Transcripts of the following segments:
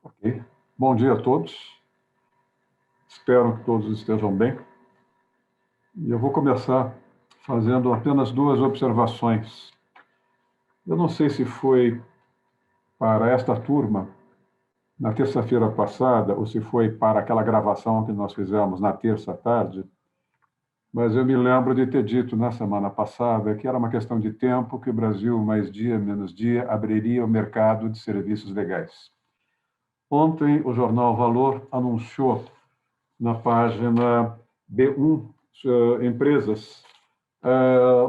Ok. Bom dia a todos. Espero que todos estejam bem. E eu vou começar fazendo apenas duas observações. Eu não sei se foi para esta turma na terça-feira passada ou se foi para aquela gravação que nós fizemos na terça à tarde, mas eu me lembro de ter dito na semana passada que era uma questão de tempo que o Brasil, mais dia, menos dia, abriria o mercado de serviços legais. Ontem, o jornal Valor anunciou na página B1, Empresas,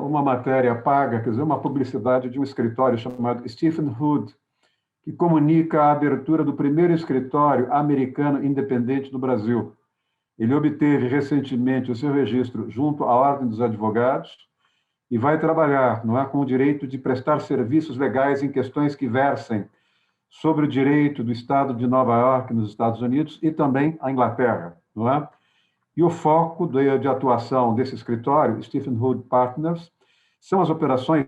uma matéria paga, quer dizer, uma publicidade de um escritório chamado Stephen Hood, que comunica a abertura do primeiro escritório americano independente no Brasil. Ele obteve recentemente o seu registro junto à Ordem dos Advogados e vai trabalhar, não é, com o direito de prestar serviços legais em questões que versem sobre o direito do Estado de Nova York, nos Estados Unidos, e também a Inglaterra, não é? E o foco de atuação desse escritório, Stephen Hood Partners, são as operações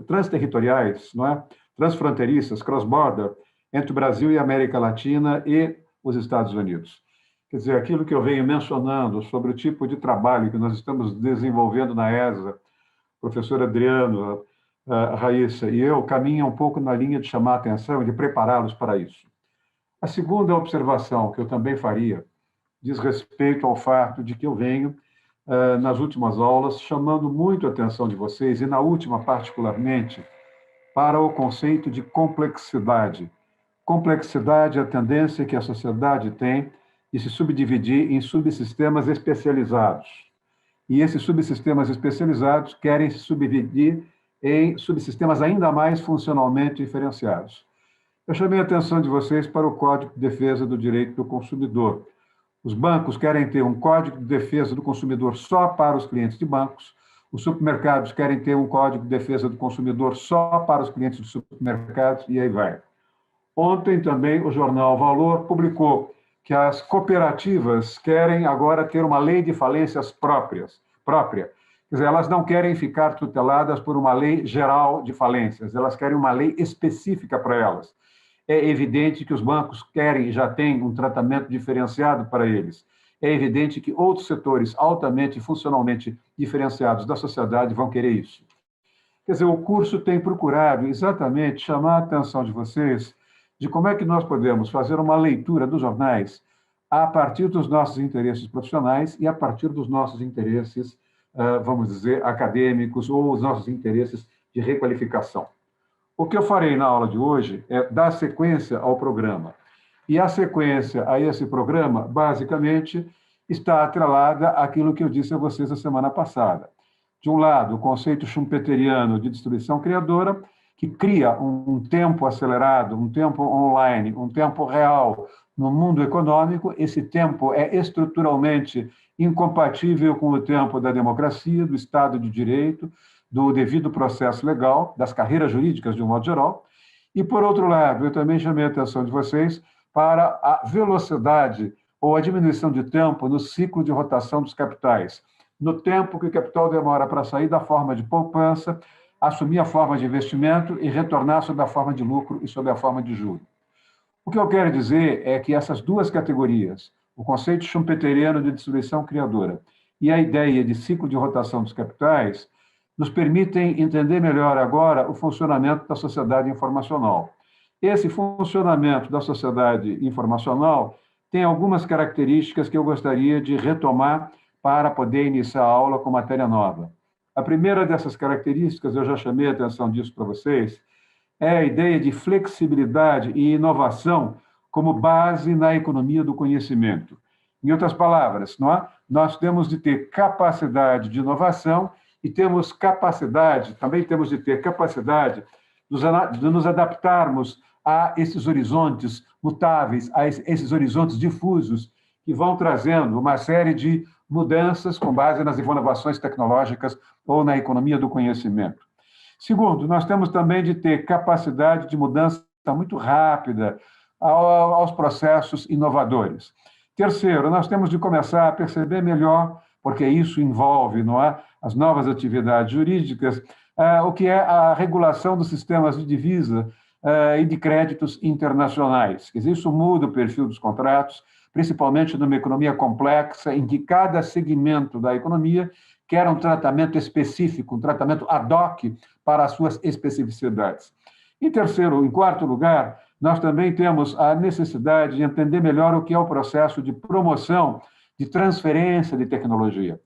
transterritoriais, não é? Transfronteiriças, cross-border, entre o Brasil e a América Latina e os Estados Unidos. Quer dizer, aquilo que eu venho mencionando sobre o tipo de trabalho que nós estamos desenvolvendo na ESA, professor Adriano, a Raíssa e eu, caminha um pouco na linha de chamar a atenção e de prepará-los para isso. A segunda observação que eu também faria diz respeito ao fato de que eu venho, nas últimas aulas, chamando muito a atenção de vocês, e na última particularmente, para o conceito de complexidade. Complexidade é a tendência que a sociedade tem de se subdividir em subsistemas especializados. E esses subsistemas especializados querem se subdividir em subsistemas ainda mais funcionalmente diferenciados. Eu chamei a atenção de vocês para o Código de Defesa do Direito do Consumidor. Os bancos querem ter um Código de Defesa do Consumidor só para os clientes de bancos, os supermercados querem ter um Código de Defesa do Consumidor só para os clientes de supermercados, e aí vai. Ontem também o jornal Valor publicou que as cooperativas querem agora ter uma lei de falências própria. Quer dizer, elas não querem ficar tuteladas por uma lei geral de falências, elas querem uma lei específica para elas. É evidente que os bancos querem e já têm um tratamento diferenciado para eles. É evidente que outros setores altamente e funcionalmente diferenciados da sociedade vão querer isso. Quer dizer, o curso tem procurado exatamente chamar a atenção de vocês de como é que nós podemos fazer uma leitura dos jornais a partir dos nossos interesses profissionais e a partir dos nossos interesses, vamos dizer, acadêmicos ou os nossos interesses de requalificação. O que eu farei na aula de hoje é dar sequência ao programa. E a sequência a esse programa, basicamente, está atrelada àquilo que eu disse a vocês a semana passada. De um lado, o conceito schumpeteriano de destruição criadora, que cria um tempo acelerado, um tempo online, um tempo real no mundo econômico. Esse tempo é estruturalmente incompatível com o tempo da democracia, do Estado de Direito, do devido processo legal, das carreiras jurídicas de um modo geral. E, por outro lado, eu também chamei a atenção de vocês para a velocidade ou a diminuição de tempo no ciclo de rotação dos capitais, no tempo que o capital demora para sair da forma de poupança, assumir a forma de investimento e retornar sob a forma de lucro e sob a forma de juros. O que eu quero dizer é que essas duas categorias, o conceito schumpeteriano de destruição criadora e a ideia de ciclo de rotação dos capitais, nos permitem entender melhor agora o funcionamento da sociedade informacional. Esse funcionamento da sociedade informacional tem algumas características que eu gostaria de retomar para poder iniciar a aula com matéria nova. A primeira dessas características, eu já chamei a atenção disso para vocês, é a ideia de flexibilidade e inovação como base na economia do conhecimento. Em outras palavras, nós temos de ter capacidade de inovação e temos capacidade, também temos de ter capacidade de nos adaptarmos a esses horizontes mutáveis, a esses horizontes difusos que vão trazendo uma série de mudanças com base nas inovações tecnológicas ou na economia do conhecimento. Segundo, nós temos também de ter capacidade de mudança muito rápida aos processos inovadores. Terceiro, nós temos de começar a perceber melhor, porque isso envolve, as novas atividades jurídicas, o que é a regulação dos sistemas de divisa, e de créditos internacionais. Quer dizer, isso muda o perfil dos contratos, principalmente numa economia complexa, em que cada segmento da economia quer um tratamento específico, um tratamento ad hoc para as suas especificidades. Em quarto lugar, nós também temos a necessidade de entender melhor o que é o processo de promoção, de transferência de tecnologia.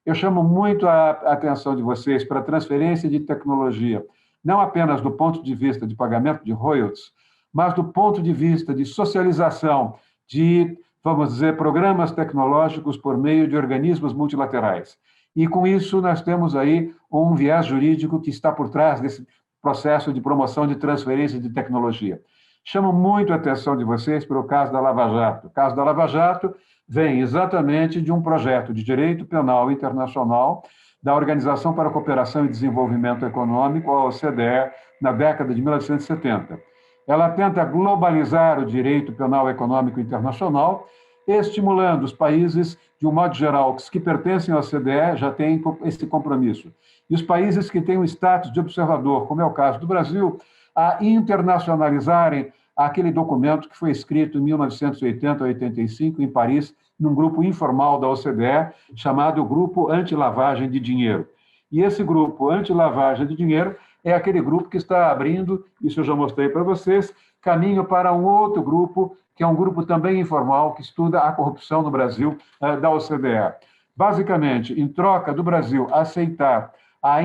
Eu chamo muito a atenção de vocês para a transferência de tecnologia, não apenas do ponto de vista de pagamento de royalties, mas do ponto de vista de socialização de, vamos dizer, programas tecnológicos por meio de organismos multilaterais. E, com isso, nós temos aí um viés jurídico que está por trás desse processo de promoção de transferência de tecnologia. Chamo muito a atenção de vocês para o caso da Lava Jato. O caso da Lava Jato vem exatamente de um projeto de direito penal internacional da Organização para a Cooperação e Desenvolvimento Econômico, a OCDE, na década de 1970. Ela tenta globalizar o direito penal econômico internacional, estimulando os países, de um modo geral, que pertencem à OCDE, já têm esse compromisso. E os países que têm o status de observador, como é o caso do Brasil, a internacionalizarem aquele documento que foi escrito em 1980-85, em Paris, num grupo informal da OCDE, chamado Grupo Anti-Lavagem de Dinheiro. E esse grupo Anti-Lavagem de Dinheiro é aquele grupo que está abrindo, isso eu já mostrei para vocês, caminho para um outro grupo, que é um grupo também informal, que estuda a corrupção no Brasil, da OCDE. Basicamente, em troca do Brasil aceitar a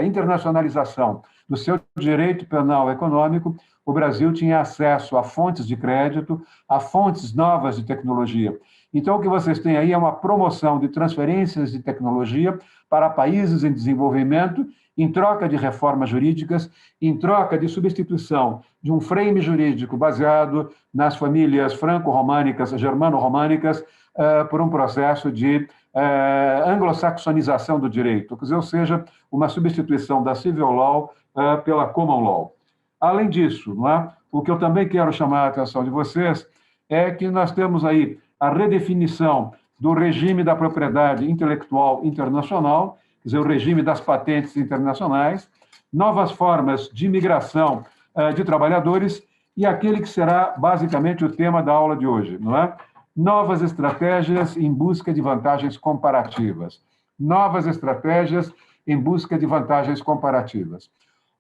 internacionalização do seu direito penal econômico, o Brasil tinha acesso a fontes de crédito, a fontes novas de tecnologia. Então, o que vocês têm aí é uma promoção de transferências de tecnologia para países em desenvolvimento, em troca de reformas jurídicas, em troca de substituição de um frame jurídico baseado nas famílias franco-românicas, germano-românicas, por um processo de anglo-saxonização do direito, ou seja, uma substituição da civil law pela common law. Além disso, não é? O que eu também quero chamar a atenção de vocês é que nós temos aí a redefinição do regime da propriedade intelectual internacional, quer dizer, o regime das patentes internacionais, novas formas de migração de trabalhadores e aquele que será basicamente o tema da aula de hoje, não é? Novas estratégias em busca de vantagens comparativas. Novas estratégias em busca de vantagens comparativas.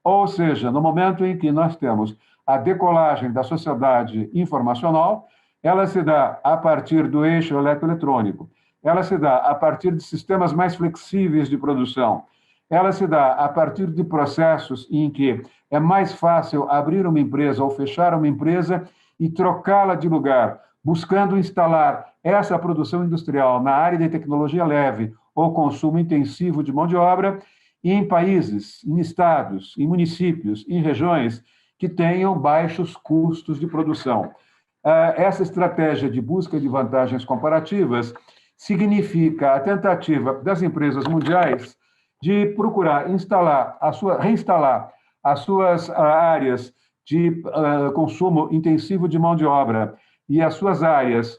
Ou seja, no momento em que nós temos a decolagem da sociedade informacional, ela se dá a partir do eixo eletroeletrônico, ela se dá a partir de sistemas mais flexíveis de produção, ela se dá a partir de processos em que é mais fácil abrir uma empresa ou fechar uma empresa e trocá-la de lugar, buscando instalar essa produção industrial na área de tecnologia leve ou consumo intensivo de mão de obra em países, em estados, em municípios, em regiões que tenham baixos custos de produção. Essa estratégia de busca de vantagens comparativas significa a tentativa das empresas mundiais de procurar reinstalar as suas áreas de consumo intensivo de mão de obra e as suas áreas,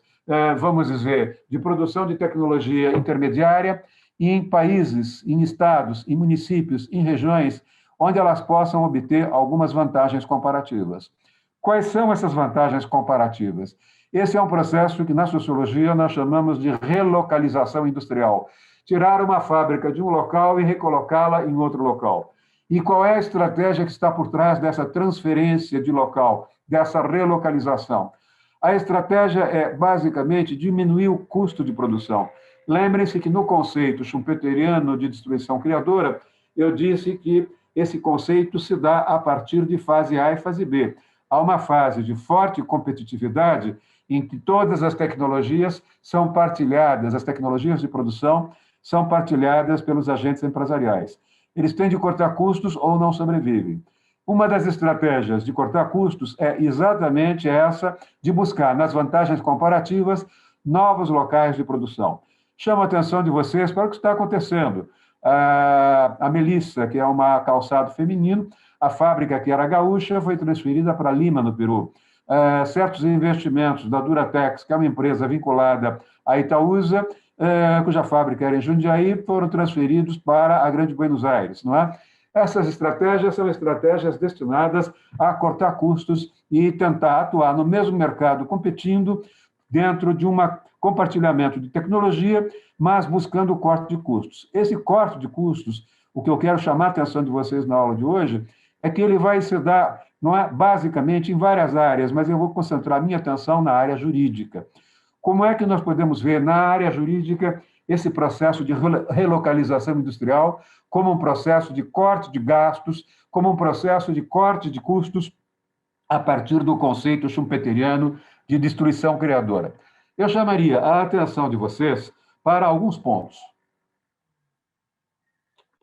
vamos dizer, de produção de tecnologia intermediária em países, em estados, em municípios, em regiões onde elas possam obter algumas vantagens comparativas. Quais são essas vantagens comparativas? Esse é um processo que, na sociologia, nós chamamos de relocalização industrial. Tirar uma fábrica de um local e recolocá-la em outro local. E qual é a estratégia que está por trás dessa transferência de local, dessa relocalização? A estratégia é, basicamente, diminuir o custo de produção. Lembrem-se que, no conceito schumpeteriano de destruição criadora, eu disse que esse conceito se dá a partir de fase A e fase B. Há uma fase de forte competitividade em que todas as tecnologias são partilhadas, as tecnologias de produção são partilhadas pelos agentes empresariais. Eles têm de cortar custos ou não sobrevivem. Uma das estratégias de cortar custos é exatamente essa de buscar, nas vantagens comparativas, novos locais de produção. Chamo a atenção de vocês para o que está acontecendo. A Melissa, que é uma calçado feminino, a fábrica que era gaúcha foi transferida para Lima, no Peru. Certos investimentos da Duratex, que é uma empresa vinculada à Itaúsa, cuja fábrica era em Jundiaí, foram transferidos para a Grande Buenos Aires, não é? Essas estratégias são estratégias destinadas a cortar custos e tentar atuar no mesmo mercado, competindo dentro de um compartilhamento de tecnologia, mas buscando o corte de custos. Esse corte de custos, o que eu quero chamar a atenção de vocês na aula de hoje, é que ele vai se dar, não é, basicamente em várias áreas, mas eu vou concentrar minha atenção na área jurídica. Como é que nós podemos ver na área jurídica esse processo de relocalização industrial como um processo de corte de gastos, como um processo de corte de custos a partir do conceito schumpeteriano de destruição criadora? Eu chamaria a atenção de vocês para alguns pontos.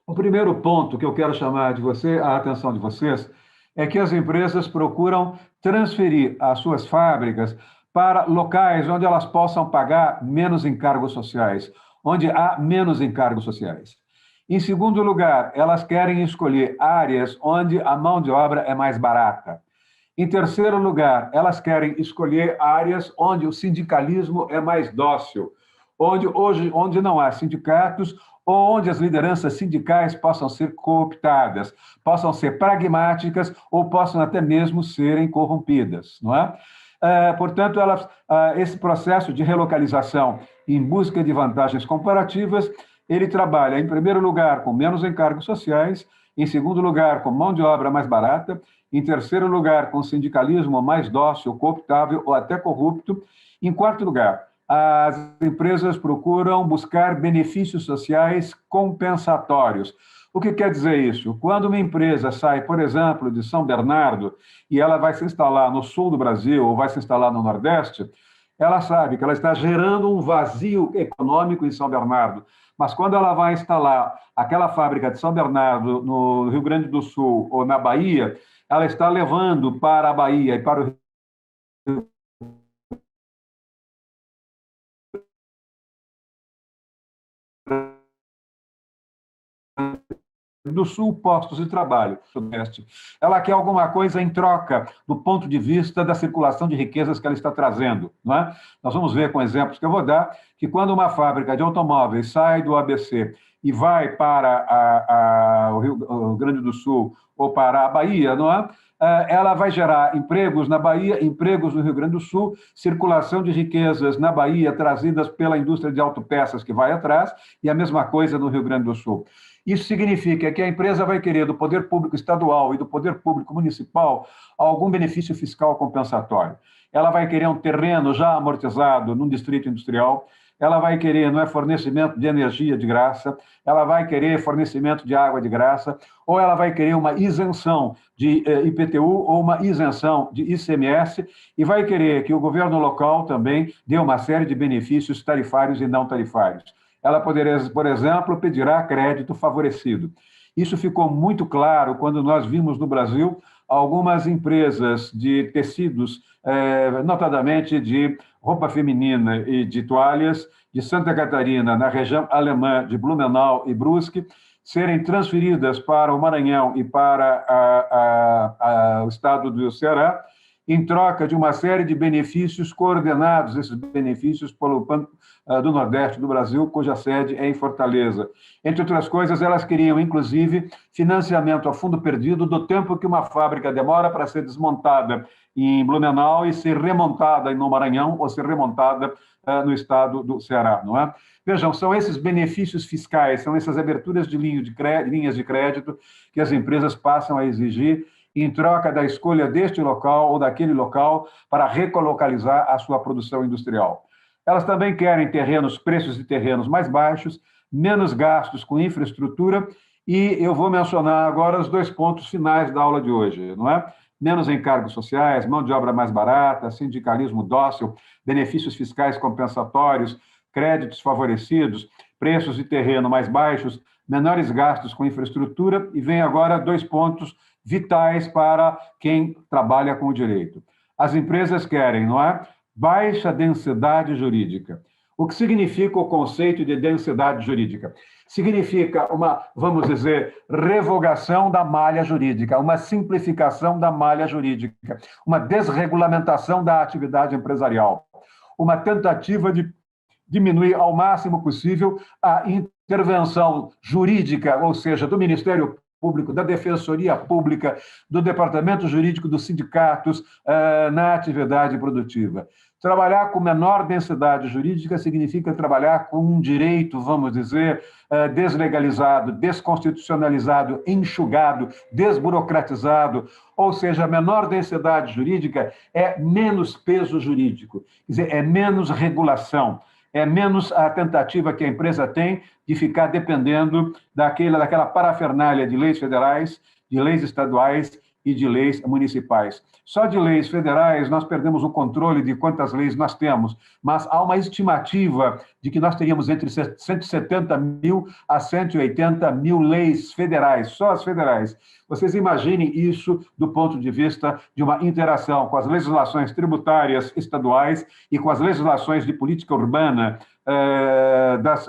O primeiro ponto que eu quero chamar a atenção de vocês é que as empresas procuram transferir as suas fábricas para locais onde elas possam pagar menos encargos sociais, onde há menos encargos sociais. Em segundo lugar, elas querem escolher áreas onde a mão de obra é mais barata. Em terceiro lugar, elas querem escolher áreas onde o sindicalismo é mais dócil, onde não há sindicatos, ou onde as lideranças sindicais possam ser cooptadas, possam ser pragmáticas ou possam até mesmo serem corrompidas, não é? Portanto, esse processo de relocalização em busca de vantagens comparativas, ele trabalha, em primeiro lugar, com menos encargos sociais, em segundo lugar, com mão de obra mais barata, em terceiro lugar, com sindicalismo mais dócil, cooptável ou até corrupto, em quarto lugar, as empresas procuram buscar benefícios sociais compensatórios. O que quer dizer isso? Quando uma empresa sai, por exemplo, de São Bernardo e ela vai se instalar no sul do Brasil ou vai se instalar no Nordeste, ela sabe que ela está gerando um vazio econômico em São Bernardo. Mas quando ela vai instalar aquela fábrica de São Bernardo no Rio Grande do Sul ou na Bahia, ela está levando para a Bahia e para o do Sul, postos de trabalho, Sudeste. Ela quer alguma coisa em troca do ponto de vista da circulação de riquezas que ela está trazendo. Não é? Nós vamos ver com exemplos que eu vou dar, que quando uma fábrica de automóveis sai do ABC e vai para o Rio Grande do Sul ou para a Bahia, não é? Ela vai gerar empregos na Bahia, empregos no Rio Grande do Sul, circulação de riquezas na Bahia trazidas pela indústria de autopeças que vai atrás, e a mesma coisa no Rio Grande do Sul. Isso significa que a empresa vai querer do poder público estadual e do poder público municipal algum benefício fiscal compensatório. Ela vai querer um terreno já amortizado num distrito industrial, ela vai querer, não é, fornecimento de energia de graça, ela vai querer fornecimento de água de graça, ou ela vai querer uma isenção de IPTU ou uma isenção de ICMS, e vai querer que o governo local também dê uma série de benefícios tarifários e não tarifários. Ela poderia, por exemplo, pedirá crédito favorecido. Isso ficou muito claro quando nós vimos no Brasil algumas empresas de tecidos, notadamente de roupa feminina e de toalhas, de Santa Catarina, na região alemã de Blumenau e Brusque, serem transferidas para o Maranhão e para o estado do Ceará, em troca de uma série de benefícios coordenados, esses benefícios pelo Banco do Nordeste do Brasil, cuja sede é em Fortaleza. Entre outras coisas, elas queriam, inclusive, financiamento a fundo perdido do tempo que uma fábrica demora para ser desmontada em Blumenau e ser remontada no Maranhão ou ser remontada no estado do Ceará, não é? Vejam, são esses benefícios fiscais, são essas aberturas de linhas de crédito que as empresas passam a exigir em troca da escolha deste local ou daquele local para recolocalizar a sua produção industrial. Elas também querem preços de terrenos mais baixos, menos gastos com infraestrutura, e eu vou mencionar agora os dois pontos finais da aula de hoje, não é? Menos encargos sociais, mão de obra mais barata, sindicalismo dócil, benefícios fiscais compensatórios, créditos favorecidos, preços de terreno mais baixos, menores gastos com infraestrutura, e vem agora dois pontos vitais para quem trabalha com o direito. As empresas querem, não é? Baixa densidade jurídica. O que significa o conceito de densidade jurídica? Significa uma, vamos dizer, revogação da malha jurídica, uma simplificação da malha jurídica, uma desregulamentação da atividade empresarial, uma tentativa de diminuir ao máximo possível a intervenção jurídica, ou seja, do Ministério Público, da Defensoria Pública, do Departamento Jurídico dos sindicatos na atividade produtiva. Trabalhar com menor densidade jurídica significa trabalhar com um direito, vamos dizer, deslegalizado, desconstitucionalizado, enxugado, desburocratizado, ou seja, a menor densidade jurídica é menos peso jurídico, quer dizer, é menos regulação, é menos a tentativa que a empresa tem de ficar dependendo daquela parafernália de leis federais, de leis estaduais e de leis municipais. Só de leis federais nós perdemos o controle de quantas leis nós temos, mas há uma estimativa de que nós teríamos entre 170 mil a 180 mil leis federais, só as federais. Vocês imaginem isso do ponto de vista de uma interação com as legislações tributárias estaduais e com as legislações de política urbana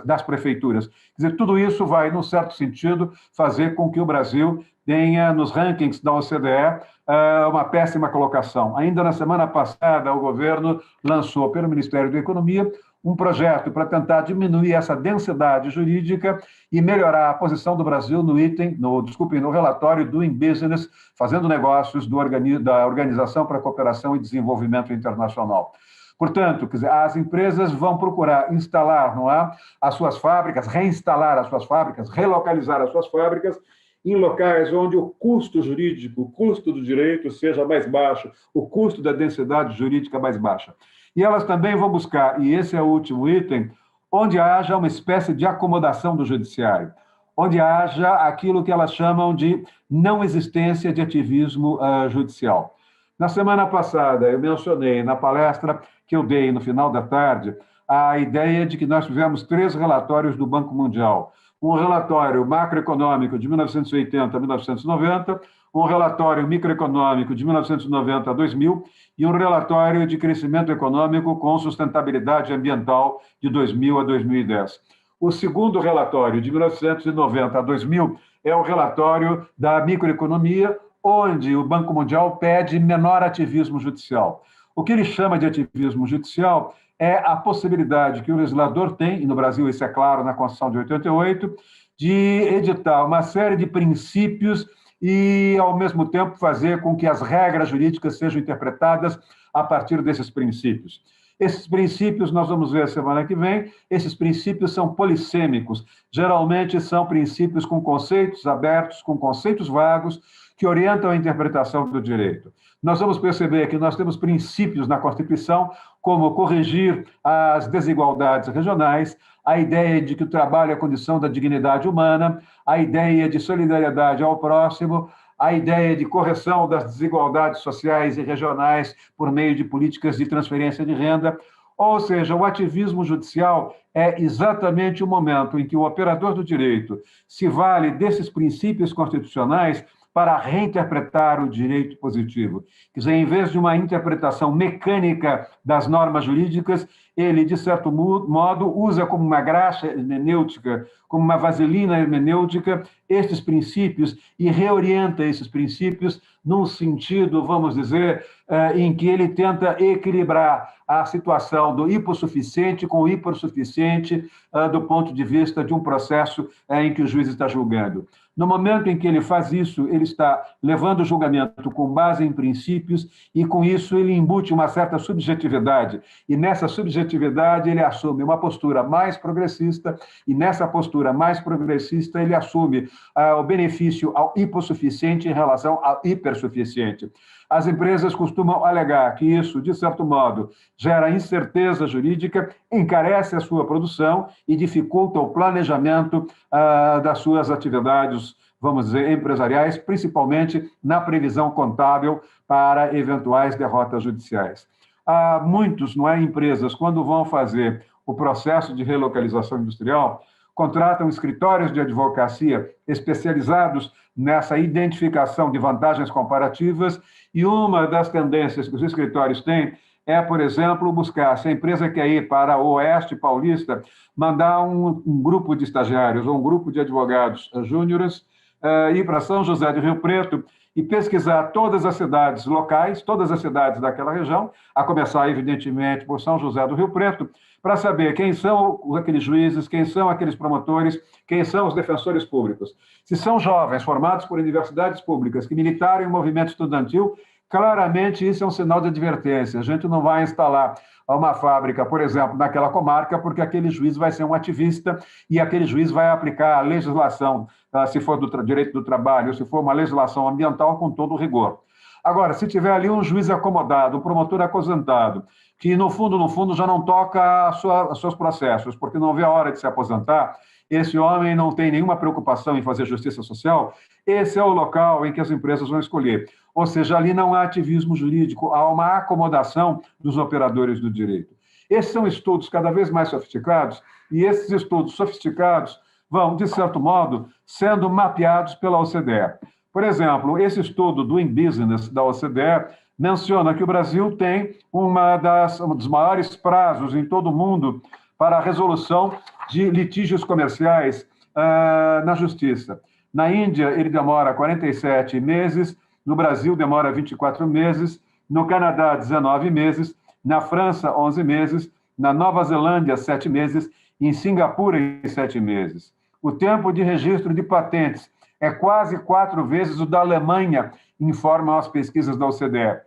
das prefeituras. Quer dizer, tudo isso vai, num certo sentido, fazer com que o Brasil tenha, nos rankings da OCDE, uma péssima colocação. Ainda na semana passada, o governo lançou, pelo Ministério da Economia, um projeto para tentar diminuir essa densidade jurídica e melhorar a posição do Brasil no relatório Doing Business, fazendo negócios da Organização para a Cooperação e Desenvolvimento Internacional. Portanto, quer dizer, as empresas vão procurar instalar, não é, as suas fábricas, reinstalar as suas fábricas, relocalizar as suas fábricas em locais onde o custo jurídico, o custo do direito seja mais baixo, o custo da densidade jurídica mais baixa. E elas também vão buscar, e esse é o último item, onde haja uma espécie de acomodação do judiciário, onde haja aquilo que elas chamam de não existência de ativismo judicial. Na semana passada, eu mencionei na palestra que eu dei no final da tarde a ideia de que nós tivemos 3 relatórios do Banco Mundial. Um relatório macroeconômico de 1980 a 1990, um relatório microeconômico de 1990 a 2000 e um relatório de crescimento econômico com sustentabilidade ambiental de 2000 a 2010. O segundo relatório, de 1990 a 2000, é o relatório da microeconomia, onde o Banco Mundial pede menor ativismo judicial. O que ele chama de ativismo judicial é a possibilidade que o legislador tem, e no Brasil isso é claro na Constituição de 88, de editar uma série de princípios e, ao mesmo tempo, fazer com que as regras jurídicas sejam interpretadas a partir desses princípios. Esses princípios, nós vamos ver a semana que vem, esses princípios são polissêmicos, geralmente são princípios com conceitos abertos, com conceitos vagos, que orientam a interpretação do direito. Nós vamos perceber que nós temos princípios na Constituição, como corrigir as desigualdades regionais, a ideia de que o trabalho é a condição da dignidade humana, a ideia de solidariedade ao próximo, a ideia de correção das desigualdades sociais e regionais por meio de políticas de transferência de renda. Ou seja, o ativismo judicial é exatamente o momento em que o operador do direito se vale desses princípios constitucionais para reinterpretar o direito positivo. Quer dizer, em vez de uma interpretação mecânica das normas jurídicas, ele, de certo modo, usa como uma graxa hermenêutica, como uma vaselina hermenêutica, estes princípios e reorienta esses princípios num sentido, vamos dizer, em que ele tenta equilibrar a situação do hipossuficiente com o hipossuficiente do ponto de vista de um processo em que o juiz está julgando. No momento em que ele faz isso, ele está levando o julgamento com base em princípios e, com isso, ele embute uma certa subjetividade. E, nessa subjetividade, ele assume uma postura mais progressista e, nessa postura mais progressista, ele assume o benefício ao hipossuficiente em relação ao hipersuficiente. As empresas costumam alegar que isso, de certo modo, gera incerteza jurídica, encarece a sua produção e dificulta o planejamento das suas atividades, vamos dizer, empresariais, principalmente na previsão contábil para eventuais derrotas judiciais. Há muitos, não é, empresas, quando vão fazer o processo de relocalização industrial, contratam escritórios de advocacia especializados nessa identificação de vantagens comparativas, e uma das tendências que os escritórios têm é, por exemplo, buscar, se a empresa quer ir para o Oeste Paulista, mandar um grupo de estagiários ou um grupo de advogados júniores ir para São José do Rio Preto e pesquisar todas as cidades locais, todas as cidades daquela região, a começar, evidentemente, por São José do Rio Preto, para saber quem são aqueles juízes, quem são aqueles promotores, quem são os defensores públicos. Se são jovens formados por universidades públicas que militaram em movimento estudantil, claramente isso é um sinal de advertência. A gente não vai instalar uma fábrica, por exemplo, naquela comarca, porque aquele juiz vai ser um ativista e aquele juiz vai aplicar a legislação, se for do direito do trabalho, se for uma legislação ambiental, com todo o rigor. Agora, se tiver ali um juiz acomodado, um promotor aposentado, que no fundo já não toca os seus processos, porque não vê a hora de se aposentar, esse homem não tem nenhuma preocupação em fazer justiça social, esse é o local em que as empresas vão escolher. Ou seja, ali não há ativismo jurídico, há uma acomodação dos operadores do direito. Esses são estudos cada vez mais sofisticados, e esses estudos sofisticados vão, de certo modo, sendo mapeados pela OCDE. Por exemplo, esse estudo Doing Business da OCDE menciona que o Brasil tem um dos maiores prazos em todo o mundo para a resolução de litígios comerciais na justiça. Na Índia, ele demora 47 meses, no Brasil demora 24 meses, no Canadá, 19 meses, na França, 11 meses, na Nova Zelândia, 7 meses, e em Singapura, 7 meses. O tempo de registro de patentes é quase 4 vezes o da Alemanha, informam as pesquisas da OCDE.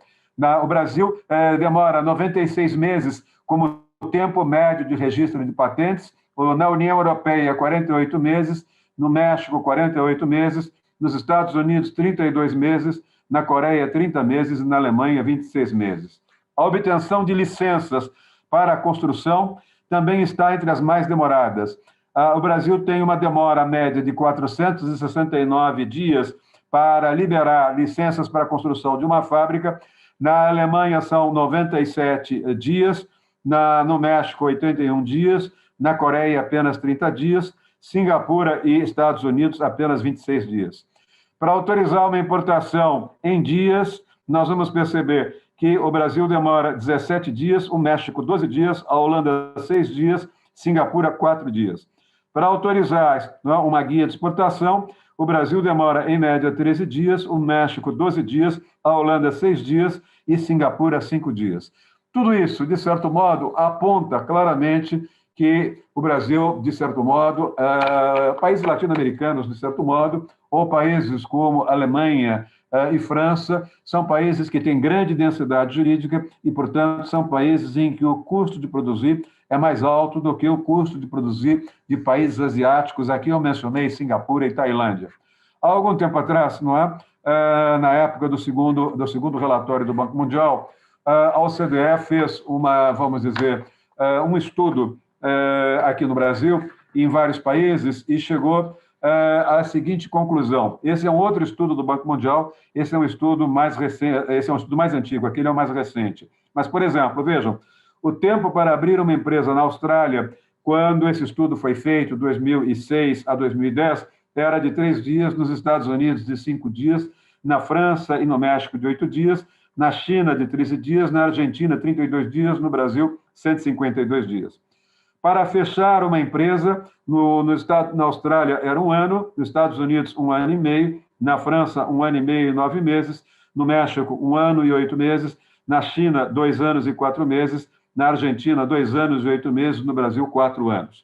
O Brasil demora 96 meses como o tempo médio de registro de patentes, na União Europeia, 48 meses, no México, 48 meses, nos Estados Unidos, 32 meses, na Coreia, 30 meses e na Alemanha, 26 meses. A obtenção de licenças para a construção também está entre as mais demoradas. O Brasil tem uma demora média de 469 dias para liberar licenças para a construção de uma fábrica. Na Alemanha são 97 dias, no México 81 dias, na Coreia apenas 30 dias, Singapura e Estados Unidos apenas 26 dias. Para autorizar uma importação em dias, nós vamos perceber que o Brasil demora 17 dias, o México 12 dias, a Holanda 6 dias, Singapura 4 dias. Para autorizar uma guia de exportação, o Brasil demora, em média, 13 dias, o México 12 dias, a Holanda 6 dias e Singapura 5 dias. Tudo isso, de certo modo, aponta claramente que o Brasil, de certo modo, países latino-americanos, de certo modo, ou países como Alemanha e França, são países que têm grande densidade jurídica e, portanto, são países em que o custo de produzir é mais alto do que o custo de produzir de países asiáticos. Aqui eu mencionei Singapura e Tailândia. Há algum tempo atrás, não é? Na época do segundo relatório do Banco Mundial, a OCDE fez um estudo aqui no Brasil, em vários países, e chegou à seguinte conclusão. Esse é um outro estudo do Banco Mundial, esse é um estudo mais recente, esse é um estudo mais antigo, aquele é o mais recente. Mas, por exemplo, vejam, o tempo para abrir uma empresa na Austrália, quando esse estudo foi feito, 2006 a 2010, era de 3 dias, nos Estados Unidos de 5 dias, na França e no México de 8 dias, na China de 13 dias, na Argentina 32 dias, no Brasil 152 dias. Para fechar uma empresa, na Austrália era 1 ano, nos Estados Unidos 1 ano e meio, na França 1 ano e meio e 9 meses, no México 1 ano e 8 meses, na China 2 anos e 4 meses, na Argentina 2 anos e 8 meses, no Brasil 4 anos.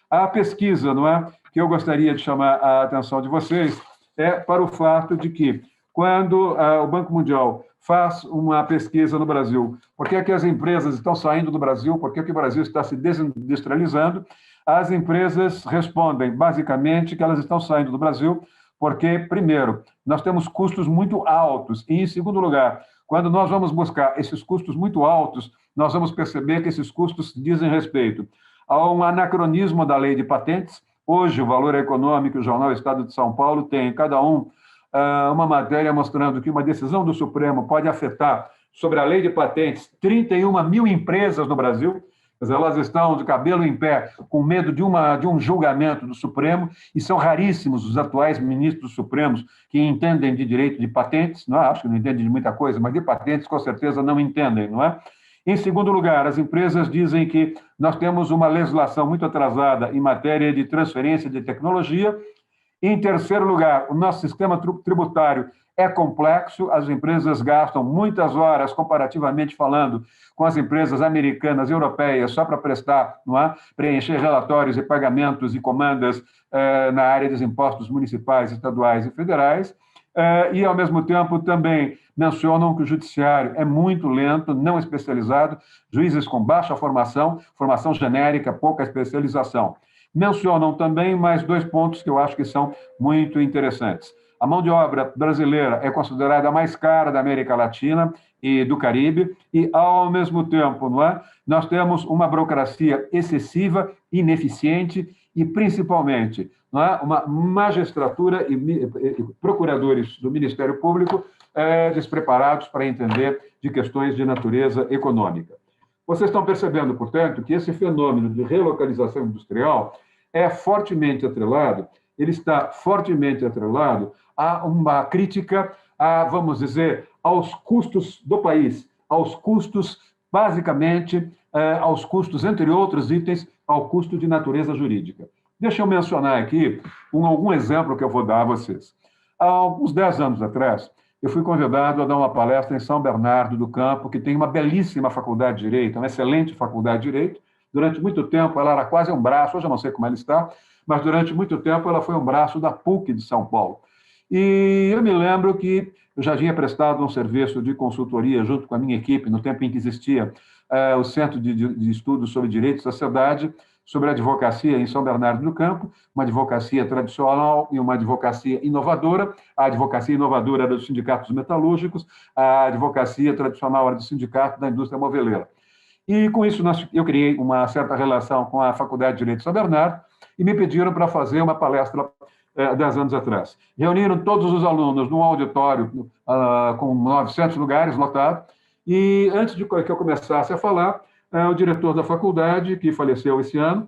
A pesquisa, não é, que eu gostaria de chamar a atenção de vocês é para o fato de que, quando o Banco Mundial faz uma pesquisa no Brasil, por que é que as empresas estão saindo do Brasil, por que é que o Brasil está se desindustrializando, as empresas respondem, basicamente, que elas estão saindo do Brasil porque, primeiro, nós temos custos muito altos, e, em segundo lugar, quando nós vamos buscar esses custos muito altos, nós vamos perceber que esses custos dizem respeito a um anacronismo da lei de patentes. Hoje, o Valor Econômico, o Jornal Estado de São Paulo, tem cada uma matéria mostrando que uma decisão do Supremo pode afetar, sobre a lei de patentes, 31 mil empresas no Brasil. Quer dizer, elas estão de cabelo em pé, com medo de um julgamento do Supremo, e são raríssimos os atuais ministros supremos que entendem de direito de patentes, não é? Acho que não entendem de muita coisa, mas de patentes, com certeza, não entendem, não é? Em segundo lugar, as empresas dizem que nós temos uma legislação muito atrasada em matéria de transferência de tecnologia. Em terceiro lugar, o nosso sistema tributário é complexo, as empresas gastam muitas horas, comparativamente falando, com as empresas americanas e europeias, só para prestar, não é? Preencher relatórios e pagamentos e comandas na área dos impostos municipais, estaduais e federais. E, ao mesmo tempo, também mencionam que o judiciário é muito lento, não especializado, juízes com baixa formação, formação genérica, pouca especialização. Mencionam também mais dois pontos que eu acho que são muito interessantes. A mão de obra brasileira é considerada a mais cara da América Latina e do Caribe, e, ao mesmo tempo, não é? Nós temos uma burocracia excessiva, ineficiente e, principalmente, não é? Uma magistratura e procuradores do Ministério Público despreparados para entender de questões de natureza econômica. Vocês estão percebendo, portanto, que esse fenômeno de relocalização industrial é fortemente atrelado, ele está fortemente atrelado a uma crítica, vamos dizer, aos custos do país, aos custos, basicamente, aos custos, entre outros itens, ao custo de natureza jurídica. Deixa eu mencionar aqui algum exemplo que eu vou dar a vocês. Há uns 10 anos atrás, eu fui convidado a dar uma palestra em São Bernardo do Campo, que tem uma belíssima faculdade de Direito, uma excelente faculdade de Direito. Durante muito tempo, ela era quase um braço, hoje eu não sei como ela está, mas durante muito tempo ela foi um braço da PUC de São Paulo. E eu me lembro que eu já tinha prestado um serviço de consultoria junto com a minha equipe, no tempo em que existia o Centro de Estudos sobre Direito e Sociedade, sobre advocacia em São Bernardo do Campo, uma advocacia tradicional e uma advocacia inovadora. A advocacia inovadora era dos sindicatos metalúrgicos, a advocacia tradicional era do sindicato da indústria moveleira. E, com isso, eu criei uma certa relação com a Faculdade de Direito de São Bernardo e me pediram para fazer uma palestra 10 anos atrás. Reuniram todos os alunos num auditório com 900 lugares lotado, e antes de que eu começasse a falar, o diretor da faculdade, que faleceu esse ano,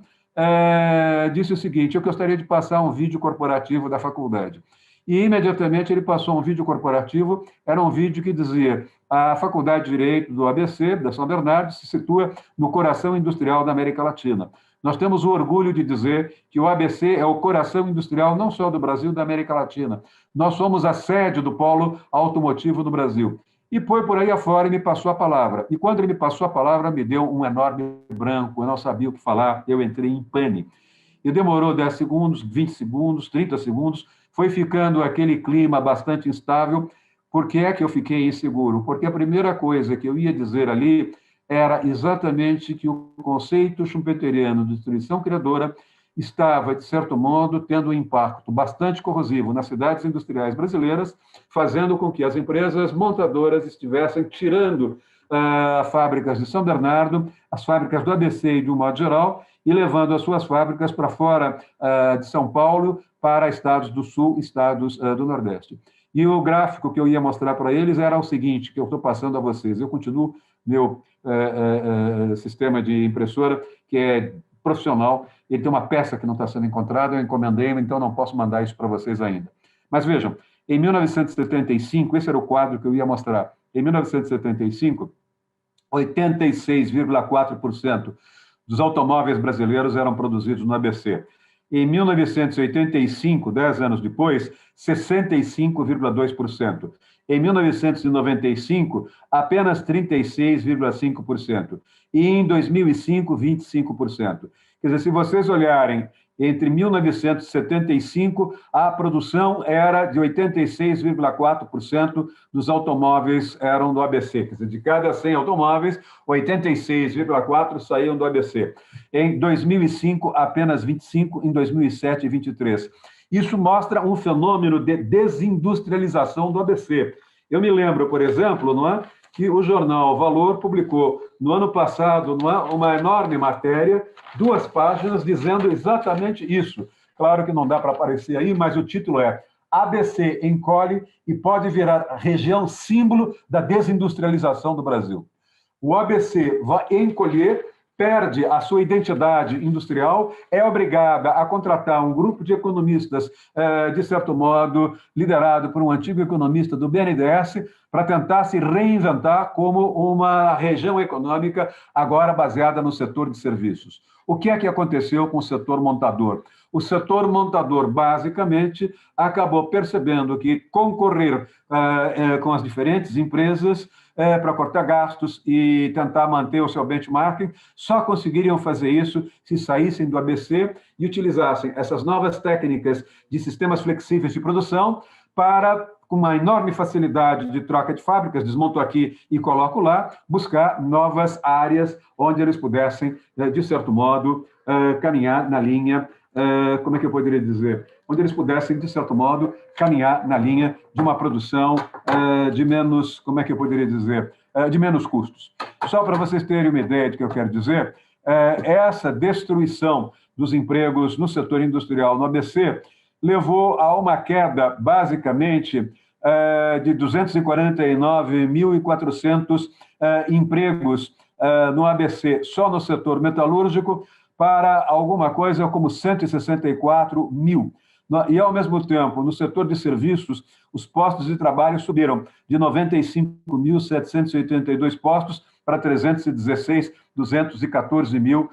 disse o seguinte: eu gostaria de passar um vídeo corporativo da faculdade. E, imediatamente, ele passou um vídeo corporativo, era um vídeo que dizia: a Faculdade de Direito do ABC, da São Bernardo, se situa no coração industrial da América Latina. Nós temos o orgulho de dizer que o ABC é o coração industrial não só do Brasil, da América Latina. Nós somos a sede do polo automotivo do Brasil. E foi por aí afora e me passou a palavra. E quando ele me passou a palavra, me deu um enorme branco, eu não sabia o que falar, eu entrei em pane. E demorou 10 segundos, 20 segundos, 30 segundos, foi ficando aquele clima bastante instável. Por que é que eu fiquei inseguro? Porque a primeira coisa que eu ia dizer ali era exatamente que o conceito schumpeteriano de destruição criadora estava, de certo modo, tendo um impacto bastante corrosivo nas cidades industriais brasileiras, fazendo com que as empresas montadoras estivessem tirando fábricas de São Bernardo, as fábricas do ABC de um modo geral, e levando as suas fábricas para fora de São Paulo, para estados do Sul, estados do Nordeste. E o gráfico que eu ia mostrar para eles era o seguinte, que eu estou passando a vocês. Eu continuo meu sistema de impressora, que é profissional, ele tem uma peça que não está sendo encontrada, eu encomendei, então não posso mandar isso para vocês ainda. Mas vejam, em 1975, esse era o quadro que eu ia mostrar, em 1975, 86,4% dos automóveis brasileiros eram produzidos no ABC. Em 1985, 10 anos depois, 65,2%. Em 1995, apenas 36,5%. E em 2005, 25%. Quer dizer, se vocês olharem, entre 1975, a produção era de 86,4% dos automóveis eram do ABC. Quer dizer, de cada 100 automóveis, 86,4% saíam do ABC. Em 2005, apenas 25%, em 2007, 23%. Isso mostra um fenômeno de desindustrialização do ABC. Eu me lembro, por exemplo, não é, que o jornal Valor publicou, no ano passado, não é, uma enorme matéria, 2 páginas, dizendo exatamente isso. Claro que não dá para aparecer aí, mas o título é ABC encolhe e pode virar região símbolo da desindustrialização do Brasil. O ABC vai encolher, perde a sua identidade industrial, é obrigada a contratar um grupo de economistas, de certo modo, liderado por um antigo economista do BNDES, para tentar se reinventar como uma região econômica agora baseada no setor de serviços. O que é que aconteceu com o setor montador? O setor montador, basicamente, acabou percebendo que concorrer com as diferentes empresas para cortar gastos e tentar manter o seu benchmarking, só conseguiriam fazer isso se saíssem do ABC e utilizassem essas novas técnicas de sistemas flexíveis de produção para, com uma enorme facilidade de troca de fábricas, desmonto aqui e coloco lá, buscar novas áreas onde eles pudessem, de certo modo, caminhar na linha, como é que eu poderia dizer? Onde eles pudessem, de certo modo, caminhar na linha de uma produção de menos, como é que eu poderia dizer? De menos custos. Só para vocês terem uma ideia do que eu quero dizer, essa destruição dos empregos no setor industrial no ABC levou a uma queda, basicamente, de 249.400 empregos no ABC, só no setor metalúrgico, para alguma coisa como 164 mil. E, ao mesmo tempo, no setor de serviços, os postos de trabalho subiram de 95.782 postos para 214 mil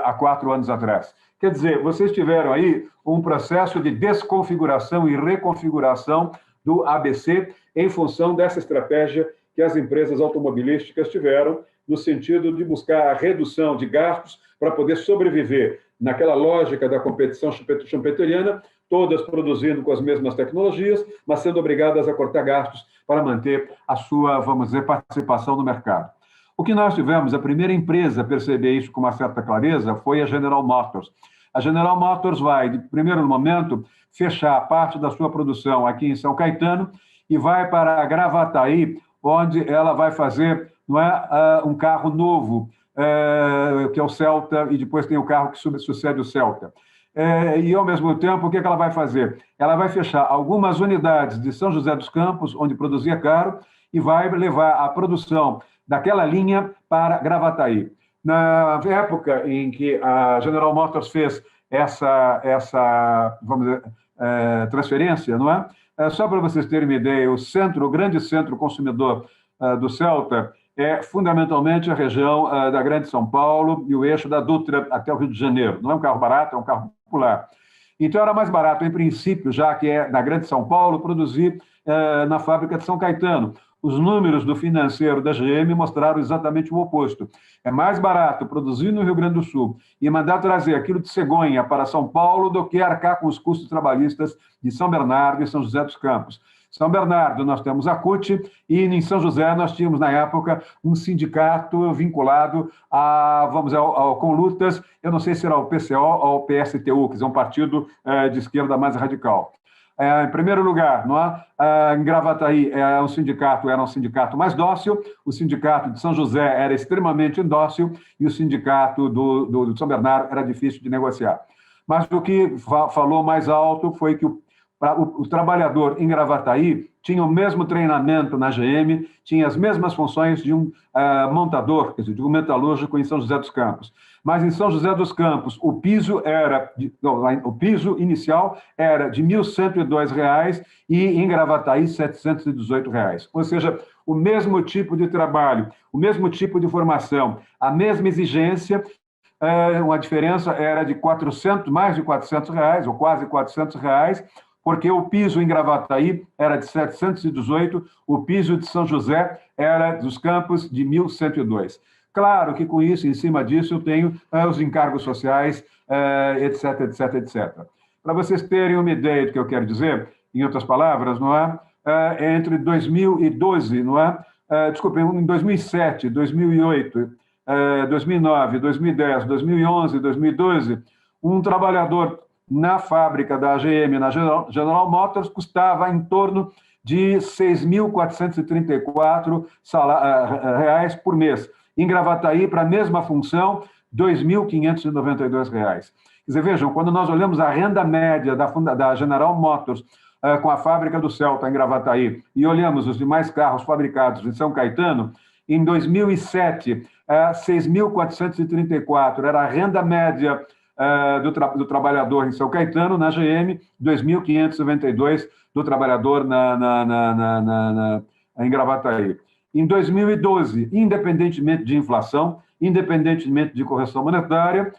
há 4 anos atrás. Quer dizer, vocês tiveram aí um processo de desconfiguração e reconfiguração do ABC em função dessa estratégia que as empresas automobilísticas tiveram, no sentido de buscar a redução de gastos para poder sobreviver naquela lógica da competição schumpeteriana, todas produzindo com as mesmas tecnologias, mas sendo obrigadas a cortar gastos para manter a sua, vamos dizer, participação no mercado. O que nós tivemos, a primeira empresa a perceber isso com uma certa clareza foi a General Motors. A General Motors vai, de primeiro momento, fechar parte da sua produção aqui em São Caetano e vai para Gravataí, onde ela vai fazer, não é, um carro novo, que é o Celta, e depois tem o carro que sucede o Celta. E, ao mesmo tempo, o que ela vai fazer? Ela vai fechar algumas unidades de São José dos Campos, onde produzia carro, e vai levar a produção daquela linha para Gravataí. Na época em que a General Motors fez essa vamos dizer, transferência, não é? Só para vocês terem uma ideia, o grande centro consumidor do Celta é fundamentalmente a região da Grande São Paulo e o eixo da Dutra até o Rio de Janeiro. Não é um carro barato, é um carro popular. Então, era mais barato, em princípio, já que é na Grande São Paulo, produzir na fábrica de São Caetano. Os números do financeiro da GM mostraram exatamente o oposto. É mais barato produzir no Rio Grande do Sul e mandar trazer aquilo de cegonha para São Paulo do que arcar com os custos trabalhistas de São Bernardo e São José dos Campos. São Bernardo, nós temos a CUT, e em São José nós tínhamos, na época, um sindicato vinculado vamos dizer, com lutas, eu não sei se era o PCO ou o PSTU, que é um partido de esquerda mais radical. Em primeiro lugar, em Gravataí era um sindicato mais dócil, o sindicato de São José era extremamente indócil e o sindicato do São Bernardo era difícil de negociar. Mas o que falou mais alto foi que o trabalhador em Gravataí tinha o mesmo treinamento na GM, tinha as mesmas funções de um montador, quer dizer, de um metalúrgico em São José dos Campos. Mas em São José dos Campos, o piso inicial era de R$ 1.102 e em Gravataí, R$ 718. Ou seja, o mesmo tipo de trabalho, o mesmo tipo de formação, a mesma exigência, uma diferença era de mais de R$ 400, ou quase R$ 400, porque o piso em Gravataí era de 718, o piso de São José era dos Campos de 1.102. Claro que com isso, em cima disso, eu tenho os encargos sociais, etc, etc, etc. Para vocês terem uma ideia do que eu quero dizer, em outras palavras, não é? Entre 2012, não é? Desculpem, em 2007, 2008, 2009, 2010, 2011, 2012, um trabalhador na fábrica da GM, na General Motors, custava em torno de R$ 6.434 por mês. Em Gravataí, para a mesma função, R$ 2.592. Quer dizer, vejam, quando nós olhamos a renda média da General Motors com a fábrica do Celta em Gravataí e olhamos os demais carros fabricados em São Caetano, em 2007, 6.434 era a renda média do trabalhador em São Caetano, na GM, 2.592 do trabalhador em Gravataí. Em 2012, independentemente de inflação, independentemente de correção monetária,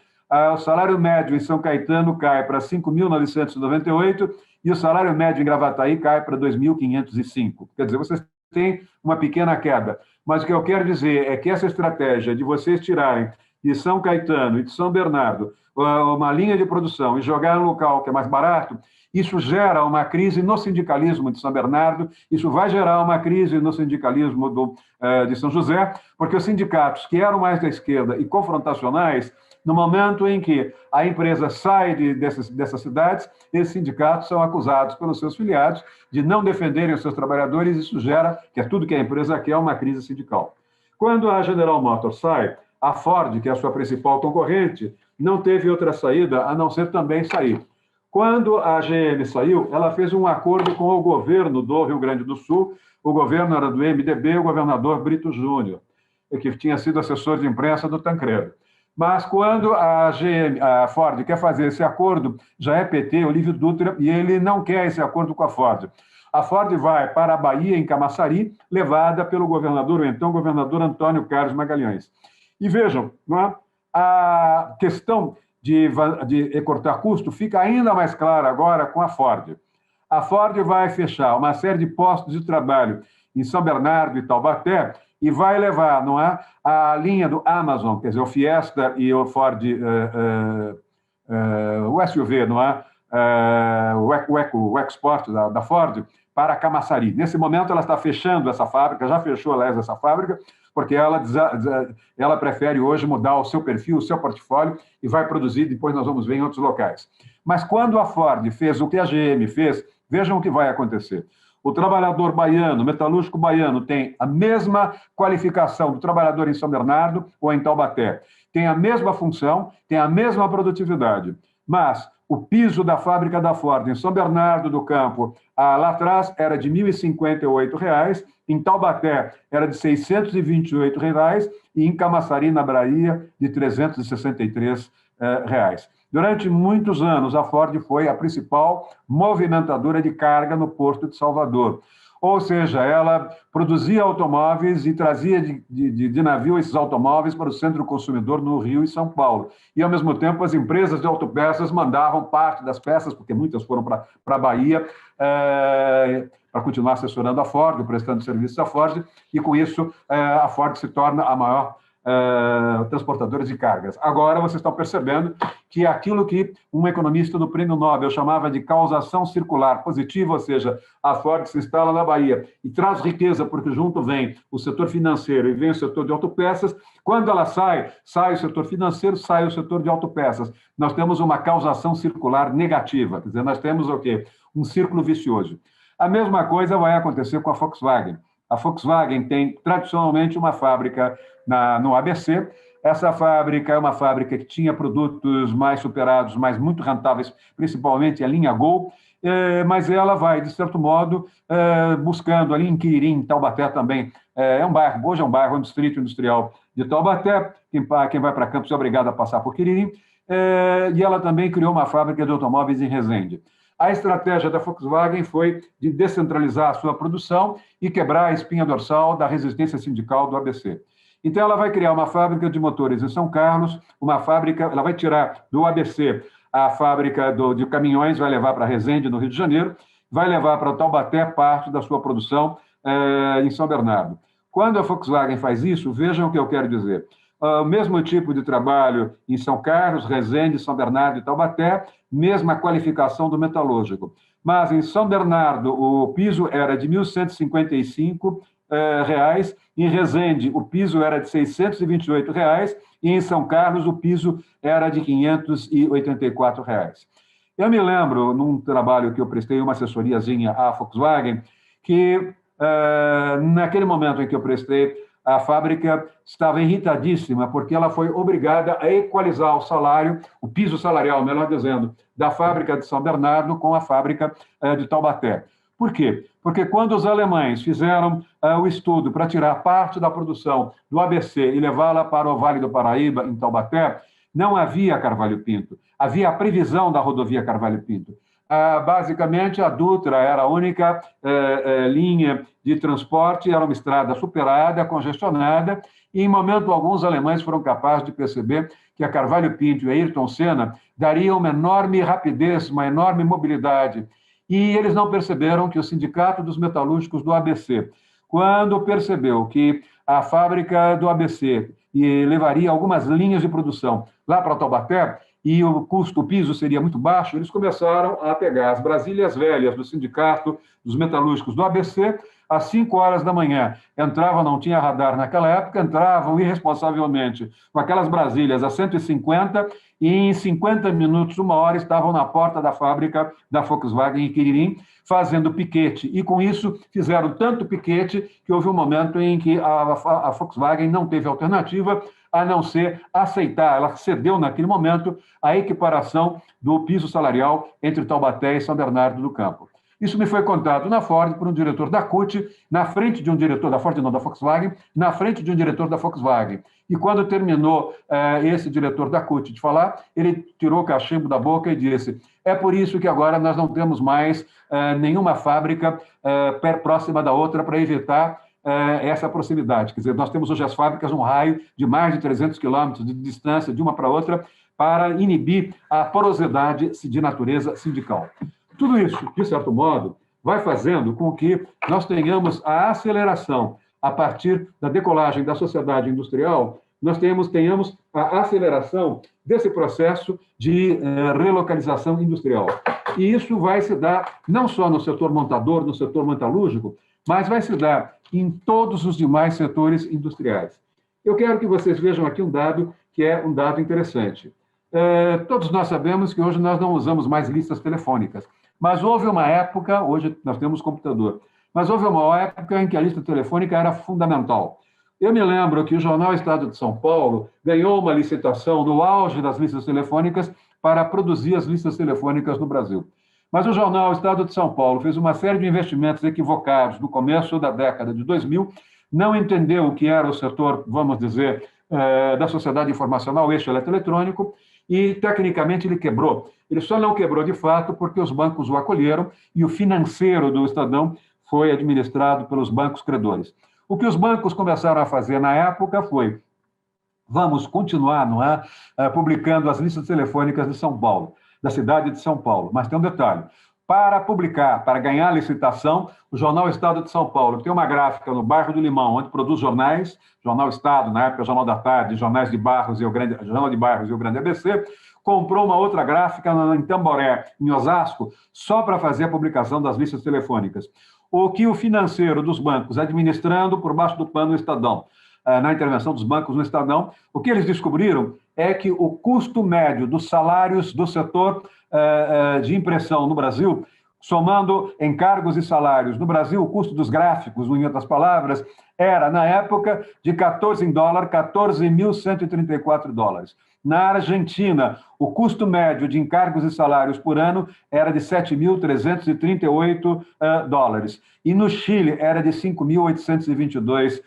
o salário médio em São Caetano cai para 5.998 e o salário médio em Gravataí cai para 2.505. Quer dizer, vocês têm uma pequena queda. Mas o que eu quero dizer é que essa estratégia de vocês tirarem de São Caetano e de São Bernardo uma linha de produção e jogar no local que é mais barato, isso gera uma crise no sindicalismo de São Bernardo, isso vai gerar uma crise no sindicalismo de São José, porque os sindicatos que eram mais da esquerda e confrontacionais, no momento em que a empresa sai dessas cidades, esses sindicatos são acusados pelos seus filiados de não defenderem os seus trabalhadores, e isso gera, que é tudo que a empresa quer, uma crise sindical. Quando a General Motors sai, a Ford, que é a sua principal concorrente, não teve outra saída a não ser também sair. Quando a GM saiu, ela fez um acordo com o governo do Rio Grande do Sul, o governo era do MDB, o governador Brito Júnior, que tinha sido assessor de imprensa do Tancredo. Mas quando a Ford quer fazer esse acordo, já é PT, Olívio Dutra, e ele não quer esse acordo com a Ford. A Ford vai para a Bahia, em Camaçari, levada pelo governador, o então governador Antônio Carlos Magalhães. E vejam, não é? A questão de cortar custo fica ainda mais clara agora com a Ford. A Ford vai fechar uma série de postos de trabalho em São Bernardo e Taubaté e vai levar, não é, a linha do Amazon, quer dizer, o Fiesta e o Ford, o SUV, não é, o EcoSport da Ford, para Camaçari. Nesse momento, ela está fechando essa fábrica, já fechou, aliás, essa fábrica, porque ela prefere hoje mudar o seu perfil, o seu portfólio, e vai produzir, depois nós vamos ver em outros locais. Mas quando a Ford fez o que a GM fez, vejam o que vai acontecer. O trabalhador baiano, o metalúrgico baiano, tem a mesma qualificação do trabalhador em São Bernardo ou em Taubaté. Tem a mesma função, tem a mesma produtividade. Mas o piso da fábrica da Ford em São Bernardo do Campo, lá atrás, era de R$ 1.058, em Taubaté era de R$ 628 e em Camaçari, na Bahia, de R$ 363. Durante muitos anos, a Ford foi a principal movimentadora de carga no Porto de Salvador. Ou seja, ela produzia automóveis e trazia de navio esses automóveis para o centro consumidor no Rio e São Paulo. E, ao mesmo tempo, as empresas de autopeças mandavam parte das peças, porque muitas foram para a Bahia, para continuar assessorando a Ford, prestando serviços à Ford, e, com isso, a Ford se torna a maior transportadora de cargas. Agora, vocês estão percebendo que aquilo que um economista do Prêmio Nobel chamava de causação circular positiva, ou seja, a Ford se instala na Bahia e traz riqueza, porque junto vem o setor financeiro e vem o setor de autopeças. Quando ela sai o setor financeiro, sai o setor de autopeças. Nós temos uma causação circular negativa, quer dizer, nós temos o quê? Um círculo vicioso. A mesma coisa vai acontecer com a Volkswagen. A Volkswagen tem, tradicionalmente, uma fábrica no ABC. Essa fábrica é uma fábrica que tinha produtos mais superados, mas muito rentáveis, principalmente a linha Gol, mas ela vai, de certo modo, buscando ali em Quirim, Taubaté também. Hoje é um bairro, um distrito industrial de Taubaté. Quem vai para Campos é obrigado a passar por Quirim. E ela também criou uma fábrica de automóveis em Resende. A estratégia da Volkswagen foi de descentralizar a sua produção e quebrar a espinha dorsal da resistência sindical do ABC. Então, ela vai criar uma fábrica de motores em São Carlos, ela vai tirar do ABC a fábrica de caminhões, vai levar para Resende, no Rio de Janeiro, vai levar para Taubaté parte da sua produção em São Bernardo. Quando a Volkswagen faz isso, vejam o que eu quero dizer. O mesmo tipo de trabalho em São Carlos, Resende, São Bernardo e Taubaté, mesma qualificação do metalúrgico. Mas em São Bernardo, o piso era de R$ 1.155, em Resende, o piso era de R$ 628, e em São Carlos, o piso era de R$ 584. Eu me lembro, num trabalho que eu prestei, uma assessoriazinha à Volkswagen, que naquele momento em que eu prestei, a fábrica estava irritadíssima, porque ela foi obrigada a equalizar o salário, o piso salarial, melhor dizendo, da fábrica de São Bernardo com a fábrica de Taubaté. Por quê? Porque quando os alemães fizeram o estudo para tirar parte da produção do ABC e levá-la para o Vale do Paraíba, em Taubaté, não havia Carvalho Pinto. Havia a previsão da rodovia Carvalho Pinto. Basicamente, a Dutra era a única linha de transporte, era uma estrada superada, congestionada, e em momento algum os alemães foram capazes de perceber que a Carvalho Pinto e a Ayrton Senna dariam uma enorme rapidez, uma enorme mobilidade. E eles não perceberam que o Sindicato dos Metalúrgicos do ABC, quando percebeu que a fábrica do ABC levaria algumas linhas de produção lá para Taubaté, e o custo, o piso seria muito baixo, eles começaram a pegar as Brasílias velhas do Sindicato dos Metalúrgicos do ABC, às 5 horas da manhã. Entravam, não tinha radar naquela época, entravam irresponsavelmente com aquelas Brasílias a 150 e em 50 minutos, 1 hora, estavam na porta da fábrica da Volkswagen em Quiririm, fazendo piquete. E com isso fizeram tanto piquete que houve um momento em que a Volkswagen não teve alternativa a não ser aceitar, ela cedeu naquele momento a equiparação do piso salarial entre Taubaté e São Bernardo do Campo. Isso me foi contado na Ford por um diretor da CUT, na frente de um diretor da Ford, não, da Volkswagen, na frente de um diretor da Volkswagen. E quando terminou esse diretor da CUT de falar, ele tirou o cachimbo da boca e disse: é por isso que agora nós não temos mais nenhuma fábrica próxima da outra para evitar essa proximidade. Quer dizer, nós temos hoje as fábricas num raio de mais de 300 quilômetros de distância de uma para outra para inibir a porosidade de natureza sindical. Tudo isso, de certo modo, vai fazendo com que nós tenhamos a aceleração, a partir da decolagem da sociedade industrial, nós tenhamos a aceleração desse processo de relocalização industrial. E isso vai se dar não só no setor montador, no setor metalúrgico, mas vai se dar em todos os demais setores industriais. Eu quero que vocês vejam aqui um dado que é um dado interessante. Todos nós sabemos que hoje nós não usamos mais listas telefônicas, mas houve uma época, hoje nós temos computador, mas houve uma época em que a lista telefônica era fundamental. Eu me lembro que o jornal Estado de São Paulo ganhou uma licitação no auge das listas telefônicas para produzir as listas telefônicas no Brasil. Mas o jornal Estado de São Paulo fez uma série de investimentos equivocados no começo da década de 2000, não entendeu o que era o setor, vamos dizer, da sociedade informacional, eixo eletroeletrônico, e, tecnicamente, ele quebrou. Ele só não quebrou, de fato, porque os bancos o acolheram e o financeiro do Estadão foi administrado pelos bancos credores. O que os bancos começaram a fazer na época foi: vamos continuar, não é, publicando as listas telefônicas de São Paulo, da cidade de São Paulo. Mas tem um detalhe: para publicar, para ganhar a licitação, o Jornal Estado de São Paulo tem uma gráfica no bairro do Limão, onde produz jornais, Jornal Estado, na época Jornal da Tarde, Jornais de Barros e o Jornal de Barros e o Grande ABC, comprou uma outra gráfica em Tamboré, em Osasco, só para fazer a publicação das listas telefônicas. O que o financeiro dos bancos, administrando por baixo do pano o Estadão, na intervenção dos bancos no Estadão, o que eles descobriram é que o custo médio dos salários do setor de impressão no Brasil, somando encargos e salários no Brasil, o custo dos gráficos, em outras palavras, era, na época, de 14 em dólar, 14.134 dólares. Na Argentina, o custo médio de encargos e salários por ano era de 7.338 dólares. E no Chile, era de 5.822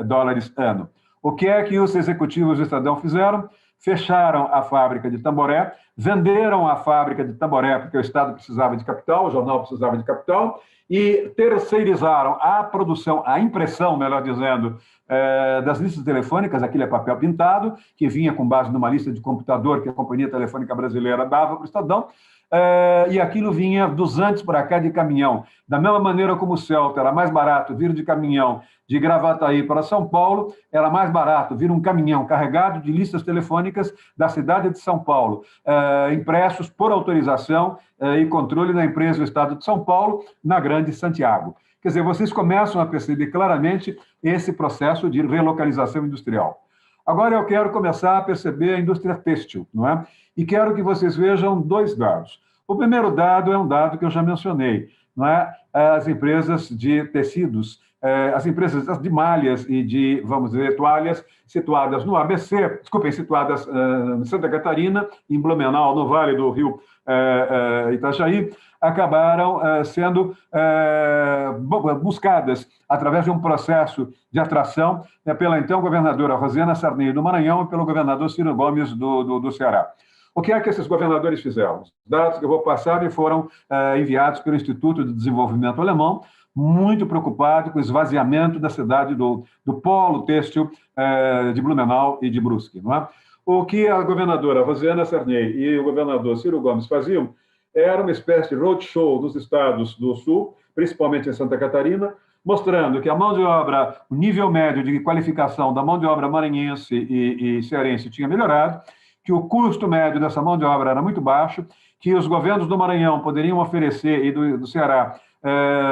dólares ano. O que é que os executivos do Estadão fizeram? Fecharam a fábrica de Tamboré, venderam a fábrica de Tamboré porque o Estado precisava de capital, o jornal precisava de capital, e terceirizaram a produção, a impressão, melhor dizendo, das listas telefônicas. Aquilo é papel pintado, que vinha com base numa lista de computador que a Companhia Telefônica Brasileira dava para o Estadão, e aquilo vinha dos Andes para cá de caminhão. Da mesma maneira como o Celta era mais barato vir de caminhão de Gravataí para São Paulo, era mais barato vir um caminhão carregado de listas telefônicas da cidade de São Paulo, impressos por autorização e controle da empresa do Estado de São Paulo, na Grande Santiago. Quer dizer, vocês começam a perceber claramente esse processo de relocalização industrial. Agora eu quero começar a perceber a indústria têxtil, não é? E quero que vocês vejam dois dados. O primeiro dado é um dado que eu já mencionei, não é? As empresas de tecidos, as empresas de malhas e de, vamos dizer, toalhas situadas no ABC, desculpem, situadas em Santa Catarina, em Blumenau, no Vale do Rio Itajaí, acabaram sendo buscadas através de um processo de atração pela então governadora Rosiana Sarney do Maranhão e pelo governador Ciro Gomes do Ceará. O que é que esses governadores fizeram? Os dados que eu vou passar me foram enviados pelo Instituto de Desenvolvimento Alemão, muito preocupado com o esvaziamento da cidade do polo têxtil de Blumenau e de Brusque. Não é? O que a governadora Rosiana Sarney e o governador Ciro Gomes faziam era uma espécie de roadshow nos estados do Sul, principalmente em Santa Catarina, mostrando que a mão de obra, o nível médio de qualificação da mão de obra maranhense e cearense tinha melhorado, que o custo médio dessa mão de obra era muito baixo, que os governos do Maranhão poderiam oferecer, e do Ceará,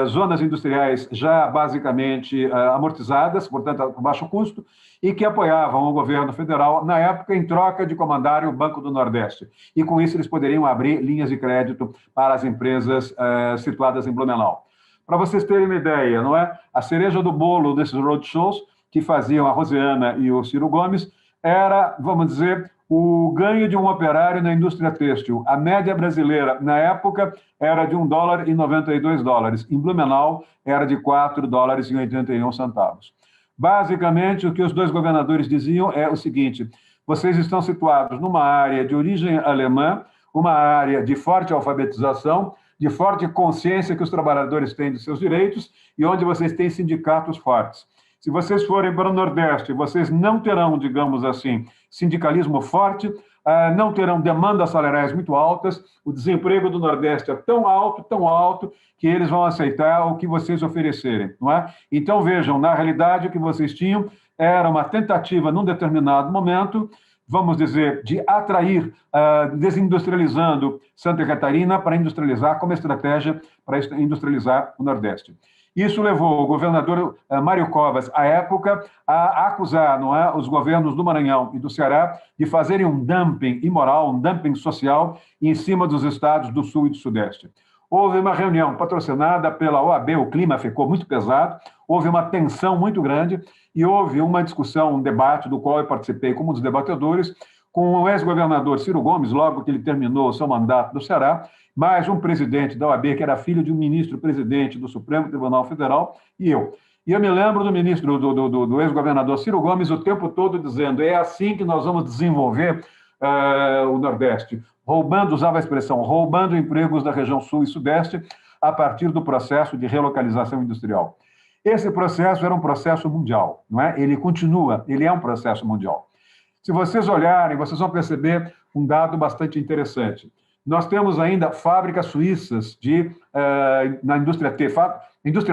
zonas industriais já basicamente amortizadas, portanto, a baixo custo, e que apoiavam o governo federal, na época, em troca de comandarem o Banco do Nordeste. E, com isso, eles poderiam abrir linhas de crédito para as empresas situadas em Blumenau. Para vocês terem uma ideia, não é? A cereja do bolo desses roadshows, que faziam a Rosiana e o Ciro Gomes, era, vamos dizer, o ganho de um operário na indústria têxtil. A média brasileira, na época, era de $1,92. Em Blumenau, era de $4,81. Basicamente, o que os dois governadores diziam é o seguinte: vocês estão situados numa área de origem alemã, uma área de forte alfabetização, de forte consciência que os trabalhadores têm de seus direitos e onde vocês têm sindicatos fortes. Se vocês forem para o Nordeste, vocês não terão, digamos assim, sindicalismo forte, não terão demandas salariais muito altas, o desemprego do Nordeste é tão alto, que eles vão aceitar o que vocês oferecerem, não é? Então, vejam, na realidade, o que vocês tinham era uma tentativa, num determinado momento, vamos dizer, de atrair, desindustrializando Santa Catarina para industrializar, como estratégia para industrializar o Nordeste. Isso levou o governador Mário Covas, à época, a acusar, não é, os governos do Maranhão e do Ceará de fazerem um dumping imoral, um dumping social em cima dos estados do Sul e do Sudeste. Houve uma reunião patrocinada pela OAB, o clima ficou muito pesado, houve uma tensão muito grande e houve uma discussão, um debate do qual eu participei como um dos debatedores, com o ex-governador Ciro Gomes, logo que ele terminou o seu mandato do Ceará, mais um presidente da OAB, que era filho de um ministro-presidente do Supremo Tribunal Federal, e eu. E eu me lembro do ministro, do ex-governador Ciro Gomes, o tempo todo dizendo: é assim que nós vamos desenvolver o Nordeste, roubando, usava a expressão, roubando empregos da região Sul e Sudeste a partir do processo de relocalização industrial. Esse processo era um processo mundial, não é? Ele continua, ele é um processo mundial. Se vocês olharem, vocês vão perceber um dado bastante interessante. Nós temos ainda fábricas suíças na indústria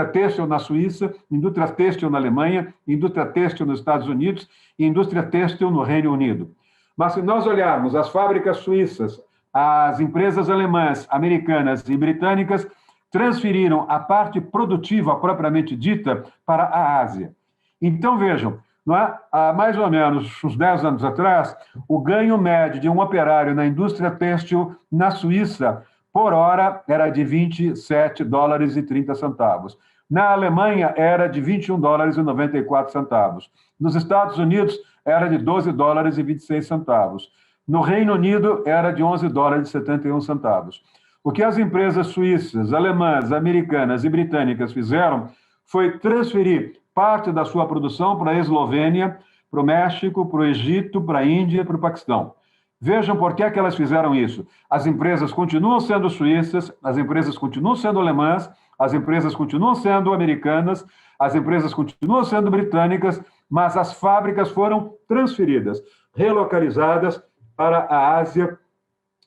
têxtil na Suíça, indústria têxtil na Alemanha, indústria têxtil nos Estados Unidos e indústria têxtil no Reino Unido. Mas se nós olharmos as fábricas suíças, as empresas alemãs, americanas e britânicas transferiram a parte produtiva propriamente dita para a Ásia. Então, vejam, não é? Há mais ou menos uns 10 anos atrás, o ganho médio de um operário na indústria têxtil na Suíça, por hora, era de $27,30. Na Alemanha, era de $21,94. Nos Estados Unidos, era de $12,26. No Reino Unido, era de $11,71. O que as empresas suíças, alemãs, americanas e britânicas fizeram foi transferir parte da sua produção para a Eslovênia, para o México, para o Egito, para a Índia e para o Paquistão. Vejam por que é que elas fizeram isso. As empresas continuam sendo suíças, as empresas continuam sendo alemãs, as empresas continuam sendo americanas, as empresas continuam sendo britânicas, mas as fábricas foram transferidas, relocalizadas para a Ásia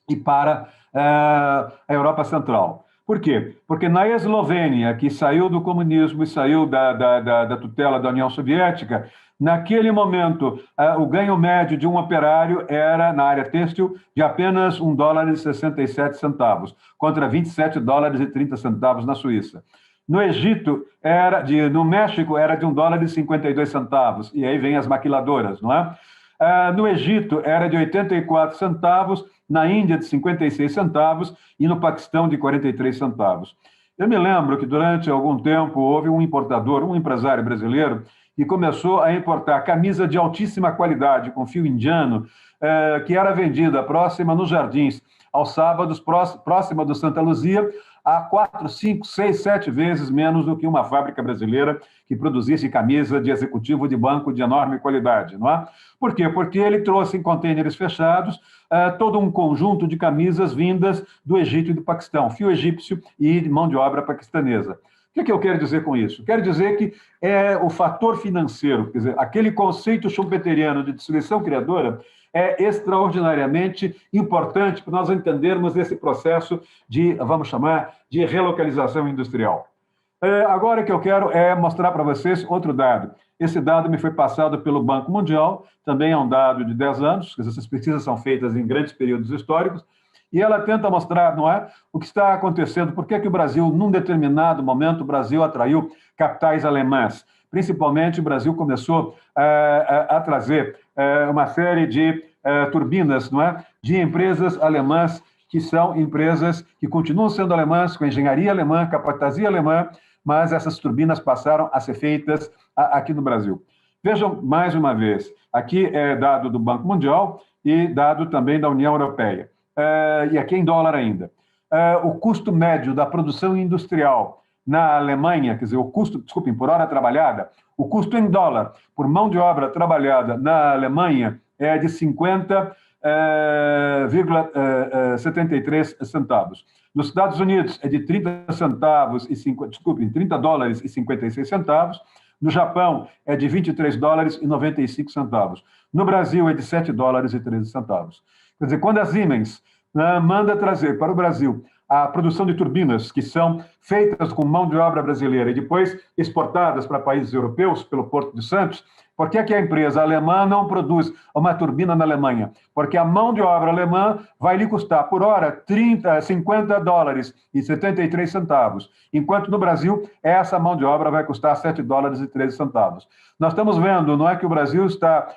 e para a Europa Central. Por quê? Porque na Eslovênia, que saiu do comunismo e saiu da tutela da União Soviética, naquele momento, o ganho médio de um operário era, na área têxtil, de apenas $1,67, contra $27,30 na Suíça. No Egito, no México, era de $1,52, e aí vem as maquiladoras, não é? No Egito, era de 84 centavos, na Índia, de 56 centavos, e no Paquistão, de 43 centavos. Eu me lembro que, durante algum tempo, houve um importador, um empresário brasileiro, e começou a importar camisa de altíssima qualidade, com fio indiano, que era vendida próxima nos Jardins, aos sábados, próxima do Santa Luzia, a 4, 5, 6, 7 vezes menos do que uma fábrica brasileira que produzisse camisa de executivo de banco de enorme qualidade, não é? Por quê? Porque ele trouxe em contêineres fechados todo um conjunto de camisas vindas do Egito e do Paquistão, fio egípcio e mão de obra paquistanesa. O que eu quero dizer com isso? Quero dizer que o fator financeiro, quer dizer, aquele conceito schumpeteriano de destruição criadora, é extraordinariamente importante para nós entendermos esse processo de, vamos chamar, de relocalização industrial. Agora o que eu quero é mostrar para vocês outro dado. Esse dado me foi passado pelo Banco Mundial, também é um dado de 10 anos, essas pesquisas são feitas em grandes períodos históricos, e ela tenta mostrar, não é, o que está acontecendo, por que o Brasil, num determinado momento, o Brasil atraiu capitais alemãs. Principalmente, o Brasil começou a trazer uma série de turbinas, não é, de empresas alemãs, que são empresas que continuam sendo alemãs, com engenharia alemã, capatazia alemã, mas essas turbinas passaram a ser feitas aqui no Brasil. Vejam, mais uma vez, aqui é dado do Banco Mundial e dado também da União Europeia. E aqui em dólar ainda. O custo médio da produção industrial na Alemanha, quer dizer, o custo, desculpem, por hora trabalhada, o custo em dólar por mão de obra trabalhada na Alemanha é de 50,73 centavos. Nos Estados Unidos é de 30 dólares e 56 centavos. No Japão é de 23 dólares e 95 centavos. No Brasil é de 7 dólares e 13 centavos. Quer dizer, quando a Siemens manda trazer para o Brasil a produção de turbinas que são feitas com mão de obra brasileira e depois exportadas para países europeus pelo Porto de Santos, por que a empresa alemã não produz uma turbina na Alemanha? Porque a mão de obra alemã vai lhe custar por hora 50 dólares e 73 centavos, enquanto no Brasil essa mão de obra vai custar 7 dólares e 13 centavos. Nós estamos vendo, não é, que o Brasil está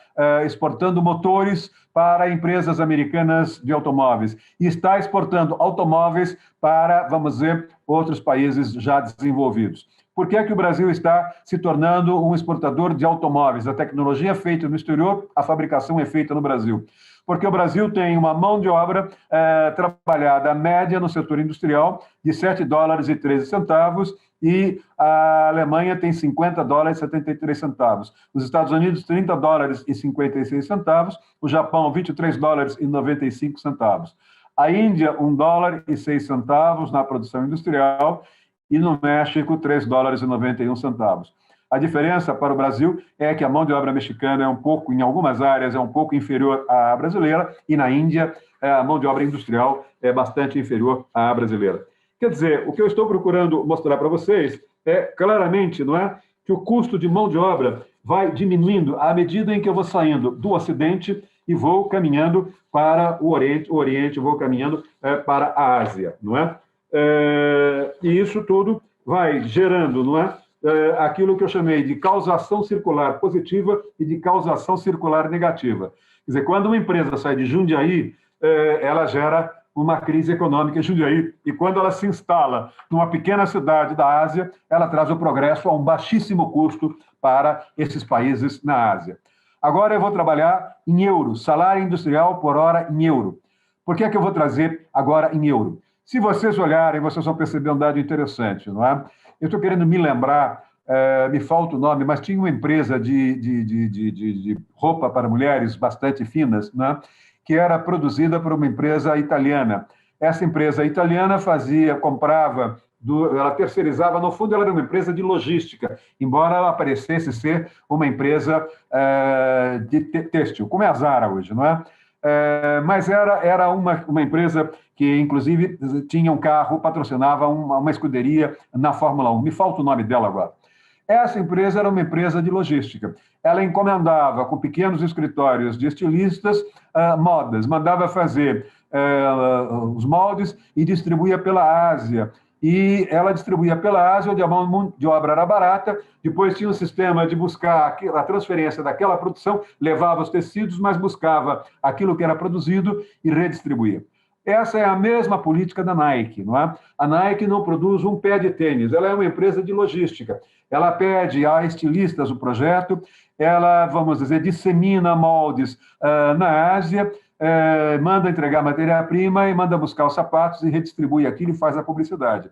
exportando motores para empresas americanas de automóveis e está exportando automóveis para, vamos dizer, outros países já desenvolvidos. Por que o Brasil está se tornando um exportador de automóveis? A tecnologia é feita no exterior, a fabricação é feita no Brasil. Porque o Brasil tem uma mão de obra trabalhada média no setor industrial de 7 dólares e 13 centavos e a Alemanha tem 50 dólares e 73 centavos. Os Estados Unidos, 30 dólares e 56 centavos. O Japão, 23 dólares e 95 centavos. A Índia, 1 dólar e 6 centavos na produção industrial. E no México, 3 dólares e 91 centavos. A diferença para o Brasil é que a mão de obra mexicana é um pouco, em algumas áreas, é um pouco inferior à brasileira, e na Índia, a mão de obra industrial é bastante inferior à brasileira. Quer dizer, o que eu estou procurando mostrar para vocês é, claramente, não é, que o custo de mão de obra vai diminuindo à medida em que eu vou saindo do Ocidente e vou caminhando para o Oriente, vou caminhando para a Ásia, não é? E isso tudo vai gerando, não é, aquilo que eu chamei de causação circular positiva e de causação circular negativa. Quer dizer, quando uma empresa sai de Jundiaí, ela gera uma crise econômica em Jundiaí, e quando ela se instala numa pequena cidade da Ásia, ela traz o progresso a um baixíssimo custo para esses países na Ásia. Agora eu vou trabalhar em euros, salário industrial por hora em euro. Por que eu vou trazer agora em euro? Se vocês olharem, vocês vão perceber um dado interessante, não é? Eu estou querendo me lembrar, me falta o nome, mas tinha uma empresa de roupa para mulheres bastante finas, né, que era produzida por uma empresa italiana. Essa empresa italiana comprava, ela terceirizava, no fundo ela era uma empresa de logística, embora ela parecesse ser uma empresa de têxtil, como é a Zara hoje, não é? Mas era uma empresa que, inclusive, tinha um carro, patrocinava uma escuderia na Fórmula 1. Me falta o nome dela agora. Essa empresa era uma empresa de logística. Ela encomendava, com pequenos escritórios de estilistas, modas, mandava fazer os moldes e distribuía pela Ásia. E ela distribuía pela Ásia, onde a mão de obra era barata, depois tinha um sistema de buscar a transferência daquela produção, levava os tecidos, mas buscava aquilo que era produzido e redistribuía. Essa é a mesma política da Nike, não é? A Nike não produz um pé de tênis, ela é uma empresa de logística. Ela pede a estilistas o projeto, ela, vamos dizer, dissemina moldes na Ásia, manda entregar matéria-prima e manda buscar os sapatos e redistribui aquilo e faz a publicidade.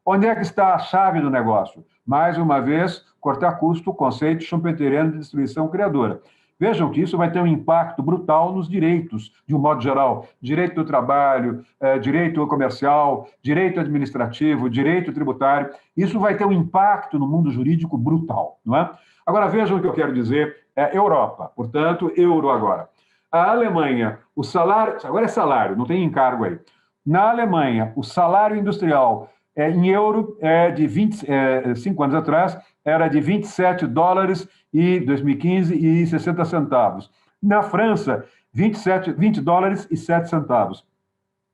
Onde é que está a chave do negócio? Mais uma vez, cortar custo, conceito schumpeteriano de destruição criadora. Vejam que isso vai ter um impacto brutal nos direitos, de um modo geral. Direito do trabalho, direito comercial, direito administrativo, direito tributário. Isso vai ter um impacto no mundo jurídico brutal, não é? Agora, vejam o que eu quero dizer. Europa, portanto, euro agora. A Alemanha, o salário... Agora é salário, não tem encargo aí. Na Alemanha, o salário industrial em euro, de 25 anos atrás, era de 27 dólares em 2015 e 60 centavos. Na França, 20 dólares e 7 centavos.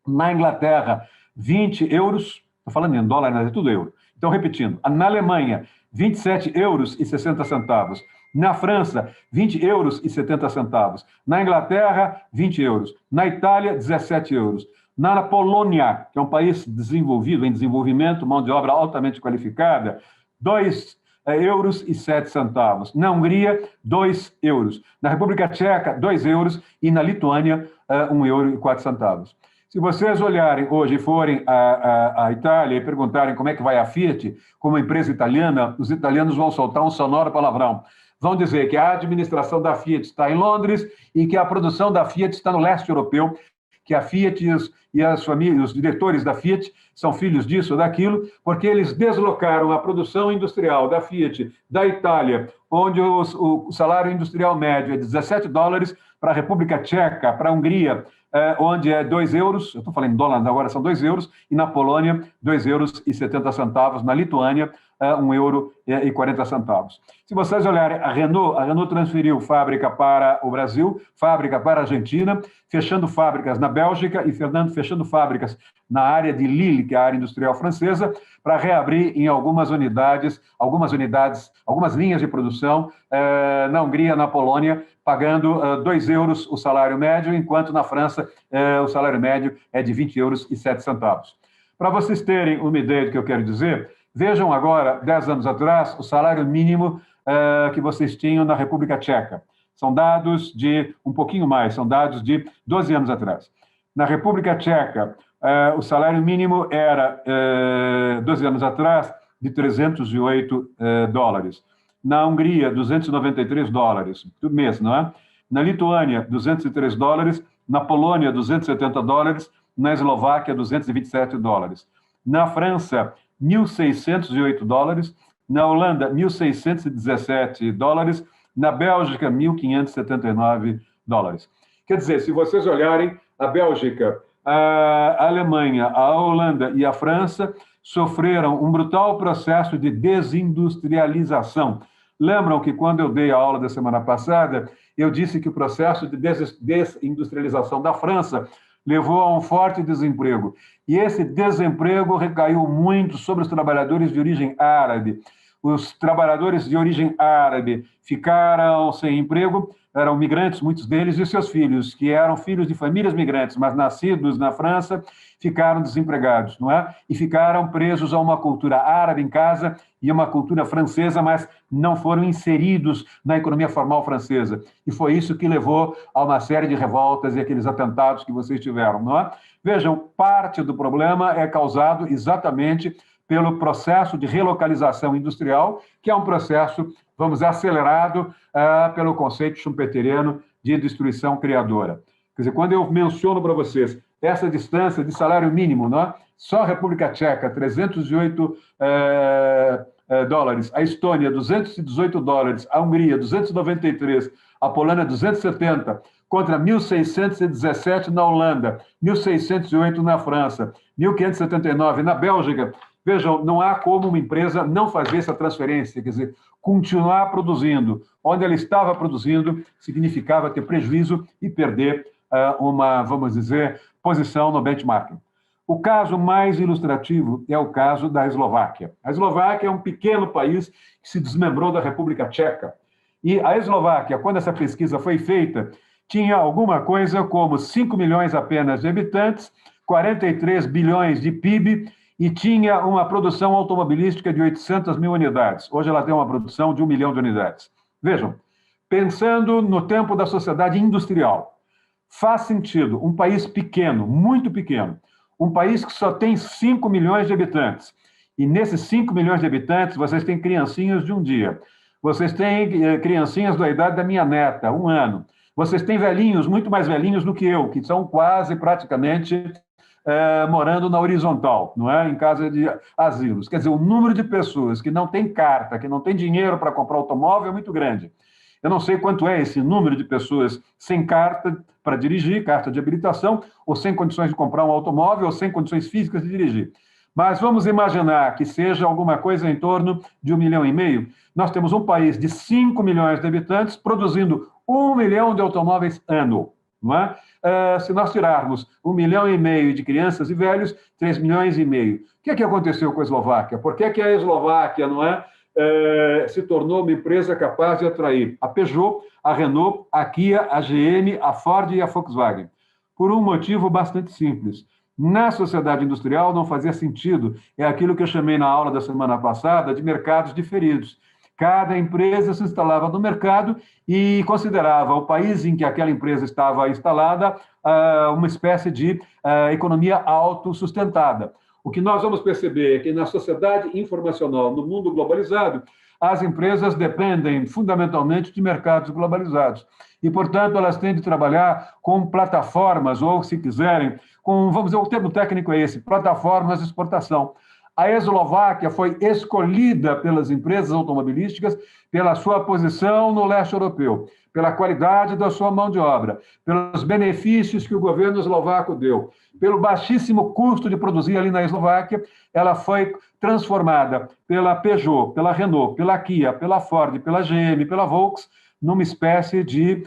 Na Inglaterra, 20 euros, estou falando em dólar, mas é tudo euro. Então, repetindo, na Alemanha, 27 euros e 60 centavos. Na França, 20 euros e 70 centavos. Na Inglaterra, 20 euros. Na Itália, 17 euros. Na Polônia, que é um país desenvolvido, em desenvolvimento, mão de obra altamente qualificada, 2 euros e 7 centavos. Na Hungria, 2 euros. Na República Tcheca, 2 euros. E na Lituânia, 1 euro e 4 centavos. Se vocês olharem hoje e forem à Itália e perguntarem como é que vai a Fiat, como empresa italiana, os italianos vão soltar um sonoro palavrão. Vão dizer que a administração da Fiat está em Londres e que a produção da Fiat está no leste europeu, que a Fiat e as famílias, os diretores da Fiat são filhos disso ou daquilo, porque eles deslocaram a produção industrial da Fiat da Itália, onde o salário industrial médio é 17 dólares, para a República Tcheca, para a Hungria, onde é 2 euros, eu estou falando em dólar, agora são 2 euros, e na Polônia, 2 euros e 70 centavos, na Lituânia, 1 euro e 40 centavos. Se vocês olharem, a Renault transferiu fábrica para o Brasil, fábrica para a Argentina, fechando fábricas na Bélgica e fechando fábricas na área de Lille, que é a área industrial francesa, para reabrir em algumas linhas de produção na Hungria, na Polônia, pagando 2 euros o salário médio, enquanto na França o salário médio é de 20 euros e 7 centavos. Para vocês terem uma ideia do que eu quero dizer, vejam agora, 10 anos atrás, o salário mínimo que vocês tinham na República Tcheca. São dados de um pouquinho mais, são dados de 12 anos atrás. Na República Tcheca, o salário mínimo era, 12 anos atrás, de 308 dólares. Na Hungria, 293 dólares, tudo mês, não é? Na Lituânia, 203 dólares. Na Polônia, 270 dólares. Na Eslováquia, 227 dólares. Na França, 1.608 dólares. Na Holanda, 1.617 dólares. Na Bélgica, 1.579 dólares. Quer dizer, se vocês olharem, a Bélgica, a Alemanha, a Holanda e a França sofreram um brutal processo de desindustrialização. Lembram que quando eu dei a aula da semana passada, eu disse que o processo de desindustrialização da França levou a um forte desemprego. E esse desemprego recaiu muito sobre os trabalhadores de origem árabe. Os trabalhadores de origem árabe ficaram sem emprego, eram migrantes, muitos deles, e seus filhos, que eram filhos de famílias migrantes, mas nascidos na França, ficaram desempregados, não é? E ficaram presos a uma cultura árabe em casa e uma cultura francesa, mas não foram inseridos na economia formal francesa. E foi isso que levou a uma série de revoltas e aqueles atentados que vocês tiveram, não é? Vejam, parte do problema é causado exatamente pelo processo de relocalização industrial, que é um processo, vamos dizer, acelerado pelo conceito schumpeteriano de destruição criadora. Quer dizer, quando eu menciono para vocês essa distância de salário mínimo, não é? Só a República Tcheca, 308 dólares, a Estônia, 218 dólares, a Hungria, 293, a Polônia, 270, contra 1.617 na Holanda, 1.608 na França, 1.579 na Bélgica. Vejam, não há como uma empresa não fazer essa transferência, quer dizer, continuar produzindo. Onde ela estava produzindo significava ter prejuízo e perder uma, vamos dizer, posição no benchmarking. O caso mais ilustrativo é o caso da Eslováquia. A Eslováquia é um pequeno país que se desmembrou da República Tcheca. E a Eslováquia, quando essa pesquisa foi feita, tinha alguma coisa como 5 milhões apenas de habitantes, 43 bilhões de PIB e tinha uma produção automobilística de 800 mil unidades. Hoje ela tem uma produção de 1 milhão de unidades. Vejam, pensando no tempo da sociedade industrial, faz sentido um país pequeno, muito pequeno, um país que só tem 5 milhões de habitantes, e nesses 5 milhões de habitantes vocês têm criancinhas de um dia, vocês têm criancinhas da idade da minha neta, 1 ano, vocês têm velhinhos, muito mais velhinhos do que eu, que são quase praticamente morando na horizontal, não é? Em casa de asilos. Quer dizer, o número de pessoas que não tem carta, que não tem dinheiro para comprar automóvel é muito grande. Eu não sei quanto é esse número de pessoas sem carta para dirigir, carta de habilitação, ou sem condições de comprar um automóvel, ou sem condições físicas de dirigir. Mas vamos imaginar que seja alguma coisa em torno de 1,5 milhão. Nós temos um país de 5 milhões de habitantes produzindo 1 milhão de automóveis ano. Não é? Se nós tirarmos 1,5 milhão de crianças e velhos, 3,5 milhões. O que é que aconteceu com a Eslováquia? Por que a Eslováquia, não é, se tornou uma empresa capaz de atrair a Peugeot, a Renault, a Kia, a GM, a Ford e a Volkswagen? Por um motivo bastante simples. Na sociedade industrial não fazia sentido, é aquilo que eu chamei na aula da semana passada de mercados diferidos. Cada empresa se instalava no mercado e considerava o país em que aquela empresa estava instalada uma espécie de economia autossustentada. O que nós vamos perceber é que na sociedade informacional, no mundo globalizado, as empresas dependem fundamentalmente de mercados globalizados. E, portanto, elas têm de trabalhar com plataformas, ou, se quiserem, com, vamos dizer, o termo técnico é esse, plataformas de exportação. A Eslováquia foi escolhida pelas empresas automobilísticas pela sua posição no leste europeu, pela qualidade da sua mão de obra, pelos benefícios que o governo eslovaco deu, pelo baixíssimo custo de produzir ali na Eslováquia. Ela foi transformada pela Peugeot, pela Renault, pela Kia, pela Ford, pela GM, pela Volkswagen, numa espécie de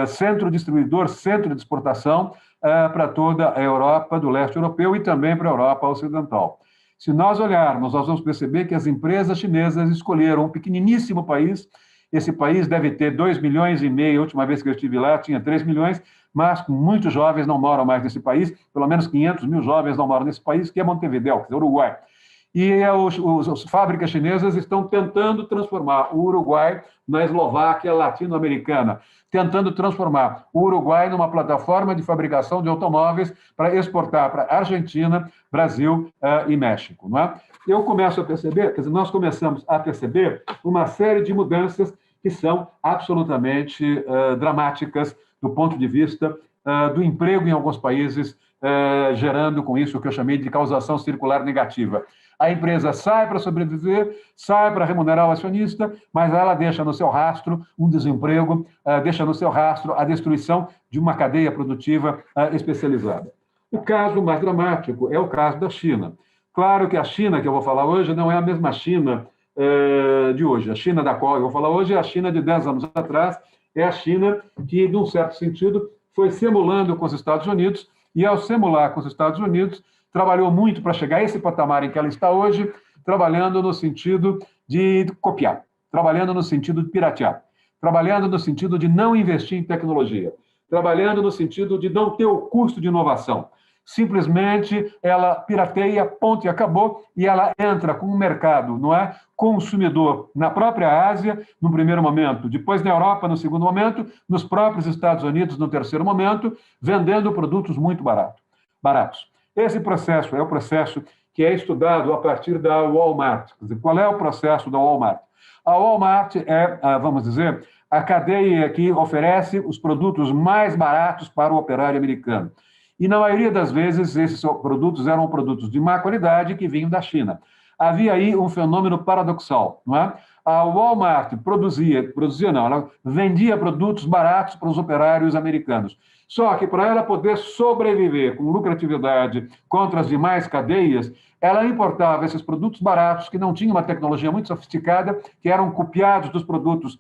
centro distribuidor, centro de exportação para toda a Europa do leste europeu e também para a Europa ocidental. Se nós olharmos, nós vamos perceber que as empresas chinesas escolheram um pequeniníssimo país. Esse país deve ter 2,5 milhões, a última vez que eu estive lá tinha 3 milhões, mas muitos jovens não moram mais nesse país, pelo menos 500 mil jovens não moram nesse país, que é Montevidéu, que é o Uruguai. E as fábricas chinesas estão tentando transformar o Uruguai na Eslováquia latino-americana, tentando transformar o Uruguai numa plataforma de fabricação de automóveis para exportar para Argentina, Brasil e México. Não é? Eu começo a perceber, quer dizer, nós começamos a perceber uma série de mudanças que são absolutamente dramáticas do ponto de vista do emprego em alguns países, gerando com isso o que eu chamei de causação circular negativa. A empresa sai para sobreviver, sai para remunerar o acionista, mas ela deixa no seu rastro um desemprego, deixa no seu rastro a destruição de uma cadeia produtiva especializada. O caso mais dramático é o caso da China. Claro que a China que eu vou falar hoje não é a mesma China de hoje. A China da qual eu vou falar hoje é a China de 10 anos atrás, é a China que, num certo sentido, foi simulando com os Estados Unidos, e ao simular com os Estados Unidos, trabalhou muito para chegar a esse patamar em que ela está hoje, trabalhando no sentido de copiar, trabalhando no sentido de piratear, trabalhando no sentido de não investir em tecnologia, trabalhando no sentido de não ter o custo de inovação. Simplesmente ela pirateia, ponto e acabou, e ela entra com um mercado, não é, consumidor na própria Ásia, no primeiro momento, depois na Europa, no segundo momento, nos próprios Estados Unidos, no terceiro momento, vendendo produtos muito baratos. Esse processo é o processo que é estudado a partir da Walmart. Quer dizer, qual é o processo da Walmart? A Walmart é, vamos dizer, a cadeia que oferece os produtos mais baratos para o operário americano. E, na maioria das vezes, esses produtos eram produtos de má qualidade que vinham da China. Havia aí um fenômeno paradoxal, não é? A Walmart ela vendia produtos baratos para os operários americanos. Só que, para ela poder sobreviver com lucratividade contra as demais cadeias, ela importava esses produtos baratos, que não tinham uma tecnologia muito sofisticada, que eram copiados dos produtos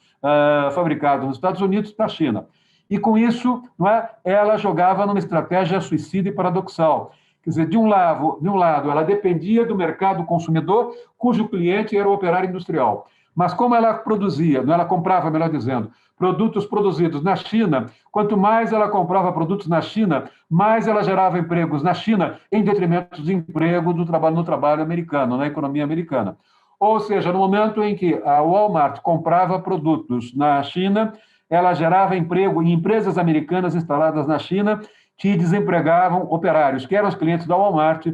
fabricados nos Estados Unidos da China. E, com isso, não é, ela jogava numa estratégia suicida e paradoxal. Quer dizer, de um lado, ela dependia do mercado consumidor, cujo cliente era o operário industrial. Mas como ela produzia, ela comprava, melhor dizendo, produtos produzidos na China, quanto mais ela comprava produtos na China, mais ela gerava empregos na China, em detrimento do emprego no trabalho americano, na economia americana. Ou seja, no momento em que a Walmart comprava produtos na China, ela gerava emprego em empresas americanas instaladas na China que desempregavam operários, que eram os clientes da Walmart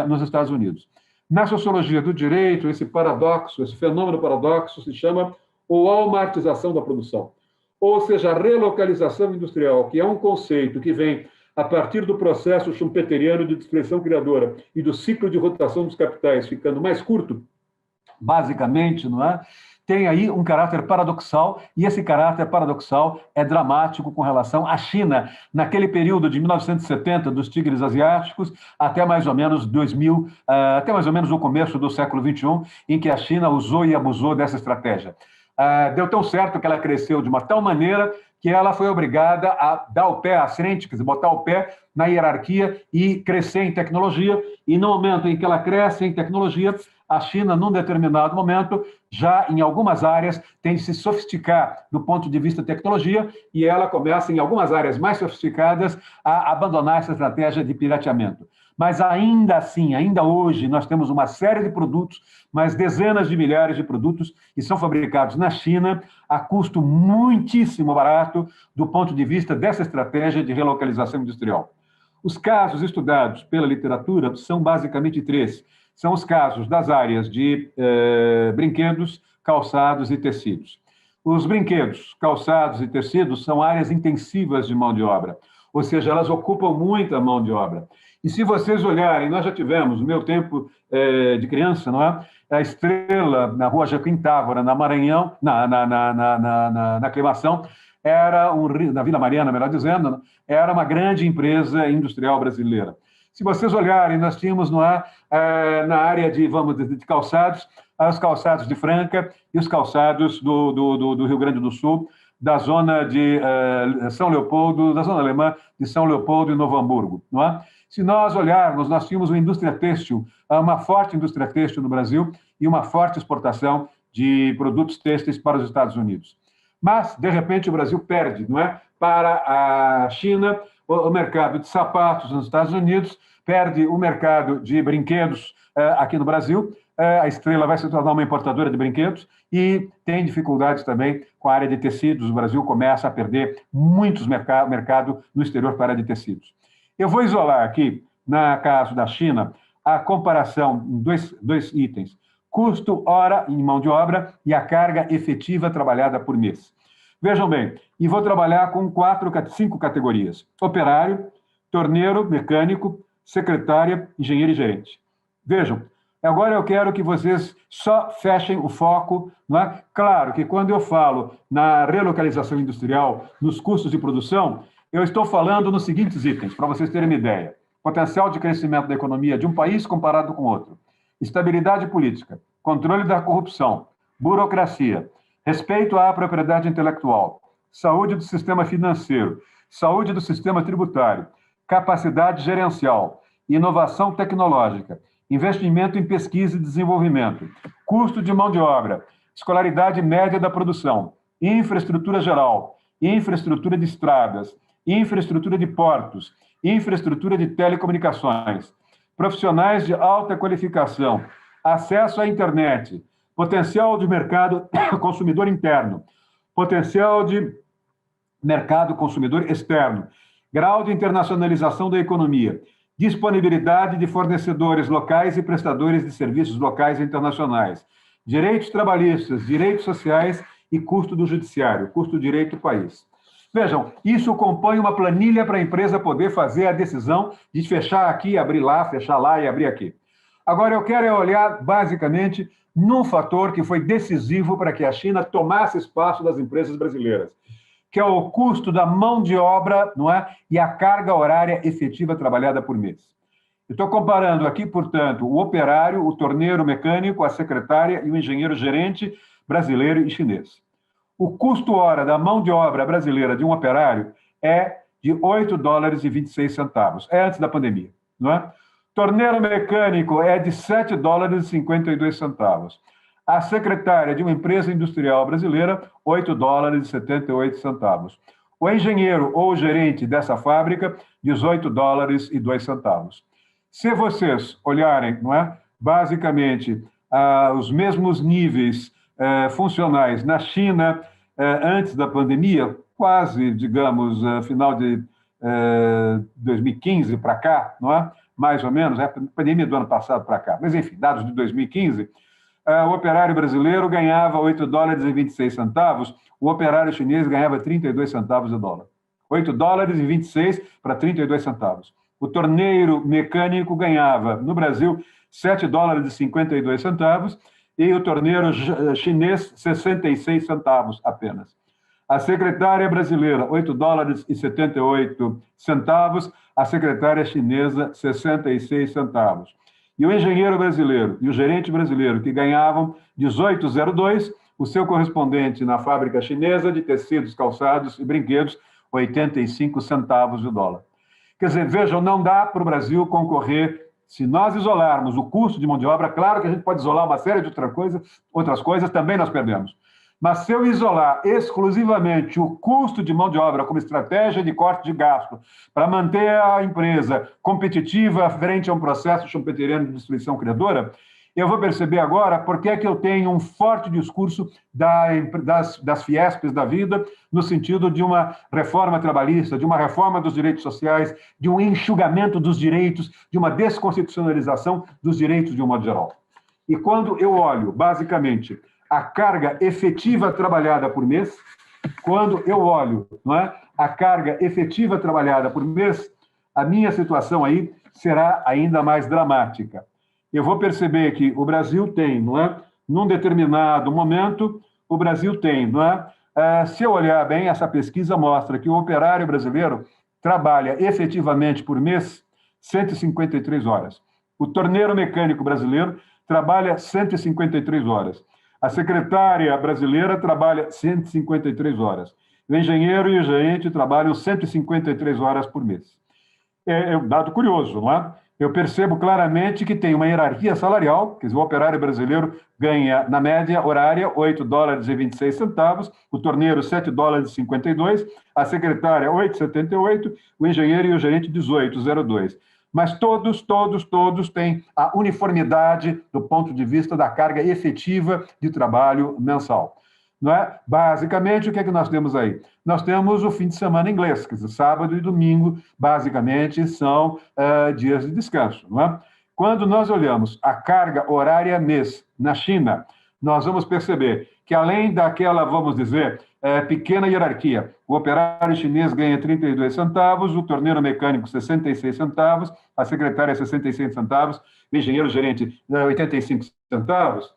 nos Estados Unidos. Na sociologia do direito, esse paradoxo, esse fenômeno paradoxo se chama walmartização da produção, ou seja, a relocalização industrial, que é um conceito que vem a partir do processo schumpeteriano de destruição criadora e do ciclo de rotação dos capitais ficando mais curto, basicamente, não é? Tem aí um caráter paradoxal, e esse caráter paradoxal é dramático com relação à China, naquele período de 1970, dos tigres asiáticos, até mais ou menos 2000, até mais ou menos o começo do século XXI, em que a China usou e abusou dessa estratégia. Deu tão certo que ela cresceu de uma tal maneira que ela foi obrigada a dar o pé à frente, quer dizer, botar o pé na hierarquia e crescer em tecnologia, e no momento em que ela cresce em tecnologia, a China, num determinado momento, já em algumas áreas, tem de se sofisticar do ponto de vista tecnologia, e ela começa, em algumas áreas mais sofisticadas, a abandonar essa estratégia de pirateamento. Mas ainda assim, ainda hoje, nós temos uma série de produtos, mais dezenas de milhares de produtos que são fabricados na China a custo muitíssimo barato do ponto de vista dessa estratégia de relocalização industrial. Os casos estudados pela literatura são basicamente três. São os casos das áreas de brinquedos, calçados e tecidos. Os brinquedos, calçados e tecidos são áreas intensivas de mão de obra, ou seja, elas ocupam muita mão de obra. E se vocês olharem, nós já tivemos, no meu tempo de criança, não é? A Estrela, na rua Joaquim Távora, na Maranhão, na Aclimação, era na Vila Mariana, melhor dizendo, era uma grande empresa industrial brasileira. Se vocês olharem, nós tínhamos na área de calçados, os calçados de Franca e os calçados do Rio Grande do Sul, da zona de São Leopoldo, da zona alemã de São Leopoldo e Novo Hamburgo, não é? Se nós olharmos, nós tínhamos uma indústria têxtil, uma forte indústria têxtil no Brasil e uma forte exportação de produtos têxteis para os Estados Unidos. Mas, de repente, o Brasil perde, não é? Para a China, o mercado de sapatos nos Estados Unidos, perde o mercado de brinquedos aqui no Brasil, a Estrela vai se tornar uma importadora de brinquedos e tem dificuldades também com a área de tecidos. O Brasil começa a perder muitos mercado no exterior para a área de tecidos. Eu vou isolar aqui, no caso da China, a comparação em dois itens: custo hora em mão de obra e a carga efetiva trabalhada por mês. Vejam bem, e vou trabalhar com 5 categorias: operário, torneiro, mecânico, secretária, engenheiro e gerente. Vejam, agora eu quero que vocês só fechem o foco, não é? Claro que quando eu falo na relocalização industrial, nos custos de produção, eu estou falando nos seguintes itens, para vocês terem uma ideia: potencial de crescimento da economia de um país comparado com outro, estabilidade política, controle da corrupção, burocracia, respeito à propriedade intelectual, saúde do sistema financeiro, saúde do sistema tributário, capacidade gerencial, inovação tecnológica, investimento em pesquisa e desenvolvimento, custo de mão de obra, escolaridade média da produção, infraestrutura geral, infraestrutura de estradas, infraestrutura de portos, infraestrutura de telecomunicações, profissionais de alta qualificação, acesso à internet, potencial de mercado consumidor interno, potencial de mercado consumidor externo, grau de internacionalização da economia, disponibilidade de fornecedores locais e prestadores de serviços locais e internacionais, direitos trabalhistas, direitos sociais e custo do judiciário, custo do direito do país. Vejam, isso compõe uma planilha para a empresa poder fazer a decisão de fechar aqui, abrir lá, fechar lá e abrir aqui. Agora, eu quero olhar, basicamente, num fator que foi decisivo para que a China tomasse espaço das empresas brasileiras, que é o custo da mão de obra, não é? E a carga horária efetiva trabalhada por mês. Eu estou comparando aqui, portanto, o operário, o torneiro mecânico, a secretária e o engenheiro gerente brasileiro e chinês. O custo hora da mão de obra brasileira de um operário é de $8,26. É antes da pandemia, não é? Torneiro mecânico é de $7,52. A secretária de uma empresa industrial brasileira, $8,78. O engenheiro ou gerente dessa fábrica, $18,02. Se vocês olharem, não é, basicamente, os mesmos níveis funcionais na China antes da pandemia, quase, digamos, final de 2015 para cá, não é? Mais ou menos, a pandemia do ano passado para cá. Mas, enfim, dados de 2015, o operário brasileiro ganhava $8,26, o operário chinês ganhava 32 centavos de dólar. $8,26 para 32 centavos. O torneiro mecânico ganhava, no Brasil, $7,52 e o torneiro chinês, 66 centavos apenas. A secretária brasileira, $8,78, a secretária chinesa, 66 centavos. E o engenheiro brasileiro e o gerente brasileiro, que ganhavam 18,02, o seu correspondente na fábrica chinesa de tecidos, calçados e brinquedos, 85 centavos de dólar. Quer dizer, vejam, não dá para o Brasil concorrer. Se nós isolarmos o custo de mão de obra, claro que a gente pode isolar uma série de outras coisas, também nós perdemos. Mas se eu isolar exclusivamente o custo de mão de obra como estratégia de corte de gasto para manter a empresa competitiva frente a um processo schumpeteriano de destruição criadora, eu vou perceber agora por que é que eu tenho um forte discurso das Fiespes da vida, no sentido de uma reforma trabalhista, de uma reforma dos direitos sociais, de um enxugamento dos direitos, de uma desconstitucionalização dos direitos de um modo geral. E quando eu olho, basicamente, a carga efetiva trabalhada por mês, quando eu olho, não é, a carga efetiva trabalhada por mês, a minha situação aí será ainda mais dramática. Eu vou perceber que o Brasil tem, não é, num determinado momento, o Brasil tem, não é, se eu olhar bem, essa pesquisa mostra que o operário brasileiro trabalha efetivamente por mês 153 horas. O torneiro mecânico brasileiro trabalha 153 horas. A secretária brasileira trabalha 153 horas. O engenheiro e o gerente trabalham 153 horas por mês. É um dado curioso, não é? Eu percebo claramente que tem uma hierarquia salarial, quer dizer, o operário brasileiro ganha, na média horária, $8,26, o torneiro, $7,52, a secretária, $8,78, o engenheiro e o gerente, $18,02. Mas todos têm a uniformidade do ponto de vista da carga efetiva de trabalho mensal. Não é? Basicamente, o que é que nós temos aí? Nós temos o fim de semana inglês, quer dizer, sábado e domingo, basicamente, são dias de descanso. Não é? Quando nós olhamos a carga horária mês na China, nós vamos perceber que, além daquela, vamos dizer, pequena hierarquia, o operário chinês ganha 32 centavos, o torneiro mecânico 66 centavos, a secretária 66 centavos, o engenheiro gerente 85 centavos.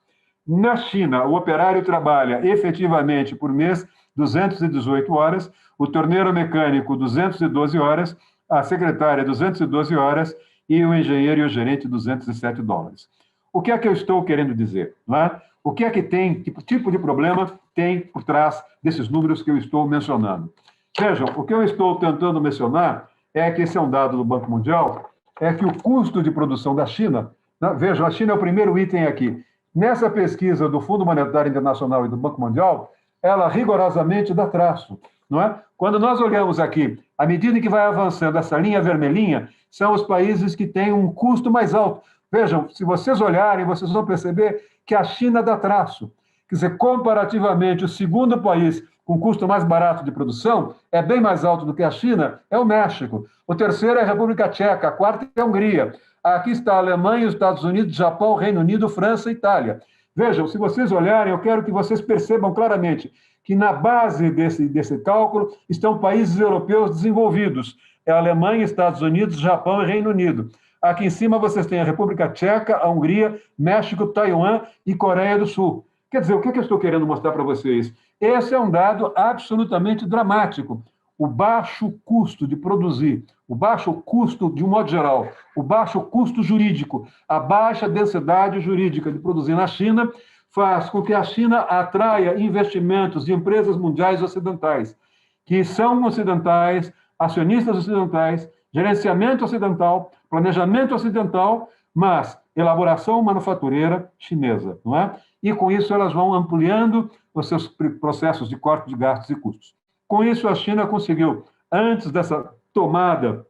Na China, o operário trabalha efetivamente por mês 218 horas, o torneiro mecânico 212 horas, a secretária 212 horas e o engenheiro e o gerente $207. O que é que eu estou querendo dizer? Não é? O que é que tem, que tipo de problema tem por trás desses números que eu estou mencionando? Vejam, o que eu estou tentando mencionar é que esse é um dado do Banco Mundial, é que o custo de produção da China, vejam, a China é o primeiro item aqui. Nessa pesquisa do Fundo Monetário Internacional e do Banco Mundial, ela rigorosamente dá traço, não é? Quando nós olhamos aqui, à medida que vai avançando essa linha vermelhinha, são os países que têm um custo mais alto. Vejam, se vocês olharem, vocês vão perceber que a China dá traço. Quer dizer, comparativamente, o segundo país com custo mais barato de produção é bem mais alto do que a China, é o México. O terceiro é a República Tcheca, a quarta é a Hungria. Aqui está a Alemanha, os Estados Unidos, Japão, Reino Unido, França e Itália. Vejam, se vocês olharem, eu quero que vocês percebam claramente que na base desse cálculo estão países europeus desenvolvidos. É a Alemanha, Estados Unidos, Japão e Reino Unido. Aqui em cima vocês têm a República Tcheca, a Hungria, México, Taiwan e Coreia do Sul. Quer dizer, o que eu estou querendo mostrar para vocês? Esse é um dado absolutamente dramático. O baixo custo de produzir, o baixo custo, de um modo geral, o baixo custo jurídico, a baixa densidade jurídica de produzir na China faz com que a China atraia investimentos de empresas mundiais ocidentais, que são ocidentais, acionistas ocidentais, gerenciamento ocidental, planejamento ocidental, mas elaboração manufatureira chinesa, não é? E com isso elas vão ampliando os seus processos de corte de gastos e custos. Com isso, a China conseguiu, antes dessa tomada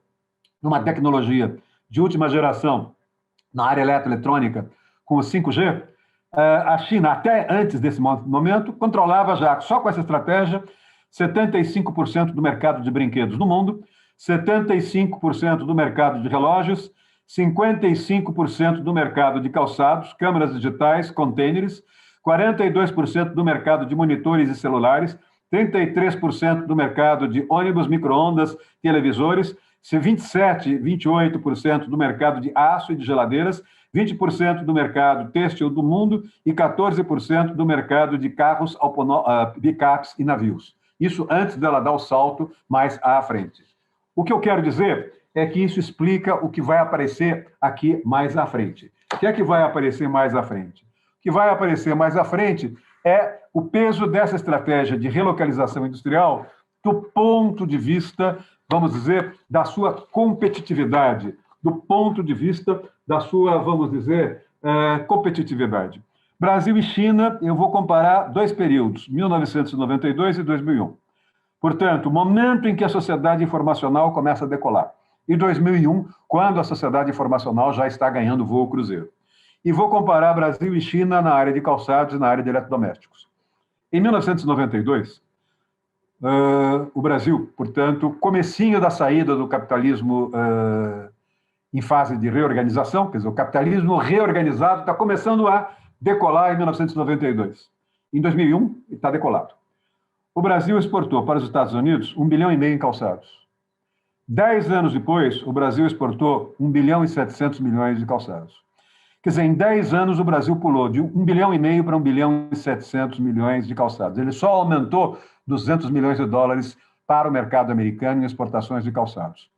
numa tecnologia de última geração na área eletroeletrônica, com o 5G, a China, até antes desse momento, controlava já, só com essa estratégia, 75% do mercado de brinquedos no mundo, 75% do mercado de relógios, 55% do mercado de calçados, câmeras digitais, containers, 42% do mercado de monitores e celulares, 33% do mercado de ônibus, micro-ondas, televisores, 28% do mercado de aço e de geladeiras, 20% do mercado têxtil do mundo e 14% do mercado de carros, bicapes e navios. Isso antes dela dar o salto mais à frente. O que eu quero dizer é que isso explica o que vai aparecer aqui mais à frente. O que é que vai aparecer mais à frente? O que vai aparecer mais à frente é o peso dessa estratégia de relocalização industrial do ponto de vista, vamos dizer, da sua competitividade, do ponto de vista da sua, vamos dizer, competitividade. Brasil e China, eu vou comparar dois períodos, 1992 e 2001. Portanto, o momento em que a sociedade informacional começa a decolar. E 2001, quando a sociedade informacional já está ganhando voo cruzeiro. E vou comparar Brasil e China na área de calçados e na área de eletrodomésticos. Em 1992, o Brasil, portanto, comecinho da saída do capitalismo em fase de reorganização, quer dizer, o capitalismo reorganizado está começando a decolar em 1992. Em 2001, está decolado. O Brasil exportou para os Estados Unidos 1,5 bilhão em calçados. 10 anos depois, o Brasil exportou 1,7 bilhão de calçados. Quer dizer, em 10 anos, o Brasil pulou de 1,5 bilhão para 1,7 bilhão de calçados. Ele só aumentou 200 milhões de dólares para o mercado americano em exportações de calçados.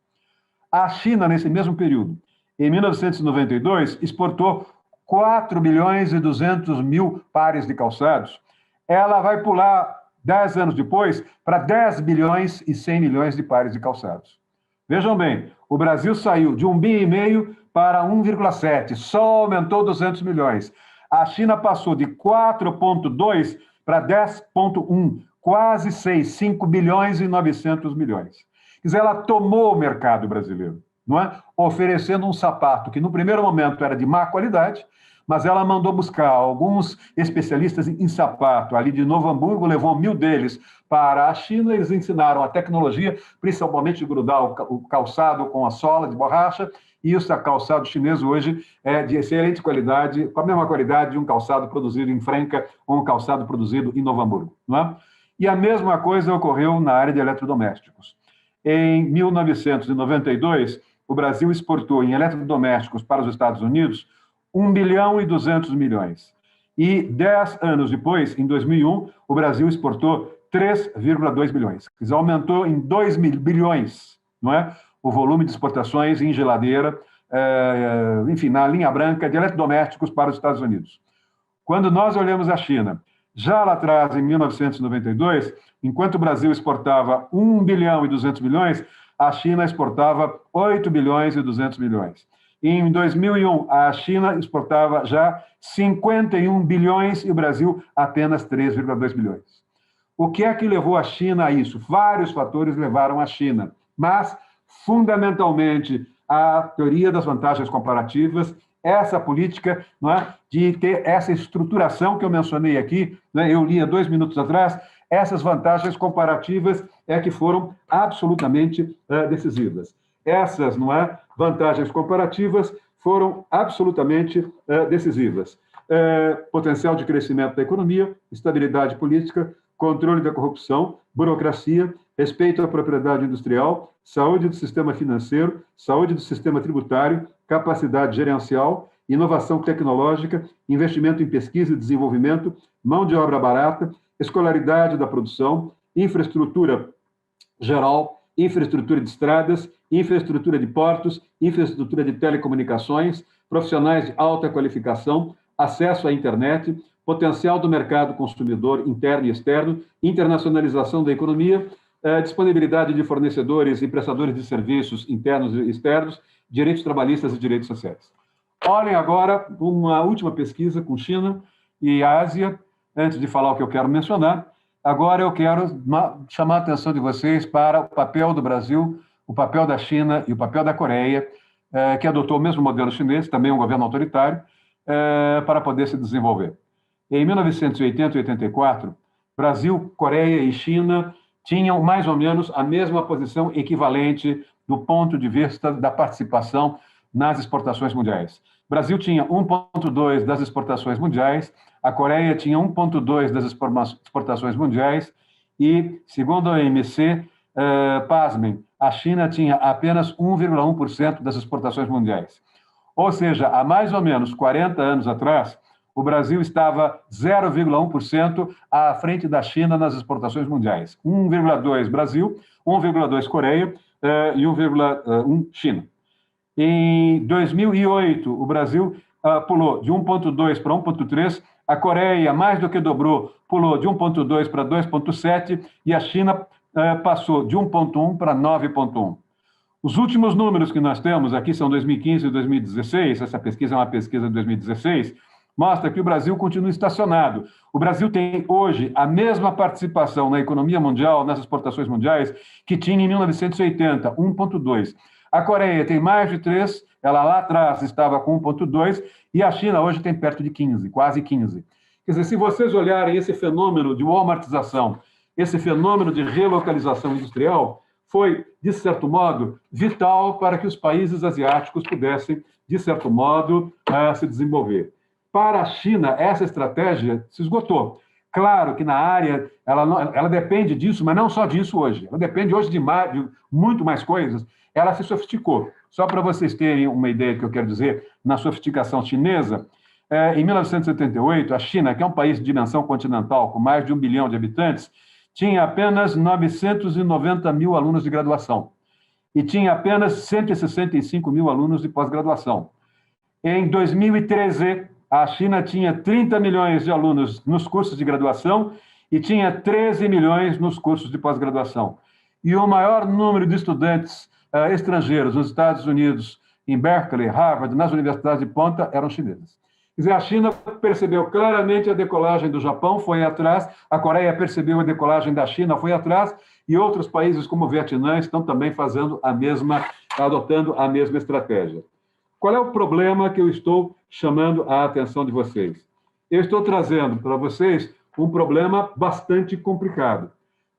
A China, nesse mesmo período, em 1992, exportou 4 bilhões e 200 mil pares de calçados. Ela vai pular, 10 anos depois, para 10 bilhões e 100 milhões de pares de calçados. Vejam bem, o Brasil saiu de 1,5 bilhão para 1,7, só aumentou 200 milhões. A China passou de 4,2 para 10,1, quase 6, 5 bilhões e 900 milhões. Quer dizer, ela tomou o mercado brasileiro, não é? Oferecendo um sapato que no primeiro momento era de má qualidade, mas ela mandou buscar alguns especialistas em sapato, ali de Novo Hamburgo, levou 1.000 deles para a China, eles ensinaram a tecnologia, principalmente de grudar o calçado com a sola de borracha, e o calçado chinês hoje é de excelente qualidade, com a mesma qualidade de um calçado produzido em Franca ou um calçado produzido em Novo Hamburgo, não é? E a mesma coisa ocorreu na área de eletrodomésticos. Em 1992, o Brasil exportou em eletrodomésticos para os Estados Unidos 1 bilhão e 200 milhões. E 10 anos depois, em 2001, o Brasil exportou 3,2 bilhões. Quer dizer, aumentou em 2 bilhões, não é? O volume de exportações em geladeira, enfim, na linha branca de eletrodomésticos para os Estados Unidos. Quando nós olhamos a China, já lá atrás, em 1992, enquanto o Brasil exportava 1 bilhão e 200 milhões, a China exportava 8 bilhões e 200 milhões. Em 2001, a China exportava já 51 bilhões e o Brasil apenas 3,2 bilhões. O que é que levou a China a isso? Vários fatores levaram a China, mas, fundamentalmente, a teoria das vantagens comparativas, essa política, não é, de ter essa estruturação que eu mencionei aqui, né, eu li há 2 minutos atrás, essas vantagens comparativas é que foram absolutamente decisivas. Essas, não é, vantagens comparativas foram absolutamente decisivas. Potencial de crescimento da economia, estabilidade política, controle da corrupção, burocracia, respeito à propriedade industrial, saúde do sistema financeiro, saúde do sistema tributário, capacidade gerencial, inovação tecnológica, investimento em pesquisa e desenvolvimento, mão de obra barata, escolaridade da produção, infraestrutura geral, infraestrutura de estradas, infraestrutura de portos, infraestrutura de telecomunicações, profissionais de alta qualificação, acesso à internet, potencial do mercado consumidor interno e externo, internacionalização da economia, disponibilidade de fornecedores e prestadores de serviços internos e externos, direitos trabalhistas e direitos sociais. Olhem agora uma última pesquisa com China e Ásia, antes de falar o que eu quero mencionar. Agora eu quero chamar a atenção de vocês para o papel do Brasil, o papel da China e o papel da Coreia, que adotou o mesmo modelo chinês, também um governo autoritário, para poder se desenvolver. Em 1980 e 84, Brasil, Coreia e China tinham mais ou menos a mesma posição equivalente do ponto de vista da participação nas exportações mundiais. O Brasil tinha 1,2% das exportações mundiais, a Coreia tinha 1,2% das exportações mundiais e, segundo a OMC, pasmem, a China tinha apenas 1,1% das exportações mundiais. Ou seja, há mais ou menos 40 anos atrás, o Brasil estava 0,1% à frente da China nas exportações mundiais. 1,2% Brasil, 1,2% Coreia e 1,1% China. Em 2008, o Brasil pulou de 1,2% para 1,3%, a Coreia mais do que dobrou, pulou de 1,2% para 2,7%, e a China passou de 1,1% para 9,1%. Os últimos números que nós temos aqui são 2015 e 2016, essa pesquisa é uma pesquisa de 2016, mostra que o Brasil continua estacionado. O Brasil tem hoje a mesma participação na economia mundial, nas exportações mundiais, que tinha em 1980, 1,2%. A Coreia tem mais de 3%, ela lá atrás estava com 1,2%, e a China hoje tem perto de 15%, quase 15%. Quer dizer, se vocês olharem esse fenômeno de walmartização, esse fenômeno de relocalização industrial, foi, de certo modo, vital para que os países asiáticos pudessem, de certo modo, se desenvolver. Para a China, essa estratégia se esgotou. Claro que na área, ela depende disso, mas não só disso hoje. Ela depende hoje de muito mais coisas. Ela se sofisticou. Só para vocês terem uma ideia do que eu quero dizer, na sofisticação chinesa, em 1978, a China, que é um país de dimensão continental, com mais de 1 bilhão de habitantes, tinha apenas 990 mil alunos de graduação e tinha apenas 165 mil alunos de pós-graduação. Em 2013, a China tinha 30 milhões de alunos nos cursos de graduação e tinha 13 milhões nos cursos de pós-graduação. E o maior número de estudantes estrangeiros nos Estados Unidos, em Berkeley, Harvard, nas universidades de ponta, eram chineses. Quer dizer, a China percebeu claramente a decolagem do Japão, foi atrás, a Coreia percebeu a decolagem da China, foi atrás, e outros países como o Vietnã estão também adotando a mesma estratégia. Qual é o problema que eu estou chamando a atenção de vocês? Eu estou trazendo para vocês um problema bastante complicado.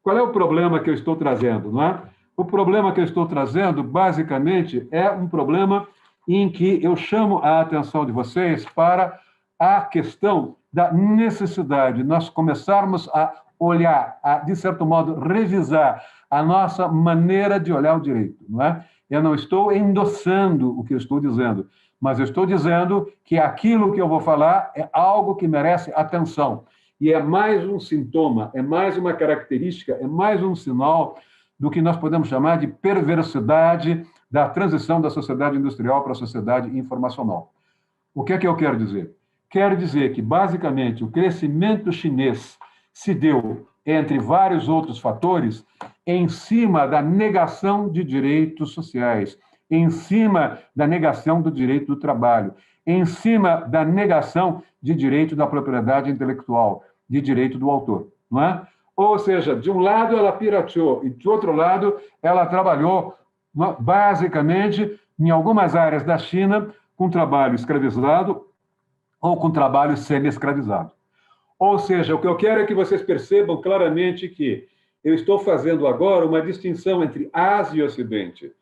Qual é o problema que eu estou trazendo, não é? O problema que eu estou trazendo, basicamente, é um problema em que eu chamo a atenção de vocês para a questão da necessidade de nós começarmos a olhar, de certo modo, revisar a nossa maneira de olhar o direito, não é? Eu não estou endossando o que eu estou dizendo, mas eu estou dizendo que aquilo que eu vou falar é algo que merece atenção. E é mais um sintoma, é mais uma característica, é mais um sinal do que nós podemos chamar de perversidade da transição da sociedade industrial para a sociedade informacional. O que é que eu quero dizer? Quero dizer que, basicamente, o crescimento chinês se deu, entre vários outros fatores, em cima da negação de direitos sociais, em cima da negação do direito do trabalho, em cima da negação de direito da propriedade intelectual, de direito do autor, não é? Ou seja, de um lado ela pirateou e, de outro lado, ela trabalhou, basicamente, em algumas áreas da China, com trabalho escravizado ou com trabalho semi-escravizado. Ou seja, o que eu quero é que vocês percebam claramente que eu estou fazendo agora uma distinção entre Ásia e Ocidente.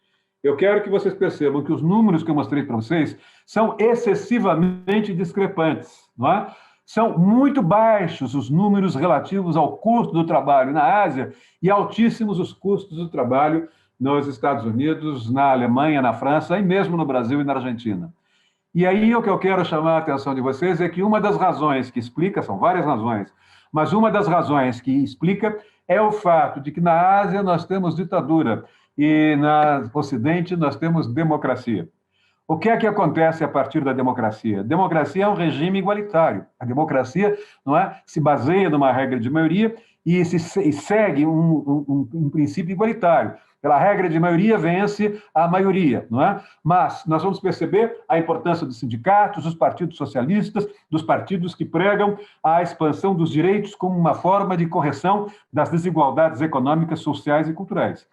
Eu quero que vocês percebam que os números que eu mostrei para vocês são excessivamente discrepantes, não é? São muito baixos os números relativos ao custo do trabalho na Ásia e altíssimos os custos do trabalho nos Estados Unidos, na Alemanha, na França e mesmo no Brasil e na Argentina. E aí o que eu quero chamar a atenção de vocês é que uma das razões que explica, são várias razões, mas uma das razões que explica é o fato de que na Ásia nós temos ditadura e no Ocidente nós temos democracia. O que é que acontece a partir da democracia? A democracia é um regime igualitário. A democracia, não é, se baseia numa regra de maioria e segue um princípio igualitário. Pela regra de maioria vence a maioria, não é? Mas nós vamos perceber a importância dos sindicatos, dos partidos socialistas, dos partidos que pregam a expansão dos direitos como uma forma de correção das desigualdades econômicas, sociais e culturais.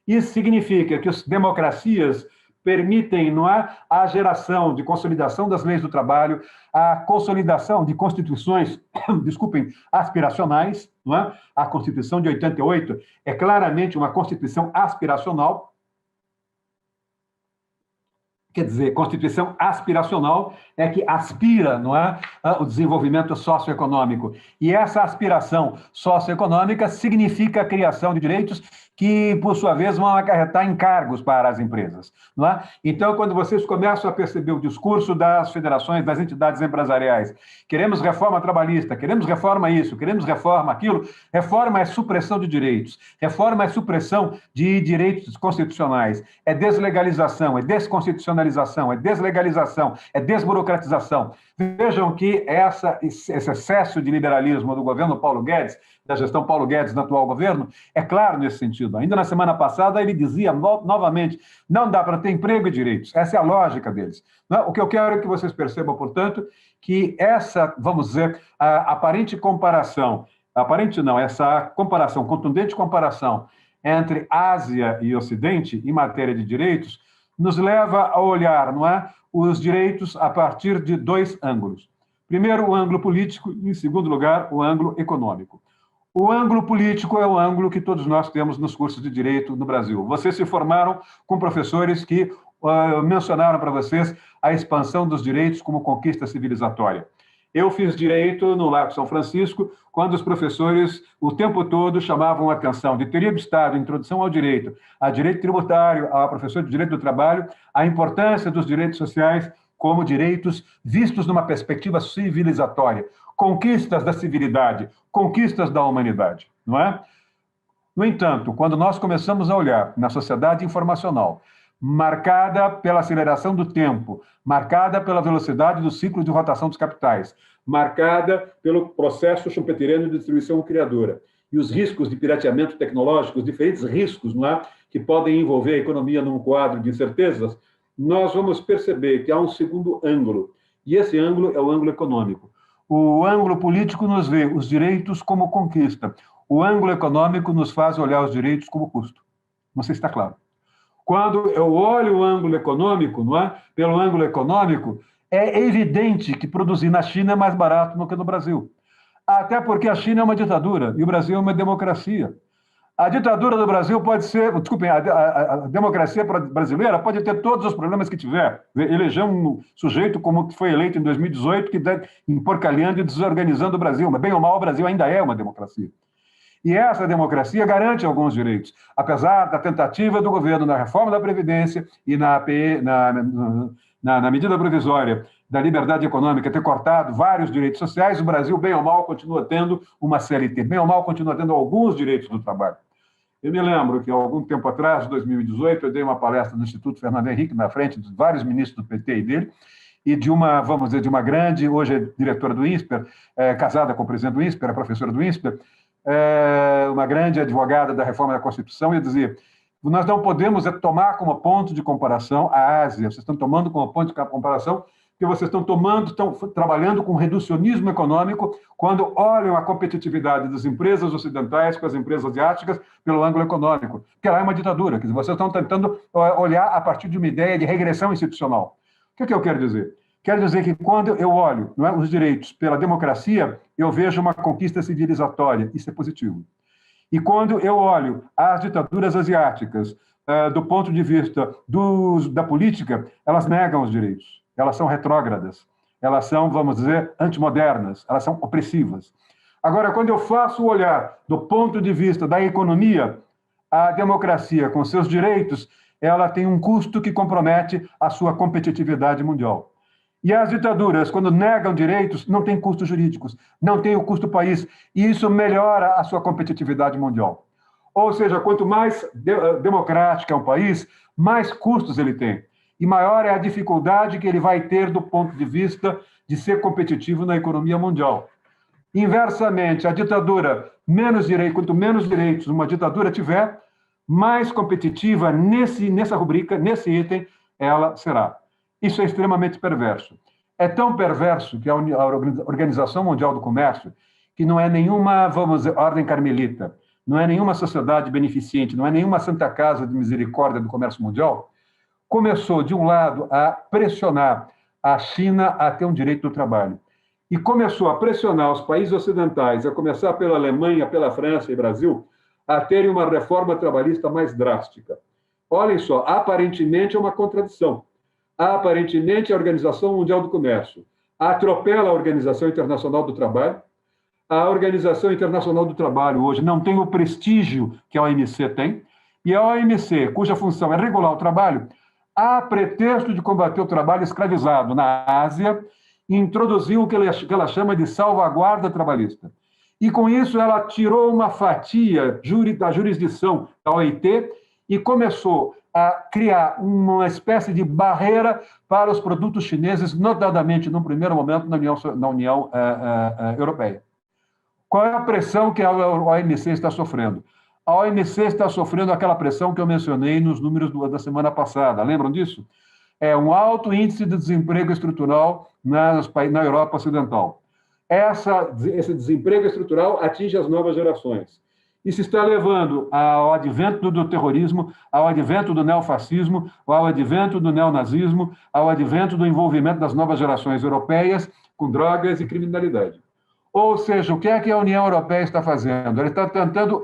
Isso significa que as democracias permitem, não é, a geração de consolidação das leis do trabalho, a consolidação de constituições, desculpem, aspiracionais, não é? A Constituição de 88 é claramente uma Constituição aspiracional. Quer dizer, Constituição aspiracional é que aspira, não é, o desenvolvimento socioeconômico. E essa aspiração socioeconômica significa a criação de direitos que, por sua vez, vão acarretar encargos para as empresas, não é? Então, quando vocês começam a perceber o discurso das federações, das entidades empresariais, queremos reforma trabalhista, queremos reforma isso, queremos reforma aquilo, reforma é supressão de direitos, reforma é supressão de direitos constitucionais, é deslegalização, é desconstitucionalização, é deslegalização, é desburocratização. Vejam que esse excesso de liberalismo do governo Paulo Guedes, da gestão Paulo Guedes no atual governo, é claro nesse sentido. Ainda na semana passada ele dizia novamente, não dá para ter emprego e direitos. Essa é a lógica deles. O que eu quero é que vocês percebam, portanto, que essa, vamos dizer, a aparente comparação, aparente não, essa comparação, contundente comparação entre Ásia e Ocidente em matéria de direitos, nos leva a olhar, não é, os direitos a partir de dois ângulos. Primeiro, o ângulo político e, em segundo lugar, o ângulo econômico. O ângulo político é o ângulo que todos nós temos nos cursos de direito no Brasil. Vocês se formaram com professores que mencionaram para vocês a expansão dos direitos como conquista civilizatória. Eu fiz direito no Largo São Francisco, quando os professores o tempo todo chamavam a atenção de teoria do Estado, introdução ao direito, a direito tributário, a professor de direito do trabalho, a importância dos direitos sociais como direitos vistos numa perspectiva civilizatória, conquistas da civilidade, conquistas da humanidade, não é? No entanto, quando nós começamos a olhar na sociedade informacional, marcada pela aceleração do tempo, marcada pela velocidade do ciclo de rotação dos capitais, marcada pelo processo schumpeteriano de distribuição criadora, e os riscos de pirateamento tecnológico, os diferentes riscos, não é, que podem envolver a economia num quadro de incertezas, nós vamos perceber que há um segundo ângulo, e esse ângulo é o ângulo econômico. O ângulo político nos vê os direitos como conquista, o ângulo econômico nos faz olhar os direitos como custo. Não sei se está claro. Quando eu olho o ângulo econômico, não é? Pelo ângulo econômico, é evidente que produzir na China é mais barato do que no Brasil. Até porque a China é uma ditadura e o Brasil é uma democracia. A ditadura do Brasil pode ser, desculpem, a democracia brasileira pode ter todos os problemas que tiver. Eleger um sujeito como que foi eleito em 2018, que está emporcalhando e desorganizando o Brasil, mas bem ou mal o Brasil ainda é uma democracia. E essa democracia garante alguns direitos, apesar da tentativa do governo na reforma da Previdência e na medida provisória da liberdade econômica ter cortado vários direitos sociais, o Brasil, bem ou mal, continua tendo uma CLT, bem ou mal, continua tendo alguns direitos do trabalho. Eu me lembro que, há algum tempo atrás, em 2018, eu dei uma palestra no Instituto Fernando Henrique, na frente de vários ministros do PT e dele, e de uma, vamos dizer, de uma grande, hoje é diretora do INSPER, casada com o presidente do INSPER, é professora do INSPER, uma grande advogada da reforma da Constituição, e dizia, nós não podemos tomar como ponto de comparação a Ásia, vocês estão tomando como ponto de comparação que vocês estão trabalhando com reducionismo econômico quando olham a competitividade das empresas ocidentais com as empresas asiáticas pelo ângulo econômico, porque lá é uma ditadura, quer dizer, vocês estão tentando olhar a partir de uma ideia de regressão institucional. O que eu quero dizer? Quero dizer que quando eu olho, não é, os direitos pela democracia, eu vejo uma conquista civilizatória, isso é positivo. E quando eu olho as ditaduras asiáticas, do ponto de vista da política, elas negam os direitos. Elas são retrógradas, elas são, vamos dizer, antimodernas, elas são opressivas. Agora, quando eu faço o olhar do ponto de vista da economia, a democracia, com seus direitos, ela tem um custo que compromete a sua competitividade mundial. E as ditaduras, quando negam direitos, não têm custos jurídicos, não tem o custo país, e isso melhora a sua competitividade mundial. Ou seja, quanto mais democrático é um país, mais custos ele tem. E maior é a dificuldade que ele vai ter do ponto de vista de ser competitivo na economia mundial. Inversamente, a ditadura, quanto menos direitos uma ditadura tiver, mais competitiva nessa rubrica, nesse item, ela será. Isso é extremamente perverso. É tão perverso que a Organização Mundial do Comércio, que não é nenhuma, vamos dizer, ordem carmelita, não é nenhuma sociedade beneficente, não é nenhuma Santa Casa de Misericórdia do Comércio Mundial, começou, de um lado, a pressionar a China a ter um direito do trabalho. E começou a pressionar os países ocidentais, a começar pela Alemanha, pela França e Brasil, a terem uma reforma trabalhista mais drástica. Olhem só, aparentemente é uma contradição. Aparentemente, a Organização Mundial do Comércio atropela a Organização Internacional do Trabalho. A Organização Internacional do Trabalho hoje não tem o prestígio que a OMC tem, e a OMC, cuja função é regular o trabalho, a pretexto de combater o trabalho escravizado na Ásia, introduziu o que ela chama de salvaguarda trabalhista. E, com isso, ela tirou uma fatia da jurisdição da OIT e começou a criar uma espécie de barreira para os produtos chineses, notadamente, no primeiro momento, na União Europeia. Qual é a pressão que a OMC está sofrendo? A OMC está sofrendo aquela pressão que eu mencionei nos números da semana passada. Lembram disso? É um alto índice de desemprego estrutural na Europa Ocidental. Esse desemprego estrutural atinge as novas gerações. Isso está levando ao advento do terrorismo, ao advento do neofascismo, ao advento do neonazismo, ao advento do envolvimento das novas gerações europeias com drogas e criminalidade. Ou seja, o que é que a União Europeia está fazendo? Ela está tentando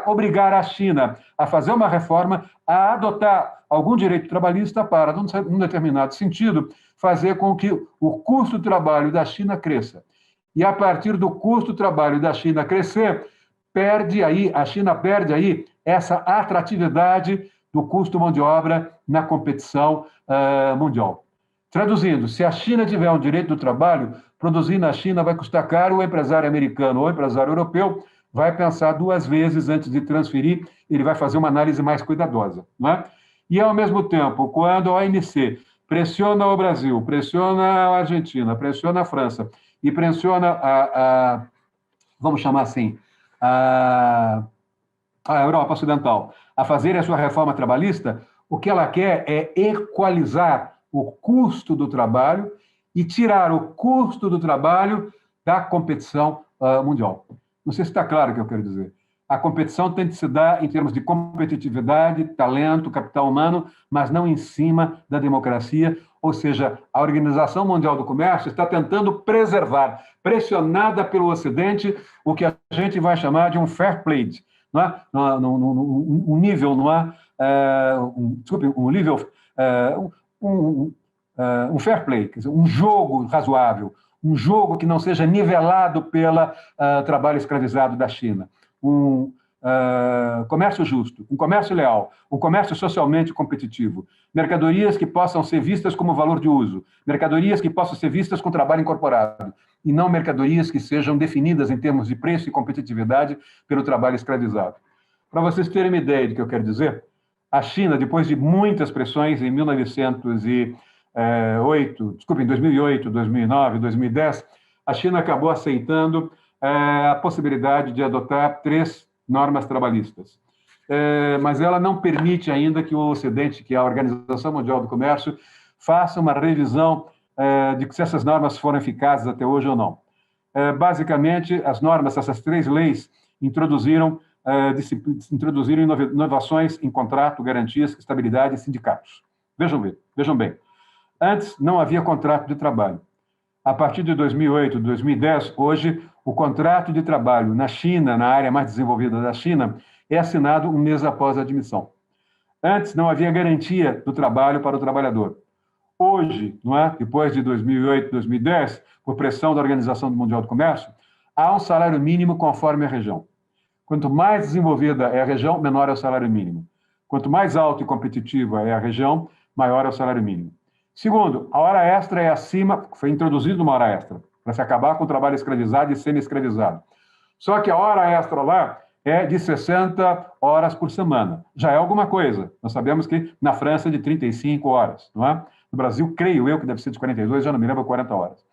obrigar a China a fazer uma reforma, a adotar algum direito trabalhista para, num determinado sentido, fazer com que o custo do trabalho da China cresça. E, a partir do custo do trabalho da China crescer, a China perde aí essa atratividade do custo mão de obra na competição mundial. Traduzindo, se a China tiver um direito do trabalho, produzir na China vai custar caro, o empresário americano ou o empresário europeu vai pensar duas vezes antes de transferir, ele vai fazer uma análise mais cuidadosa. Não é? E, ao mesmo tempo, quando a OMC pressiona o Brasil, pressiona a Argentina, pressiona a França e pressiona vamos chamar assim, a Europa Ocidental a fazer a sua reforma trabalhista, o que ela quer é equalizar o custo do trabalho e tirar o custo do trabalho da competição mundial. Não sei se está claro o que eu quero dizer. A competição tem de se dar em termos de competitividade, talento, capital humano, mas não em cima da democracia. Ou seja, a Organização Mundial do Comércio está tentando preservar, pressionada pelo Ocidente, o que a gente vai chamar de um fair play, não é? Um nível, não é? Um nível, um fair play, quer dizer, um jogo razoável, um jogo que não seja nivelado pelo trabalho escravizado da China. Um comércio justo, um comércio leal, um comércio socialmente competitivo, mercadorias que possam ser vistas como valor de uso, mercadorias que possam ser vistas com trabalho incorporado, e não mercadorias que sejam definidas em termos de preço e competitividade pelo trabalho escravizado. Para vocês terem uma ideia do que eu quero dizer, a China, depois de muitas pressões em 2008, 2009, 2010, a China acabou aceitando a possibilidade de adotar 3 normas trabalhistas. Mas ela não permite ainda que o Ocidente, que é a Organização Mundial do Comércio, faça uma revisão de se essas normas foram eficazes até hoje ou não. Basicamente, as normas, essas 3 leis, introduziram inovações em contrato, garantias, estabilidade e sindicatos. Vejam bem. Antes, não havia contrato de trabalho. A partir de 2008, 2010, hoje, o contrato de trabalho na China, na área mais desenvolvida da China, é assinado um mês após a admissão. Antes, não havia garantia do trabalho para o trabalhador. Hoje, não é? Depois de 2008, 2010, por pressão da Organização Mundial do Comércio, há um salário mínimo conforme a região. Quanto mais desenvolvida é a região, menor é o salário mínimo. Quanto mais alto e competitiva é a região, maior é o salário mínimo. Segundo, a hora extra é acima, foi introduzida uma hora extra, para se acabar com o trabalho escravizado e semi-escravizado. Só que a hora extra lá é de 60 horas por semana. Já é alguma coisa. Nós sabemos que na França é de 35 horas, não é? No Brasil, creio eu que deve ser de 42, já não me lembro, 40 horas.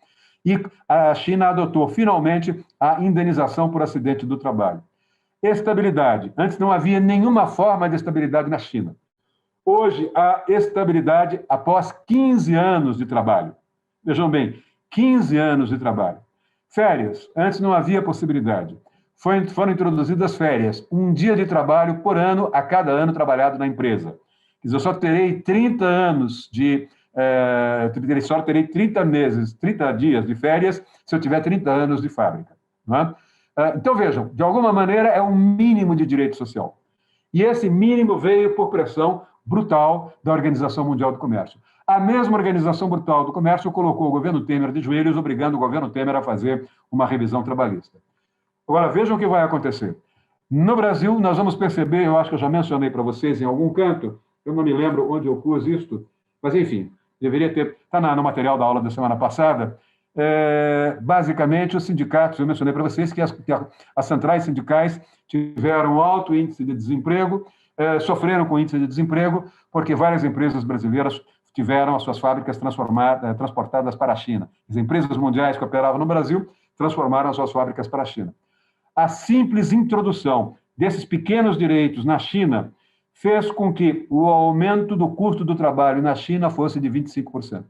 E a China adotou, finalmente, a indenização por acidente do trabalho. Estabilidade. Antes não havia nenhuma forma de estabilidade na China. Hoje, há estabilidade após 15 anos de trabalho. Vejam bem, 15 anos de trabalho. Férias. Antes não havia possibilidade. Foram introduzidas férias. Um dia de trabalho por ano a cada ano trabalhado na empresa. Quer dizer, eu só terei 30 anos só terei 30 meses, 30 dias de férias se eu tiver 30 anos de fábrica. Não é? Então, vejam, de alguma maneira é um mínimo de direito social. E esse mínimo veio por pressão brutal da Organização Mundial do Comércio. A mesma Organização Mundial do Comércio colocou o governo Temer de joelhos, obrigando o governo Temer a fazer uma revisão trabalhista. Agora, vejam o que vai acontecer. No Brasil, nós vamos perceber, eu acho que eu já mencionei para vocês em algum canto, eu não me lembro onde eu pus isto, mas, enfim, deveria ter, está no material da aula da semana passada. Basicamente, os sindicatos, eu mencionei para vocês que as centrais sindicais tiveram alto índice de desemprego, sofreram com índice de desemprego, porque várias empresas brasileiras tiveram as suas fábricas transportadas para a China. As empresas mundiais que operavam no Brasil transformaram as suas fábricas para a China. A simples introdução desses pequenos direitos na China fez com que o aumento do custo do trabalho na China fosse de 25%.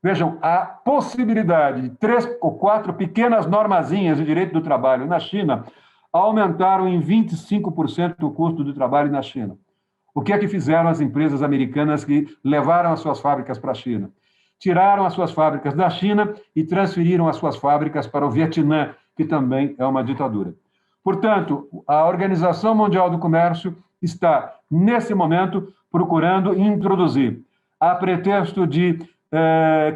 Vejam, a possibilidade de 3 ou 4 pequenas normazinhas de direito do trabalho na China aumentaram em 25% o custo do trabalho na China. O que é que fizeram as empresas americanas que levaram as suas fábricas para a China? Tiraram as suas fábricas da China e transferiram as suas fábricas para o Vietnã, que também é uma ditadura. Portanto, a Organização Mundial do Comércio está, nesse momento, procurando introduzir, a pretexto de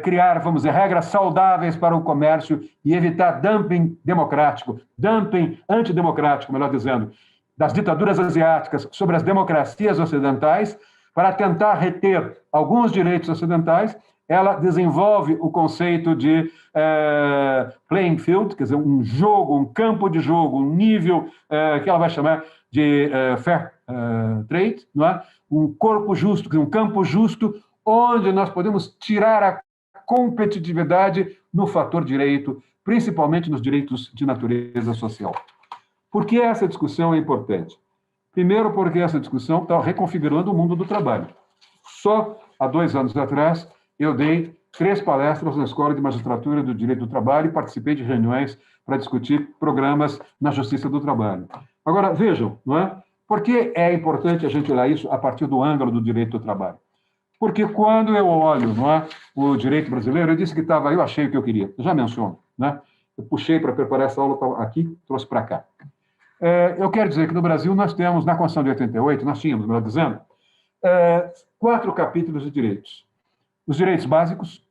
criar, vamos dizer, regras saudáveis para o comércio e evitar dumping democrático, dumping antidemocrático, melhor dizendo, das ditaduras asiáticas sobre as democracias ocidentais, para tentar reter alguns direitos ocidentais. Ela desenvolve o conceito de playing field, quer dizer, um jogo, um campo de jogo, um nível que ela vai chamar de fair trade, não é? Um corpo justo, um campo justo, onde nós podemos tirar a competitividade no fator direito, principalmente nos direitos de natureza social. Por que essa discussão é importante? Primeiro, porque essa discussão está reconfigurando o mundo do trabalho. Só há 2 anos atrás, eu dei 3 palestras na Escola de Magistratura do Direito do Trabalho e participei de reuniões para discutir programas na Justiça do Trabalho. Agora, vejam, não é? Por que é importante a gente olhar isso a partir do ângulo do direito do trabalho? Porque quando eu olho, não é, o direito brasileiro, eu disse que estava, eu achei o que eu queria, eu já menciono, né? Eu puxei para preparar essa aula aqui, trouxe para cá. Eu quero dizer que no Brasil nós temos, na Constituição de 88, nós tínhamos, melhor dizendo, 4 capítulos de direitos. Os direitos básicos,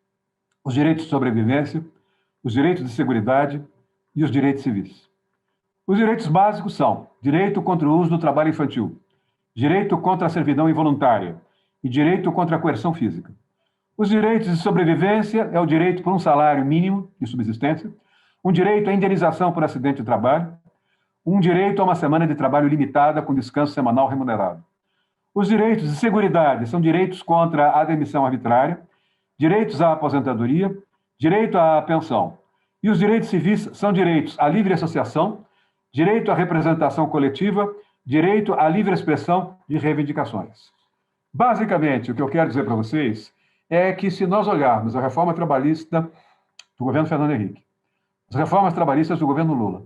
os direitos de sobrevivência, os direitos de seguridade e os direitos civis. Os direitos básicos são direito contra o uso do trabalho infantil, direito contra a servidão involuntária e direito contra a coerção física. Os direitos de sobrevivência é o direito por um salário mínimo de subsistência, um direito à indenização por acidente de trabalho, um direito a uma semana de trabalho limitada com descanso semanal remunerado. Os direitos de seguridade são direitos contra a demissão arbitrária, direitos à aposentadoria, direito à pensão. E os direitos civis são direitos à livre associação, direito à representação coletiva, direito à livre expressão de reivindicações. Basicamente, o que eu quero dizer para vocês é que, se nós olharmos a reforma trabalhista do governo Fernando Henrique, as reformas trabalhistas do governo Lula,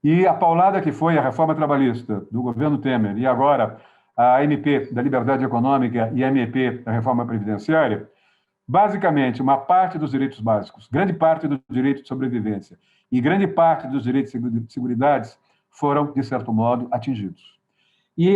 e a paulada que foi a reforma trabalhista do governo Temer, e agora a MP da Liberdade Econômica e a MP da Reforma Previdenciária, basicamente, uma parte dos direitos básicos, grande parte do direito de sobrevivência e grande parte dos direitos de seguridade foram, de certo modo, atingidos. E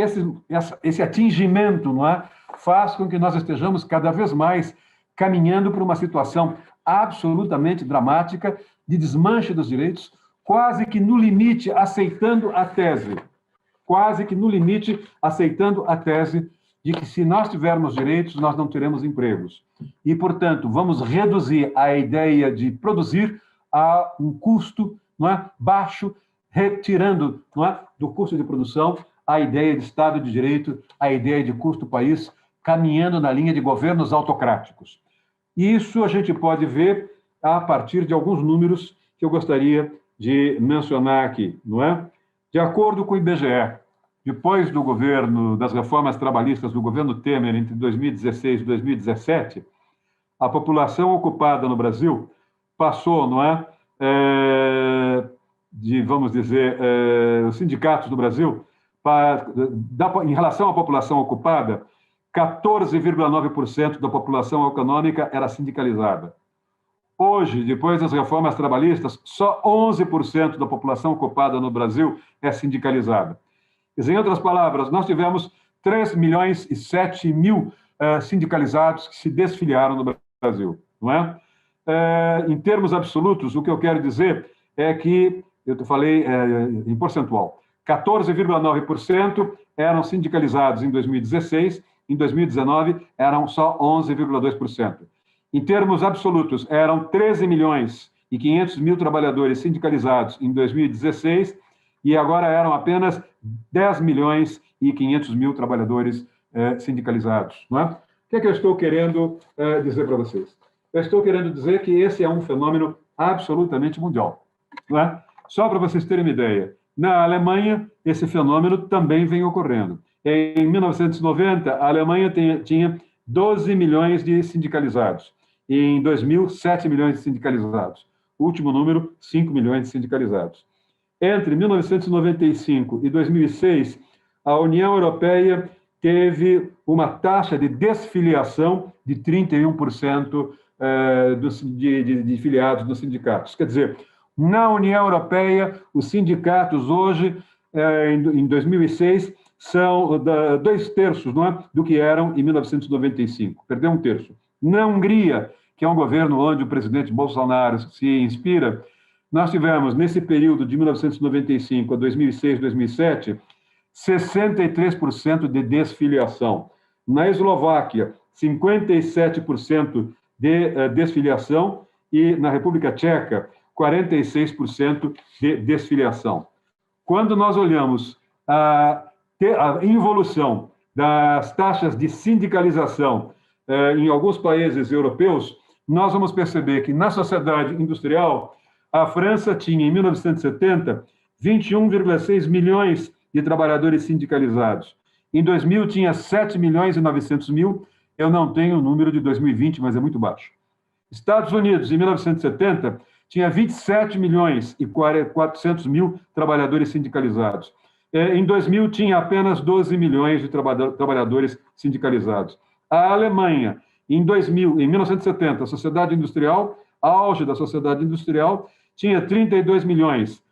esse atingimento, não é, faz com que nós estejamos cada vez mais caminhando para uma situação absolutamente dramática de desmanche dos direitos, quase que no limite aceitando a tese, de que, se nós tivermos direitos, nós não teremos empregos. E, portanto, vamos reduzir a ideia de produzir a um custo, não é, baixo, retirando, não é, do custo de produção a ideia de Estado de Direito, a ideia de custo-país, caminhando na linha de governos autocráticos. E isso a gente pode ver a partir de alguns números que eu gostaria de mencionar aqui, não é? De acordo com o IBGE, depois do governo, das reformas trabalhistas do governo Temer entre 2016 e 2017, a população ocupada no Brasil passou, não é, vamos dizer, os sindicatos do Brasil, em relação à população ocupada, 14,9% da população econômica era sindicalizada. Hoje, depois das reformas trabalhistas, só 11% da população ocupada no Brasil é sindicalizada. Em outras palavras, nós tivemos 3 milhões e 7 mil sindicalizados que se desfiliaram no Brasil, não é? Em termos absolutos, o que eu quero dizer é que, eu falei em percentual, 14,9% eram sindicalizados em 2016, em 2019 eram só 11,2%. Em termos absolutos, eram 13 milhões e 500 mil trabalhadores sindicalizados em 2016 e agora eram apenas 10 milhões e 500 mil trabalhadores sindicalizados. Não é? O que é que eu estou querendo dizer para vocês? Eu estou querendo dizer que esse é um fenômeno absolutamente mundial. Não é? Só para vocês terem uma ideia, na Alemanha, esse fenômeno também vem ocorrendo. Em 1990, a Alemanha tinha 12 milhões de sindicalizados. E em 2000, 7 milhões de sindicalizados. O último número, 5 milhões de sindicalizados. Entre 1995 e 2006, a União Europeia teve uma taxa de desfiliação de 31% de filiados nos sindicatos. Quer dizer, na União Europeia, os sindicatos hoje, em 2006, são 2/3, não é, do que eram em 1995. Perdeu 1/3. Na Hungria, que é um governo onde o presidente Bolsonaro se inspira, nós tivemos, nesse período de 1995 a 2006, 2007, 63% de desfiliação. Na Eslováquia, 57% de desfiliação e na República Tcheca, 46% de desfiliação. Quando nós olhamos a involução das taxas de sindicalização em alguns países europeus, nós vamos perceber que na sociedade industrial, a França tinha, em 1970, 21,6 milhões de trabalhadores sindicalizados. Em 2000, tinha 7 milhões e 900 mil. Eu não tenho o número de 2020, mas é muito baixo. Estados Unidos, em 1970, tinha 27 milhões e 400 mil trabalhadores sindicalizados. Em 2000, tinha apenas 12 milhões de trabalhadores sindicalizados. A Alemanha, em 1970, a sociedade industrial, auge da sociedade industrial, tinha 32 milhões.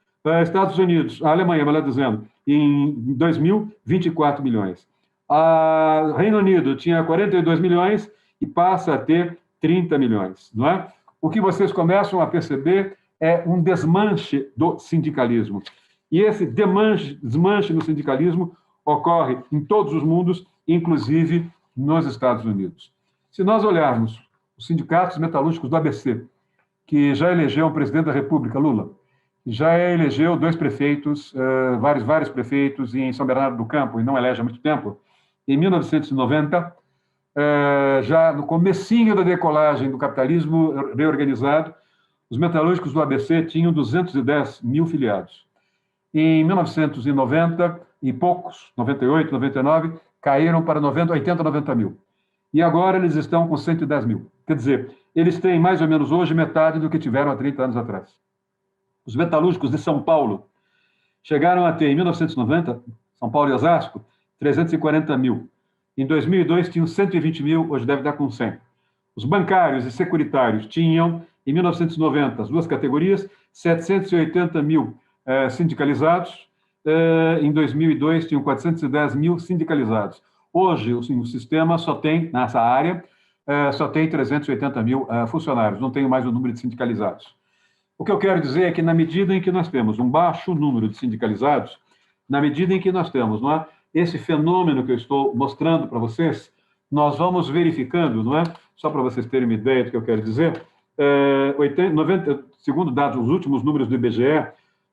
Estados Unidos, a Alemanha, melhor dizendo, em 2000, 24 milhões. A Reino Unido tinha 42 milhões e passa a ter 30 milhões, não é? O que vocês começam a perceber é um desmanche do sindicalismo. E esse desmanche no sindicalismo ocorre em todos os mundos, inclusive nos Estados Unidos. Se nós olharmos os sindicatos metalúrgicos do ABC, que já elegeu o presidente da República, Lula, já elegeu 2 prefeitos, vários prefeitos em São Bernardo do Campo, e não elege há muito tempo, em 1990, já no comecinho da decolagem do capitalismo reorganizado, os metalúrgicos do ABC tinham 210 mil filiados. Em 1990 e poucos, 98, 99, caíram para 80, 90 mil. E agora eles estão com 110 mil. Quer dizer, eles têm mais ou menos hoje metade do que tiveram há 30 anos atrás. Os metalúrgicos de São Paulo chegaram a ter, em 1990, São Paulo e Osasco, 340 mil. Em 2002, tinham 120 mil, hoje deve dar com 100. Os bancários e securitários tinham, em 1990, as 2 categorias, 780 mil sindicalizados. Em 2002, tinham 410 mil sindicalizados. Hoje, o sistema só tem, nessa área, só tem 380 mil funcionários, não tem mais o número de sindicalizados. O que eu quero dizer é que, na medida em que nós temos um baixo número de sindicalizados, na medida em que nós temos, não é, esse fenômeno que eu estou mostrando para vocês, nós vamos verificando, não é? Só para vocês terem uma ideia do que eu quero dizer, 90, segundo dados, os últimos números do IBGE,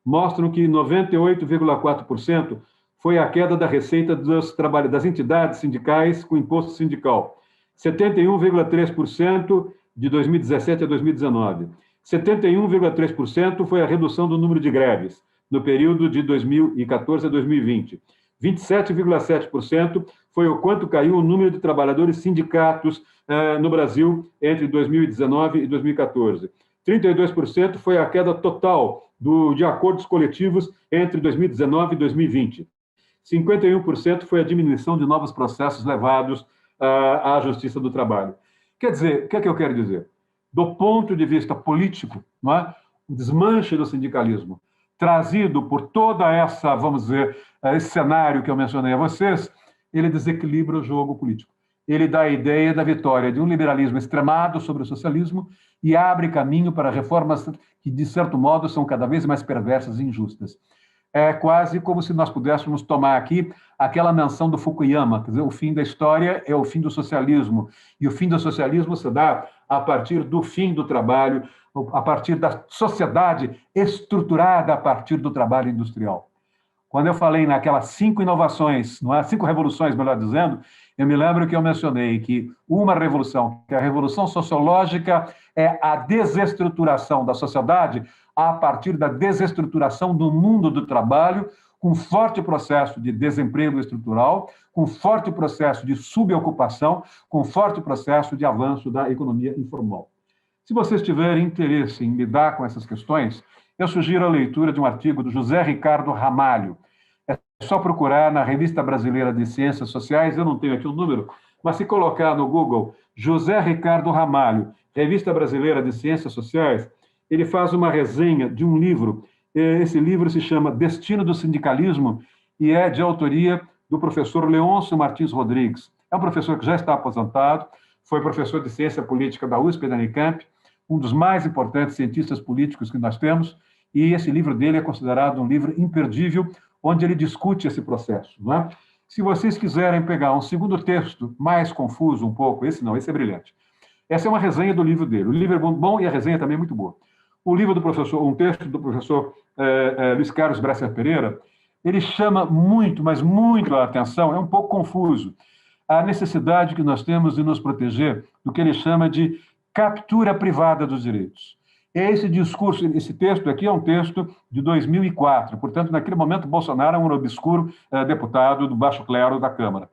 mostram que 98,4% foi a queda da receita das entidades sindicais com imposto sindical. 71,3% de 2017 a 2019. 71,3% foi a redução do número de greves. no período de 2014 a 2020. 27,7% foi o quanto caiu o número de trabalhadores sindicatos no Brasil entre 2019 e 2014. 32% foi a queda total de acordos coletivos entre 2019 e 2020. 51% foi a diminuição de novos processos levados à Justiça do Trabalho. Quer dizer, o que é que eu quero dizer? Do ponto de vista político, não é? O desmanche do sindicalismo, trazido por toda essa, vamos dizer, esse cenário que eu mencionei a vocês, ele desequilibra o jogo político. Ele dá a ideia da vitória de um liberalismo extremado sobre o socialismo e abre caminho para reformas que, de certo modo, são cada vez mais perversas e injustas. É quase como se nós pudéssemos tomar aqui aquela menção do Fukuyama, quer dizer, o fim da história é o fim do socialismo, e o fim do socialismo se dá a partir do fim do trabalho, a partir da sociedade estruturada a partir do trabalho industrial. Quando eu falei naquelas 5 inovações, não é? 5 revoluções, melhor dizendo, eu me lembro que eu mencionei que uma revolução, que é a revolução sociológica, é a desestruturação da sociedade a partir da desestruturação do mundo do trabalho, com forte processo de desemprego estrutural, com forte processo de subocupação, com forte processo de avanço da economia informal. Se vocês tiverem interesse em lidar com essas questões, eu sugiro a leitura de um artigo do José Ricardo Ramalho. É só procurar na Revista Brasileira de Ciências Sociais, eu não tenho aqui o número, mas se colocar no Google José Ricardo Ramalho, Revista Brasileira de Ciências Sociais, ele faz uma resenha de um livro. Esse livro se chama Destino do Sindicalismo e é de autoria do professor Leôncio Martins Rodrigues. É um professor que já está aposentado, foi professor de Ciência Política da USP e da Unicamp, um dos mais importantes cientistas políticos que nós temos, e esse livro dele é considerado um livro imperdível, onde ele discute esse processo. Não é? Se vocês quiserem pegar um segundo texto, mais confuso um pouco, esse não, esse é brilhante. Essa é uma resenha do livro dele. O livro é bom e a resenha também é muito boa. O livro do professor, um texto do professor Luiz Carlos Bresser Pereira, ele chama muito, mas muito a atenção, é um pouco confuso, a necessidade que nós temos de nos proteger do que ele chama de captura privada dos direitos. Esse discurso, esse texto aqui é um texto de 2004, portanto, naquele momento, Bolsonaro era um obscuro deputado do baixo clero da Câmara.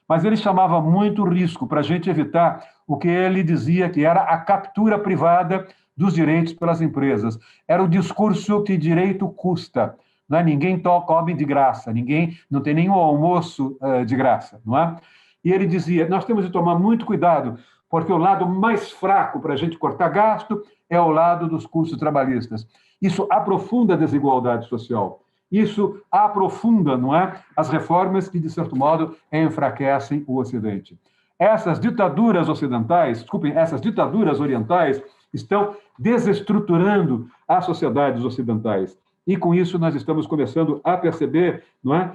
Mas ele chamava muito risco para a gente evitar o que ele dizia que era a captura privada dos direitos pelas empresas. Era o discurso que direito custa. Não é? Ninguém come de graça, ninguém não tem nenhum almoço de graça. Não é? E ele dizia, nós temos de tomar muito cuidado, porque o lado mais fraco para a gente cortar gasto é o lado dos custos trabalhistas. Isso aprofunda a desigualdade social. Isso aprofunda, não é, as reformas que, de certo modo, enfraquecem o Ocidente. Essas ditaduras ocidentais, desculpem, essas ditaduras orientais estão desestruturando as sociedades ocidentais. E, com isso, nós estamos começando a perceber, não é,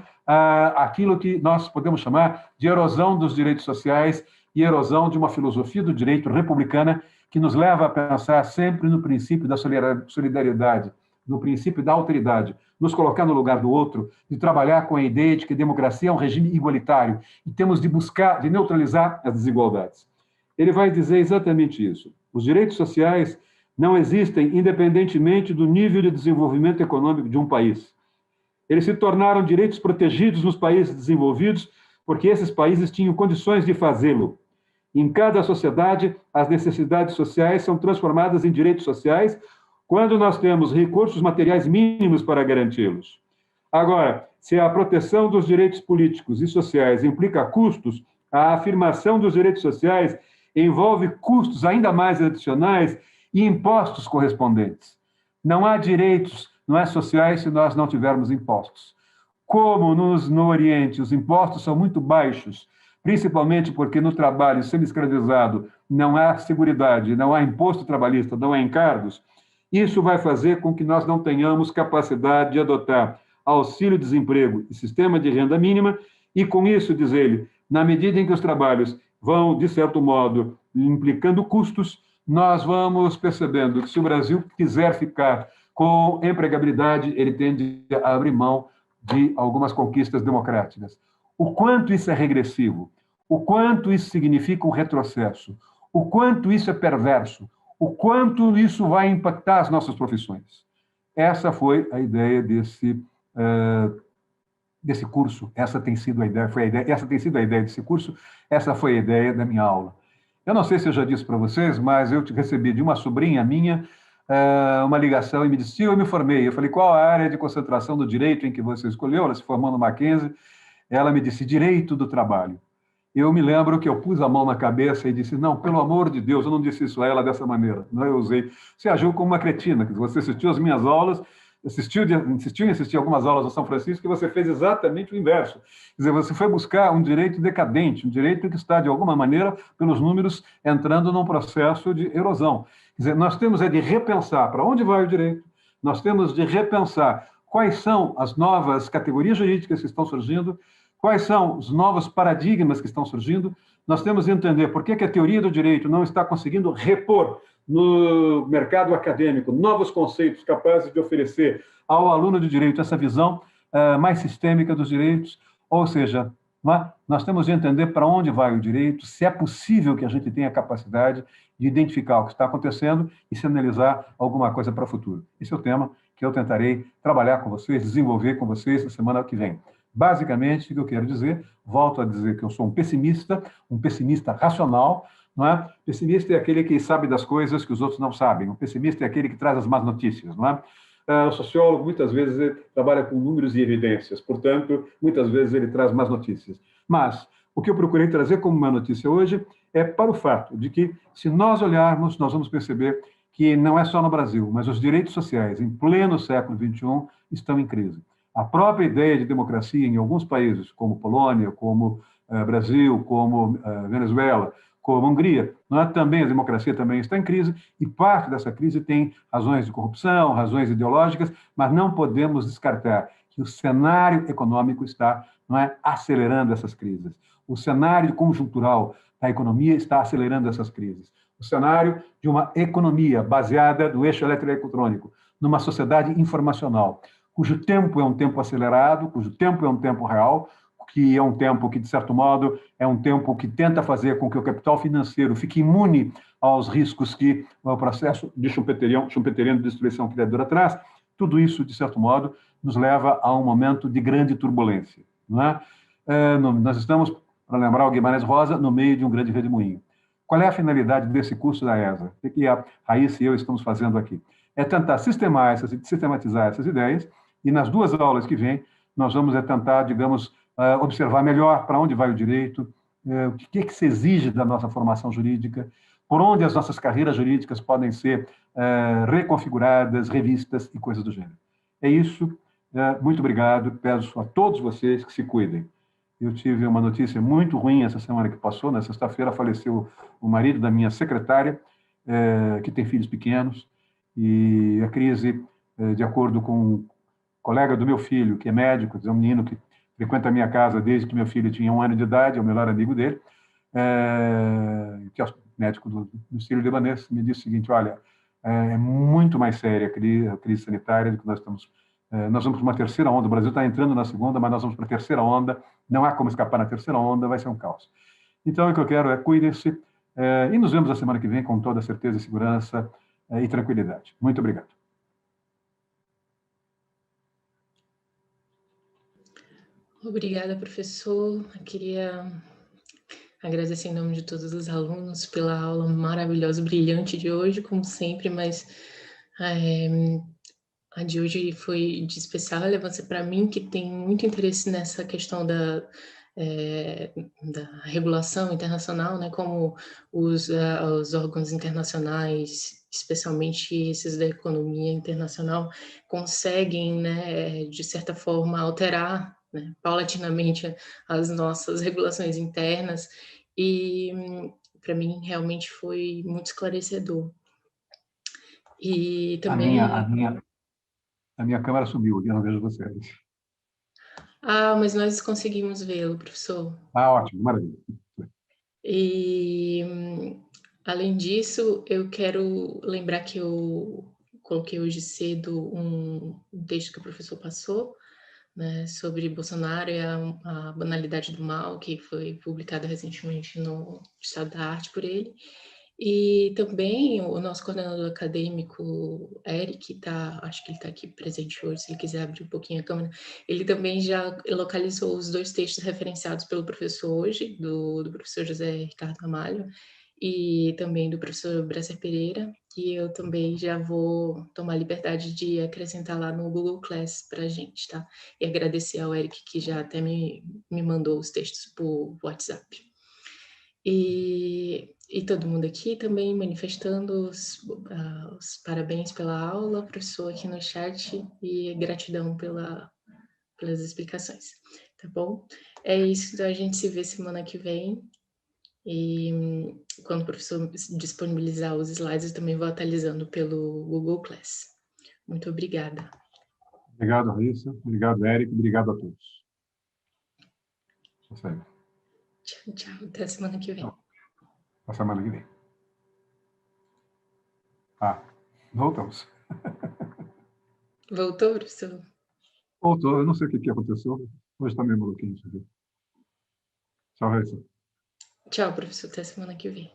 aquilo que nós podemos chamar de erosão dos direitos sociais e erosão de uma filosofia do direito republicana que nos leva a pensar sempre no princípio da solidariedade, no princípio da alteridade, nos colocar no lugar do outro, de trabalhar com a ideia de que a democracia é um regime igualitário e temos de buscar, de neutralizar as desigualdades. Ele vai dizer exatamente isso. Os direitos sociais não existem independentemente do nível de desenvolvimento econômico de um país. Eles se tornaram direitos protegidos nos países desenvolvidos porque esses países tinham condições de fazê-lo. Em cada sociedade, as necessidades sociais são transformadas em direitos sociais quando nós temos recursos materiais mínimos para garanti-los. Agora, se a proteção dos direitos políticos e sociais implica custos, a afirmação dos direitos sociais envolve custos ainda mais adicionais e impostos correspondentes. Não há direitos, não é, sociais se nós não tivermos impostos. Como no Oriente os impostos são muito baixos, principalmente porque no trabalho semi-escravizado não há seguridade, não há imposto trabalhista, não há encargos, isso vai fazer com que nós não tenhamos capacidade de adotar auxílio-desemprego e sistema de renda mínima, e com isso, diz ele, na medida em que os trabalhos vão, de certo modo, implicando custos, nós vamos percebendo que se o Brasil quiser ficar com empregabilidade, ele tende a abrir mão de algumas conquistas democráticas. O quanto isso é regressivo, o quanto isso significa um retrocesso, o quanto isso é perverso, o quanto isso vai impactar as nossas profissões. Essa foi a ideia desse curso, essa tem sido a ideia, essa tem sido a ideia desse curso, essa foi a ideia da minha aula. Eu não sei se eu já disse para vocês, mas eu recebi de uma sobrinha minha uma ligação e me disse: eu me formei. Eu falei: qual a área de concentração do direito em que você escolheu? Ela se formou no Mackenzie. Ela me disse: direito do trabalho. Eu me lembro que eu pus a mão na cabeça e disse: não, pelo amor de Deus, eu não disse isso a ela dessa maneira. Não, eu usei. Você agiu como uma cretina, que você assistiu às minhas aulas, insistiu em assistir algumas aulas do São Francisco, e você fez exatamente o inverso. Quer dizer, você foi buscar um direito decadente, um direito que está, de alguma maneira, pelos números, entrando num processo de erosão. Quer dizer, nós temos de repensar para onde vai o direito, nós temos de repensar quais são as novas categorias jurídicas que estão surgindo, quais são os novos paradigmas que estão surgindo. Nós temos de entender por que a teoria do direito não está conseguindo repor no mercado acadêmico novos conceitos capazes de oferecer ao aluno de direito essa visão mais sistêmica dos direitos. Ou seja, nós temos de entender para onde vai o direito, se é possível que a gente tenha capacidade de identificar o que está acontecendo e sinalizar alguma coisa para o futuro. Esse é o tema que eu tentarei trabalhar com vocês, desenvolver com vocês na semana que vem. Basicamente, o que eu quero dizer, volto a dizer que eu sou um pessimista racional, não é? Pessimista é aquele que sabe das coisas que os outros não sabem. O pessimista é aquele que traz as más notícias, não é? O sociólogo, muitas vezes, ele trabalha com números e evidências, portanto, muitas vezes ele traz más notícias. Mas o que eu procurei trazer como uma notícia hoje é para o fato de que, se nós olharmos, nós vamos perceber que não é só no Brasil, mas os direitos sociais, em pleno século XXI, estão em crise. A própria ideia de democracia em alguns países, como Polônia, como Brasil, como Venezuela, como Hungria, também a democracia também está em crise, e parte dessa crise tem razões de corrupção, razões ideológicas, mas não podemos descartar que o cenário econômico está acelerando essas crises. O cenário conjuntural da economia está acelerando essas crises. O cenário de uma economia baseada no eixo eletroeletrônico, numa sociedade informacional, cujo tempo é um tempo acelerado, cujo tempo é um tempo real, que é um tempo que, de certo modo, é um tempo que tenta fazer com que o capital financeiro fique imune aos riscos que o processo de schumpeteriano de destruição criadora traz. Tudo isso, de certo modo, nos leva a um momento de grande turbulência. Não é? Nós estamos, para lembrar o Guimarães Rosa, no meio de um grande redemoinho. Qual é a finalidade desse curso da ESA? O que a Raíssa e eu estamos fazendo aqui? É tentar sistematizar essas ideias, e nas duas aulas que vêm, nós vamos tentar, digamos, observar melhor para onde vai o direito, o que se exige da nossa formação jurídica, por onde as nossas carreiras jurídicas podem ser reconfiguradas, revistas e coisas do gênero. É isso. Muito obrigado. Peço a todos vocês que se cuidem. Eu tive uma notícia muito ruim essa semana que passou. Na sexta-feira faleceu o marido da minha secretária, que tem filhos pequenos, e a crise, de acordo com um colega do meu filho, que é médico, é um menino que frequenta a minha casa desde que meu filho tinha 1 ano de idade, é o melhor amigo dele, que é o médico do sírio-libanês, me disse o seguinte: olha, é muito mais séria a crise sanitária do que nós estamos. Nós vamos para uma terceira onda, o Brasil está entrando na segunda, mas nós vamos para a terceira onda, não há como escapar na terceira onda, vai ser um caos. Então, o que eu quero é cuidem-se, e nos vemos a semana que vem com toda certeza, segurança e tranquilidade. Muito obrigado. Obrigada, professor. Eu queria agradecer em nome de todos os alunos pela aula maravilhosa, brilhante de hoje, como sempre, mas a de hoje foi de especial relevância para mim, que tem muito interesse nessa questão da regulação internacional, né, como os órgãos internacionais, especialmente esses da economia internacional, conseguem, né, de certa forma, alterar, né, paulatinamente as nossas regulações internas, e para mim realmente foi muito esclarecedor. E também... A minha câmera sumiu, eu não vejo vocês. Mas nós conseguimos vê-lo, professor. Ótimo, maravilha. E, além disso, eu quero lembrar que eu coloquei hoje cedo um texto que o professor passou, né, sobre Bolsonaro e a banalidade do mal, que foi publicado recentemente no Estado da Arte por ele. E também o nosso coordenador acadêmico, Eric, acho que ele está aqui presente hoje, se ele quiser abrir um pouquinho a câmera, ele também já localizou os 2 textos referenciados pelo professor hoje, do professor José Ricardo Ramalho, e também do professor Bresser Pereira, que eu também já vou tomar a liberdade de acrescentar lá no Google Class para a gente, tá? E agradecer ao Eric, que já até me mandou os textos por WhatsApp. E todo mundo aqui também manifestando os parabéns pela aula, professor aqui no chat, e gratidão pelas explicações, tá bom? É isso, então a gente se vê semana que vem, e quando o professor disponibilizar os slides, eu também vou atualizando pelo Google Class. Muito obrigada. Obrigado, Raíssa. Obrigado, Érico. Obrigado a todos. Tchau, tchau. Até a semana que vem. Até a semana que vem. Ah, voltamos. Voltou, professor? Voltou. Eu não sei o que aconteceu. Hoje está meio maluquinho isso aqui. Tchau, Raíssa. Tchau, professor. Até a semana que vem.